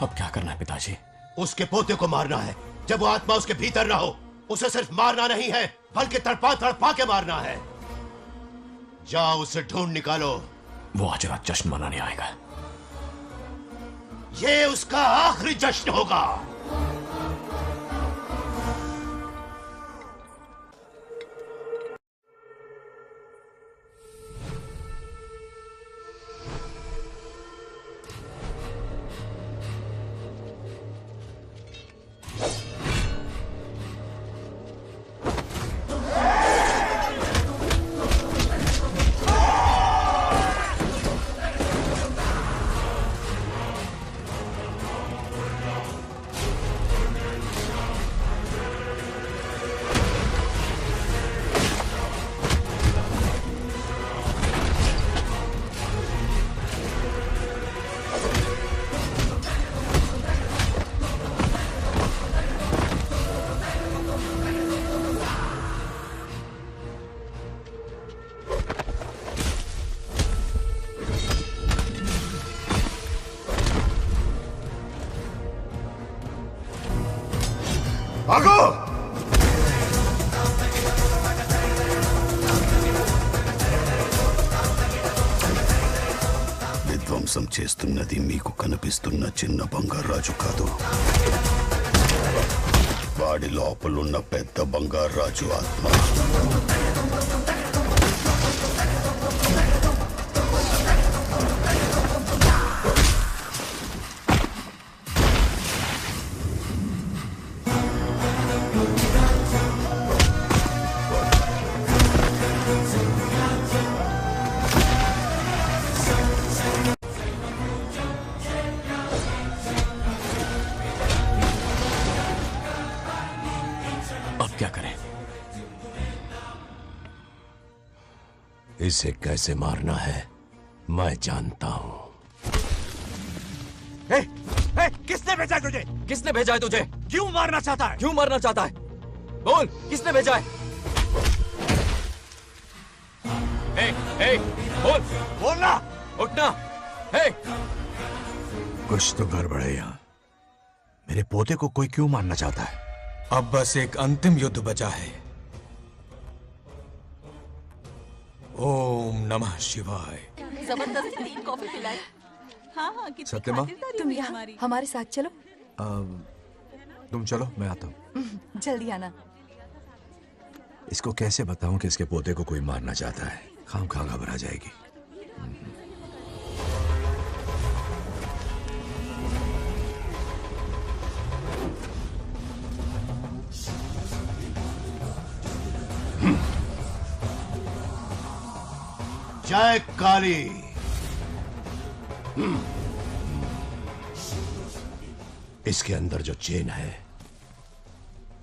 अब क्या करना है पिताजी? उसके पोते को मारना है। जब वो आत्मा उसके भीतर ना हो, उसे सिर्फ मारना नहीं है बल्कि तड़पा तड़पा के मारना है। जाओ उसे ढूंढ निकालो। वो आज रात जश्न मनाने आएगा। ये उसका आखिरी जश्न होगा। भागो! విధ్వంసం చేస్తున్నది మీకు కనిపిస్తున్న చిన్న బంగారాజు కాదు, వాడి లోపలున్న పెద్ద బంగారాజు ఆత్మ. इसे कैसे मारना है मैं जानता हूं। किसने भेजा है तुझे? किसने भेजा है तुझे? क्यों मारना चाहता है? क्यों मारना चाहता है? बोल, किसने भेजा है? बोल, बोलना, उठना। कुछ तो गड़बड़ है यहाँ। मेरे पोते को कोई क्यों मारना चाहता है? अब बस एक अंतिम युद्ध बचा है। ओम नमः शिवाय। जबरदस्ती 3 कॉफी पिलाई। हाँ हाँ, कितनी सत्यमा? खातिरदारी तुम हुई यहाँ हमारी। हमारे साथ चलो। तुम चलो, मैं आता हूँ। जल्दी आना। इसको कैसे बताऊं कि इसके पोते को कोई मारना चाहता है? खामखा घबरा जाएगी। जय काली। इसके अंदर जो चेन है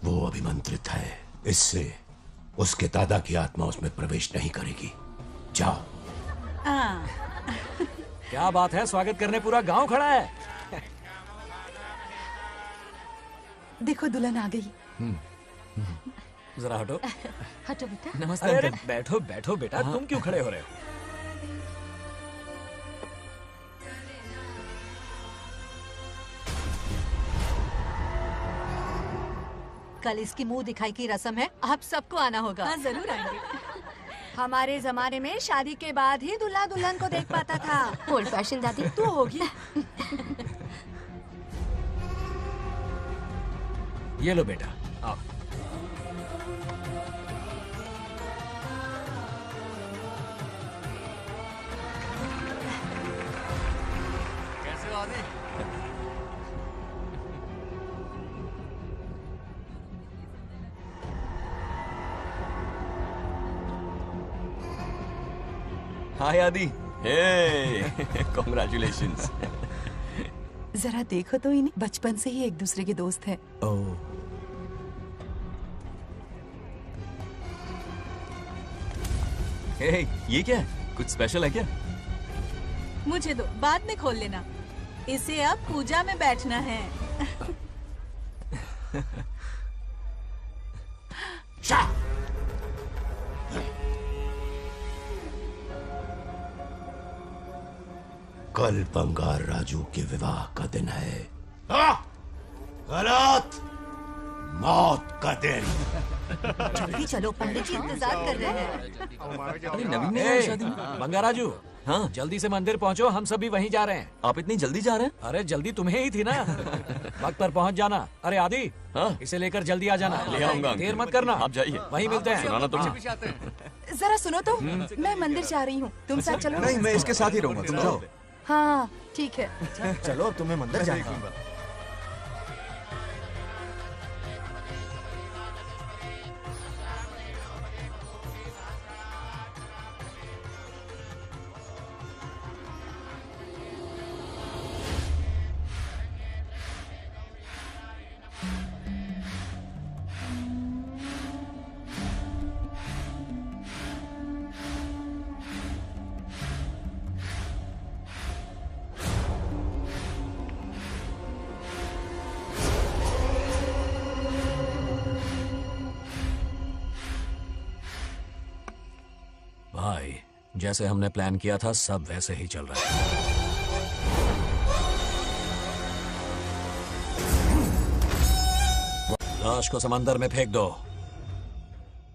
वो अभिमंत्रित है। इससे उसके दादा की आत्मा उसमें प्रवेश नहीं करेगी। जाओ। क्या बात है, स्वागत करने पूरा गांव खड़ा है। देखो दुल्हन आ गई। जरा हटो। हटो बेटा। नमस्ते। अरे बैठो बैठो बेटा, तुम क्यों खड़े हो रहे हो? कल इसकी मुंह दिखाई की रस्म है, आप सबको आना होगा। हाँ जरूर आएंगे। हमारे जमाने में शादी के बाद ही दूल्हा दुल्हन को देख पाता था। ओल्ड फैशन दादी तू होगी। ये लो बेटा, आओ। कैसे हो आदि? हाय आदि। हे कॉन्ग्रेचुलेशंस। जरा देखो तो इन्हें, बचपन से ही एक दूसरे के दोस्त हैं। ओह, हे ये क्या है? कुछ स्पेशल है क्या? मुझे दो, बाद में खोल लेना। इसे अब पूजा में बैठना है। कल बंगार राजू के विवाह का दिन है। गलत, मौत का दिन। जल्दी चलो, पंडित जी इंतजार कर रहे हैं। अरे नवीन ने यहाँ शादी में? बंगाराजू, हाँ जल्दी से मंदिर पहुँचो, हम सभी वहीं जा रहे हैं। आप इतनी जल्दी जा रहे हैं? अरे जल्दी तुम्हें ही थी ना। वक्त पर पहुँच जाना। अरे आदि, हाँ? इसे लेकर जल्दी आ जाना। ले आऊंगा। देर मत करना। आप जाइए, वहीं मिलते हैं। सुनाना तुम। जरा सुनो तो, मैं मंदिर जा रही हूँ, तुम साथ चलो। नहीं, मैं इसके साथ ही रहूंगा, तुम जाओ। हाँ ठीक है। चलो अब तुम्हें मंदिर जाना है। भाई, जैसे हमने प्लान किया था सब वैसे ही चल रहा है। लाश को समंदर में फेंक दो।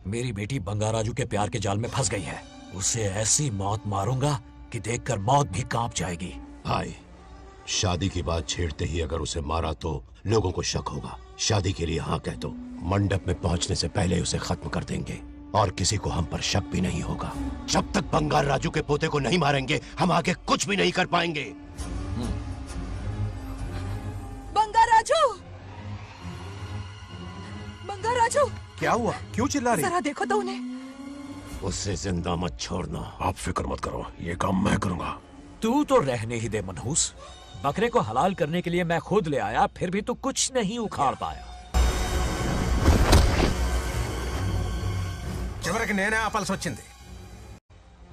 मेरी बेटी बंगाराजू के प्यार के जाल में फंस गई है। उसे ऐसी मौत मारूंगा कि देखकर मौत भी कांप जाएगी। भाई, शादी की बात छेड़ते ही अगर उसे मारा तो लोगों को शक होगा। शादी के लिए हाँ कह दो, मंडप में पहुंचने से पहले उसे खत्म कर देंगे और किसी को हम पर शक भी नहीं होगा। जब तक बंगार राजू के पोते को नहीं मारेंगे हम आगे कुछ भी नहीं कर पाएंगे। बंगार राजू, बंगार राजू, क्या हुआ? क्यों चिल्ला रही? जरा देखो तो उन्हें। उससे जिंदा मत छोड़ना। आप फिक्र मत करो, ये काम मैं करूंगा। तू तो रहने ही दे मनहूस। बकरे को हलाल करने के लिए मैं खुद ले आया, फिर भी तू कुछ नहीं उखाड़ पाया। చివరికి నేనే ఆపాల్సి వచ్చింది।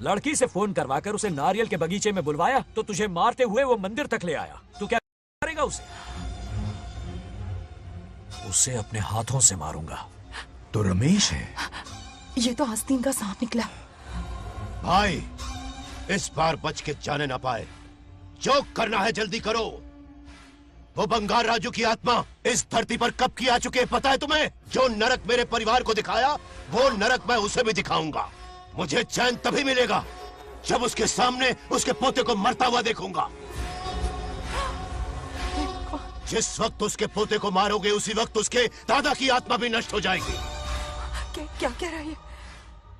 लड़की से फोन करवाकर उसे नारियल के बगीचे में बुलवाया तो तुझे मारते हुए वो मंदिर तक ले आया। तू क्या करेगा उसे? उसे अपने हाथों से मारूंगा। तो रमेश है। ये तो आस्तीन का सांप निकला। भाई, इस बार बच के जाने ना पाए। जो करना है जल्दी करो। वो बंगार राजू की आत्मा इस धरती पर कब की आ चुके हैं पता है तुम्हें? जो नरक मेरे परिवार को दिखाया वो नरक मैं उसे भी दिखाऊंगा। मुझे चैन तभी मिलेगा जब उसके सामने उसके पोते को मरता हुआ देखूंगा। जिस वक्त उसके पोते को मारोगे उसी वक्त उसके दादा की आत्मा भी नष्ट हो जाएगी। क्या कह रहा है?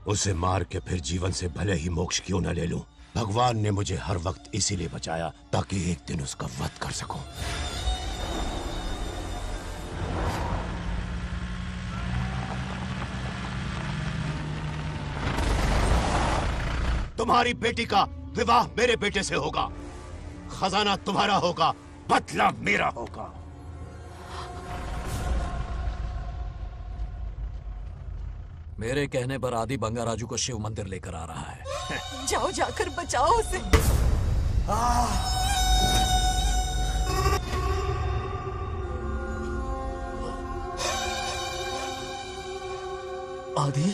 उसे मार के फिर जीवन से भले ही मोक्ष क्यों न ले लूं, भगवान ने मुझे हर वक्त इसीलिए बचाया ताकि एक दिन उसका वध कर सकूं। तुम्हारी बेटी का विवाह मेरे बेटे से होगा। खजाना तुम्हारा होगा, बदला मेरा होगा। मेरे कहने पर आदि बंगाराजू को शिव मंदिर लेकर आ रहा है। जाओ, जाकर बचाओ उसे। आदि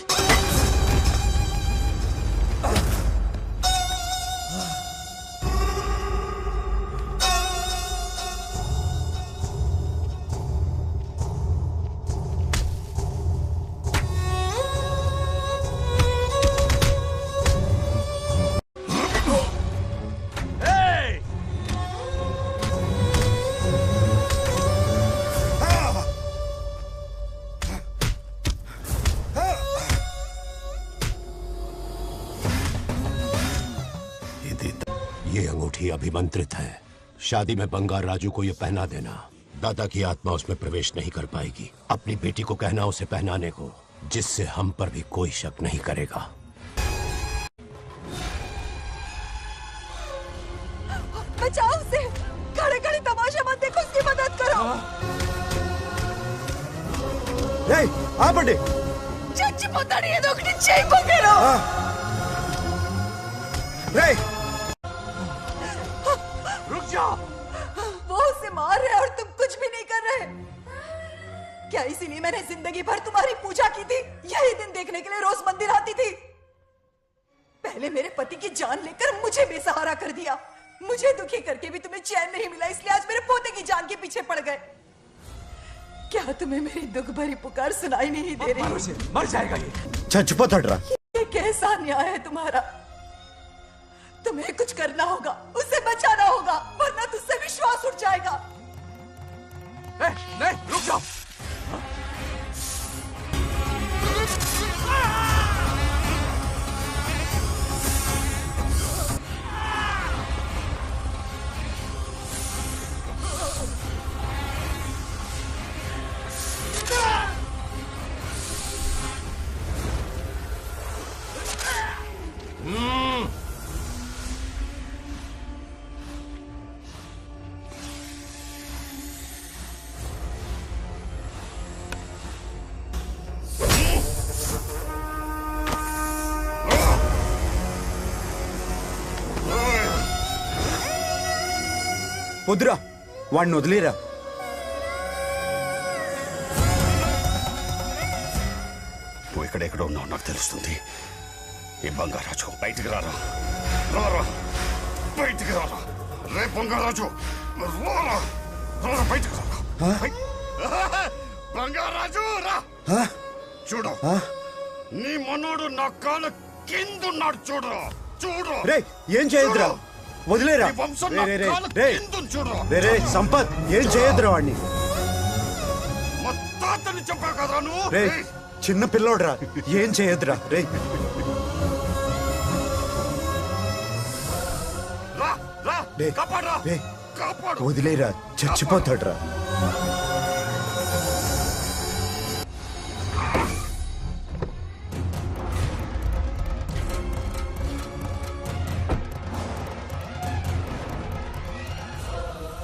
ये अंगूठी अभिमंत्रित है। शादी में बंगार राजू को ये पहना देना। दादा की आत्मा उसमें प्रवेश नहीं कर पाएगी। अपनी बेटी को कहना उसे पहनाने को, जिससे हम पर भी कोई शक नहीं करेगा। बचाओ उसे, खड़े खड़े तमाशा मत देखो, उसकी मदद करो। बड़े चच्ची पोताड़ी ये दोगटी चेक को करो। रुक जाओ। वो उसे मार रहे और तुम कुछ भी नहीं कर रहे। क्या इसीलिए मैंने जिंदगी भर तुम्हारी पूजा की थी? यही दिन देखने के लिए रोज मंदिर आती थी। पहले मेरे पति की जान लेकर मुझे बेसहारा कर दिया। मुझे दुखी करके भी तुम्हें चैन नहीं मिला, इसलिए आज मेरे पोते की जान के पीछे पड़ गए। क्या तुम्हें मेरी दुख भरी पुकार सुनाई नहीं दे रही? मर जाएगा ये। ये कैसा न्याय है तुम्हारा? तुम्हें कुछ करना होगा, उसे बचाना होगा, वरना तुझसे विश्वास उठ जाएगा। नहीं, रुक जाओ। వద్దురా, వాడిని వదిలేరా. నువ్వు ఎక్కడెక్కడ ఉన్నావు నాకు తెలుస్తుంది. ఈ బంగారాజు బయటికి రారా, రారా బయటికి రారా. రే బంగారాజు, రారా రారా బయటికి రారా. బంగారాజు రా. చూడు, నీ మనోడు నా కాళ్ళ కిందున్నాడు. చూడు చూడు. రే ఏం చేయొద్దురా, వదిలేరా. రే సంపత్, ఏం చేయొద్దురా వాడిని. రే చిన్న పిల్లోడ్రా, ఏం చేయొద్దురా. రే వదిలేరా, చచ్చిపోతాడ్రా.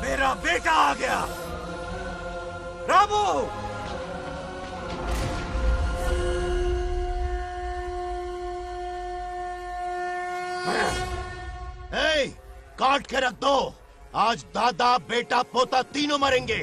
मेरा बेटा आ गया। रामू, काट के रख दो। आज दादा बेटा पोता तीनों मरेंगे।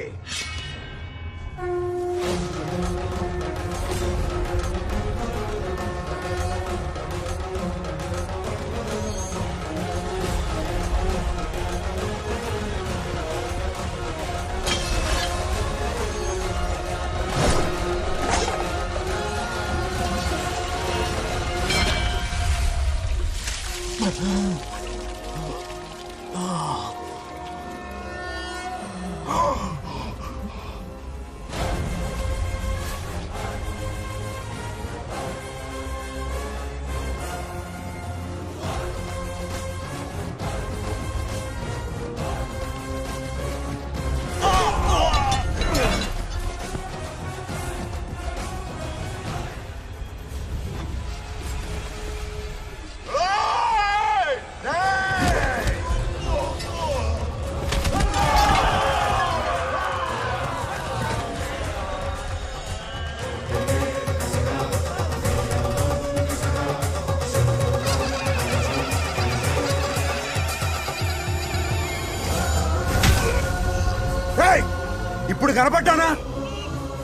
ఇప్పుడు కనపడ్డానా?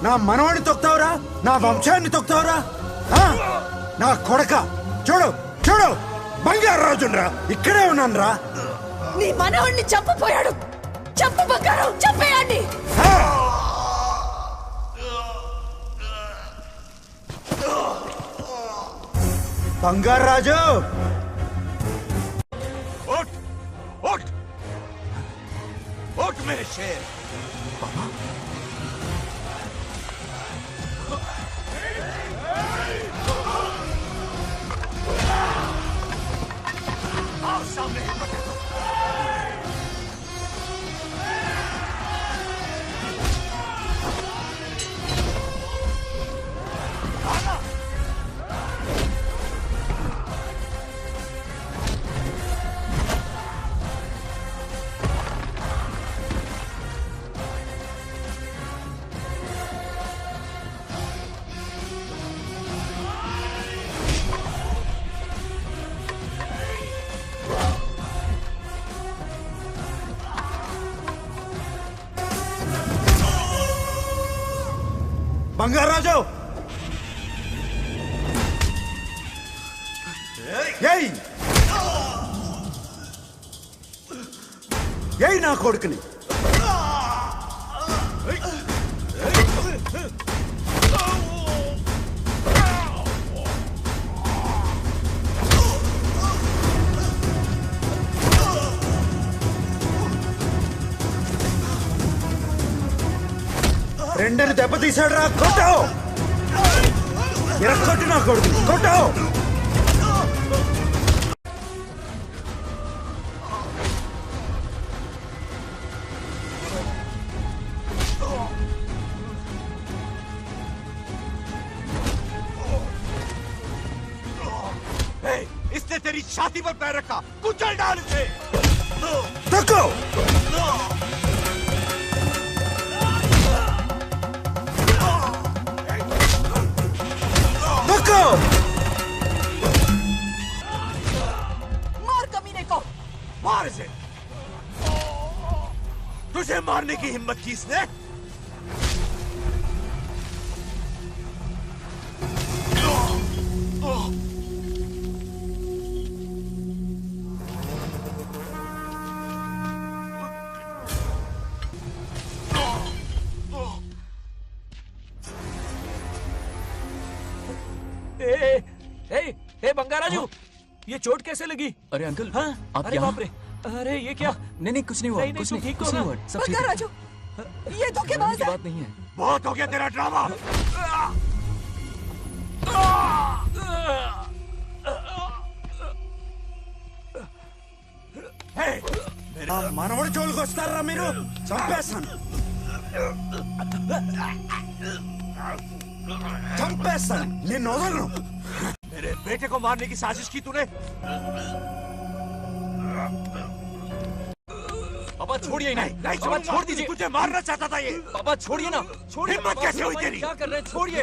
నా మనవాడిని తొక్తావురా, నా వంశాన్ని తొక్తావురా. నా కొడక చూడు చూడు బంగారాజురా ఇక్కడే ఉన్నానురా. నీ మనవణ్ణి చంపపోయాడు. చంపు బంగారం, చంపేయండి. బంగారాజు उठ उठ उठ मेरे शेर. आओ सामने हिम्मत है तो. బంగారాజు ఏయ్ ఏయ్ నా కొడుకుని. రెండని దెబ్బతీశాడు రా. కొట్టావు ఎరక్కొట్టు నా కొడుకు కొట్టావు. इसने तेरी छाती पर पैर रखा. कुचल डाल इसे. तको तको मार कमीने को. मार इसे. तुझे मारने की हिम्मत की इसने. ए बंगाराजू, ये चोट कैसे लगी? अरे अंकल, हाँ? आप अरे यहाँ? बाप रे, अरे ये क्या? नहीं नहीं कुछ नहीं हुआ. नहीं, कुछ तुम नहीं ठीक हो कुछ ना? नहीं हुआ. सब ठीक है. बंगाराजू, ये धोखेबाज की है. बात नहीं है. बहुत हो गया तेरा ड्रामा. మనవడి జోలికి వస్తారా మీరు? చంపేస్తాను చంపేస్తాను నిన్ను వదలను. मेरे बेटे को मारने की साजिश की तूने. पापा छोड़िए. नहीं नहीं पापा छोड़ दीजिए. तुझे मारना चाहता था ये. पापा छोड़िए ना. छोड़िए. हिम्मत पापा, कैसे हुई पापा, तेरी? क्या कर रहे हैं? छोड़िए.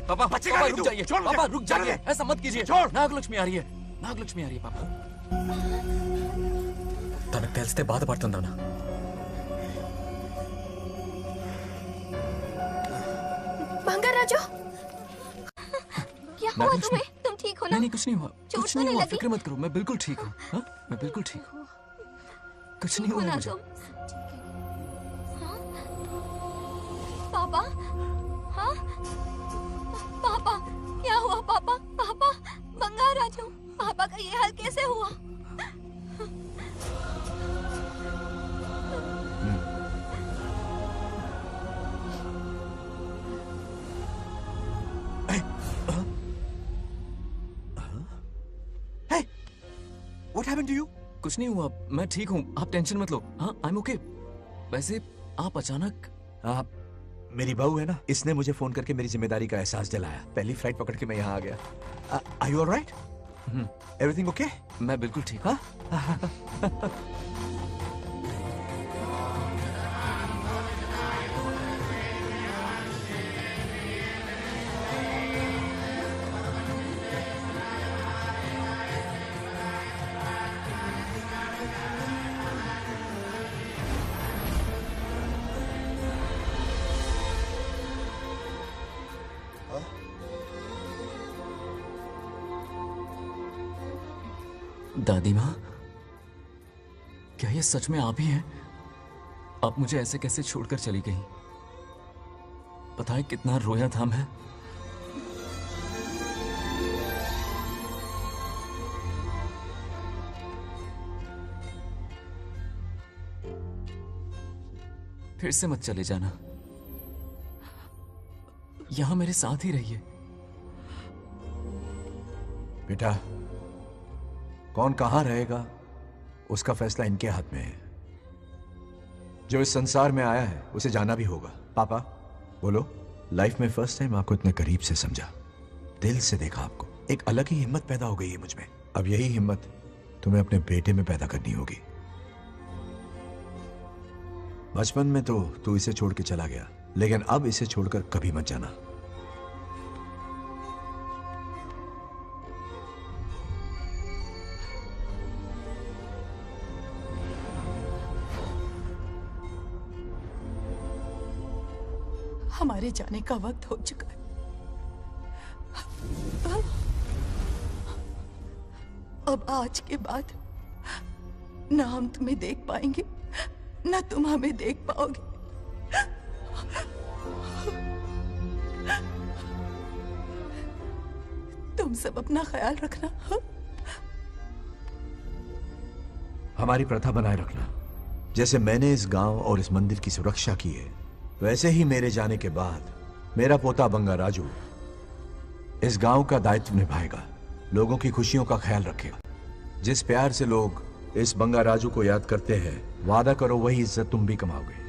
पापा बचेगा पापा नहीं रुक तू. जाइए. छोड़ मुझे. पापा रुक चल जाइए. दे. ऐसा मत कीजिए. छोड़. నాగలక్ష్మి आ रही है. నాగలక్ష్మి आ रही है पापा. తనకు తెలిస్తే బాధపడుతుందన్నా. बंगाराजू, क्या हुआ तुम्हें? तुम ठीक हो ना? नहीं नहीं कुछ नहीं हुआ. चोट कुछ तो नहीं नहीं हुआ. लगी? फिक्र मत करो. मैं बिल्कुल ठीक हूँ. हाँ? मैं बिल्कुल ठीक हूँ. कुछ नहीं ठीक हो हुआ ना मुझे. तुम? हाँ? पापा, हाँ? पापा, क्या हुआ पापा? पापा, बंगाराजू, पापा का ये हाल कैसे हुआ? What happened to you? कुछ नहीं हुआ. मैं ठीक हूँ. आप टेंशन मत लो. हाँ, I'm okay. वैसे आप अचानक. आप मेरी बहू है ना, इसने मुझे फोन करके मेरी जिम्मेदारी का एहसास दिलाया. पहली फ्लाइट पकड़ के मैं यहाँ आ गया. Are you all right? Everything okay? मैं बिल्कुल ठीक हूँ. दादी माँ, क्या ये सच में आप ही हैं? आप मुझे ऐसे कैसे छोड़कर चली गई? पता है कितना रोया था मैं। फिर से मत चले जाना, यहां मेरे साथ ही रहिए। बेटा, कौन कहां रहेगा उसका फैसला इनके हाथ में है। जो इस संसार में आया है उसे जाना भी होगा। पापा बोलो, लाइफ में फर्स्ट टाइम आपको इतने करीब से समझा, दिल से देखा आपको, एक अलग ही हिम्मत पैदा हो गई है मुझ में। अब यही हिम्मत तुम्हें अपने बेटे में पैदा करनी होगी। बचपन में तो तू इसे छोड़ के चला गया, लेकिन अब इसे छोड़कर कभी मत जाना। हमारे जाने का वक्त हो चुका है। अब आज के बाद ना हम तुम्हें देख पाएंगे, ना तुम हमें देख पाओगे। तुम सब अपना ख्याल रखना। हमारी प्रथा बनाए रखना। जैसे मैंने इस गांव और इस मंदिर की सुरक्षा की है, वैसे ही मेरे जाने के बाद मेरा पोता बंगा राजू इस गांव का दायित्व निभाएगा, लोगों की खुशियों का ख्याल रखेगा। जिस प्यार से लोग इस बंगा राजू को याद करते हैं, वादा करो वही इज्जत तुम भी कमाओगे।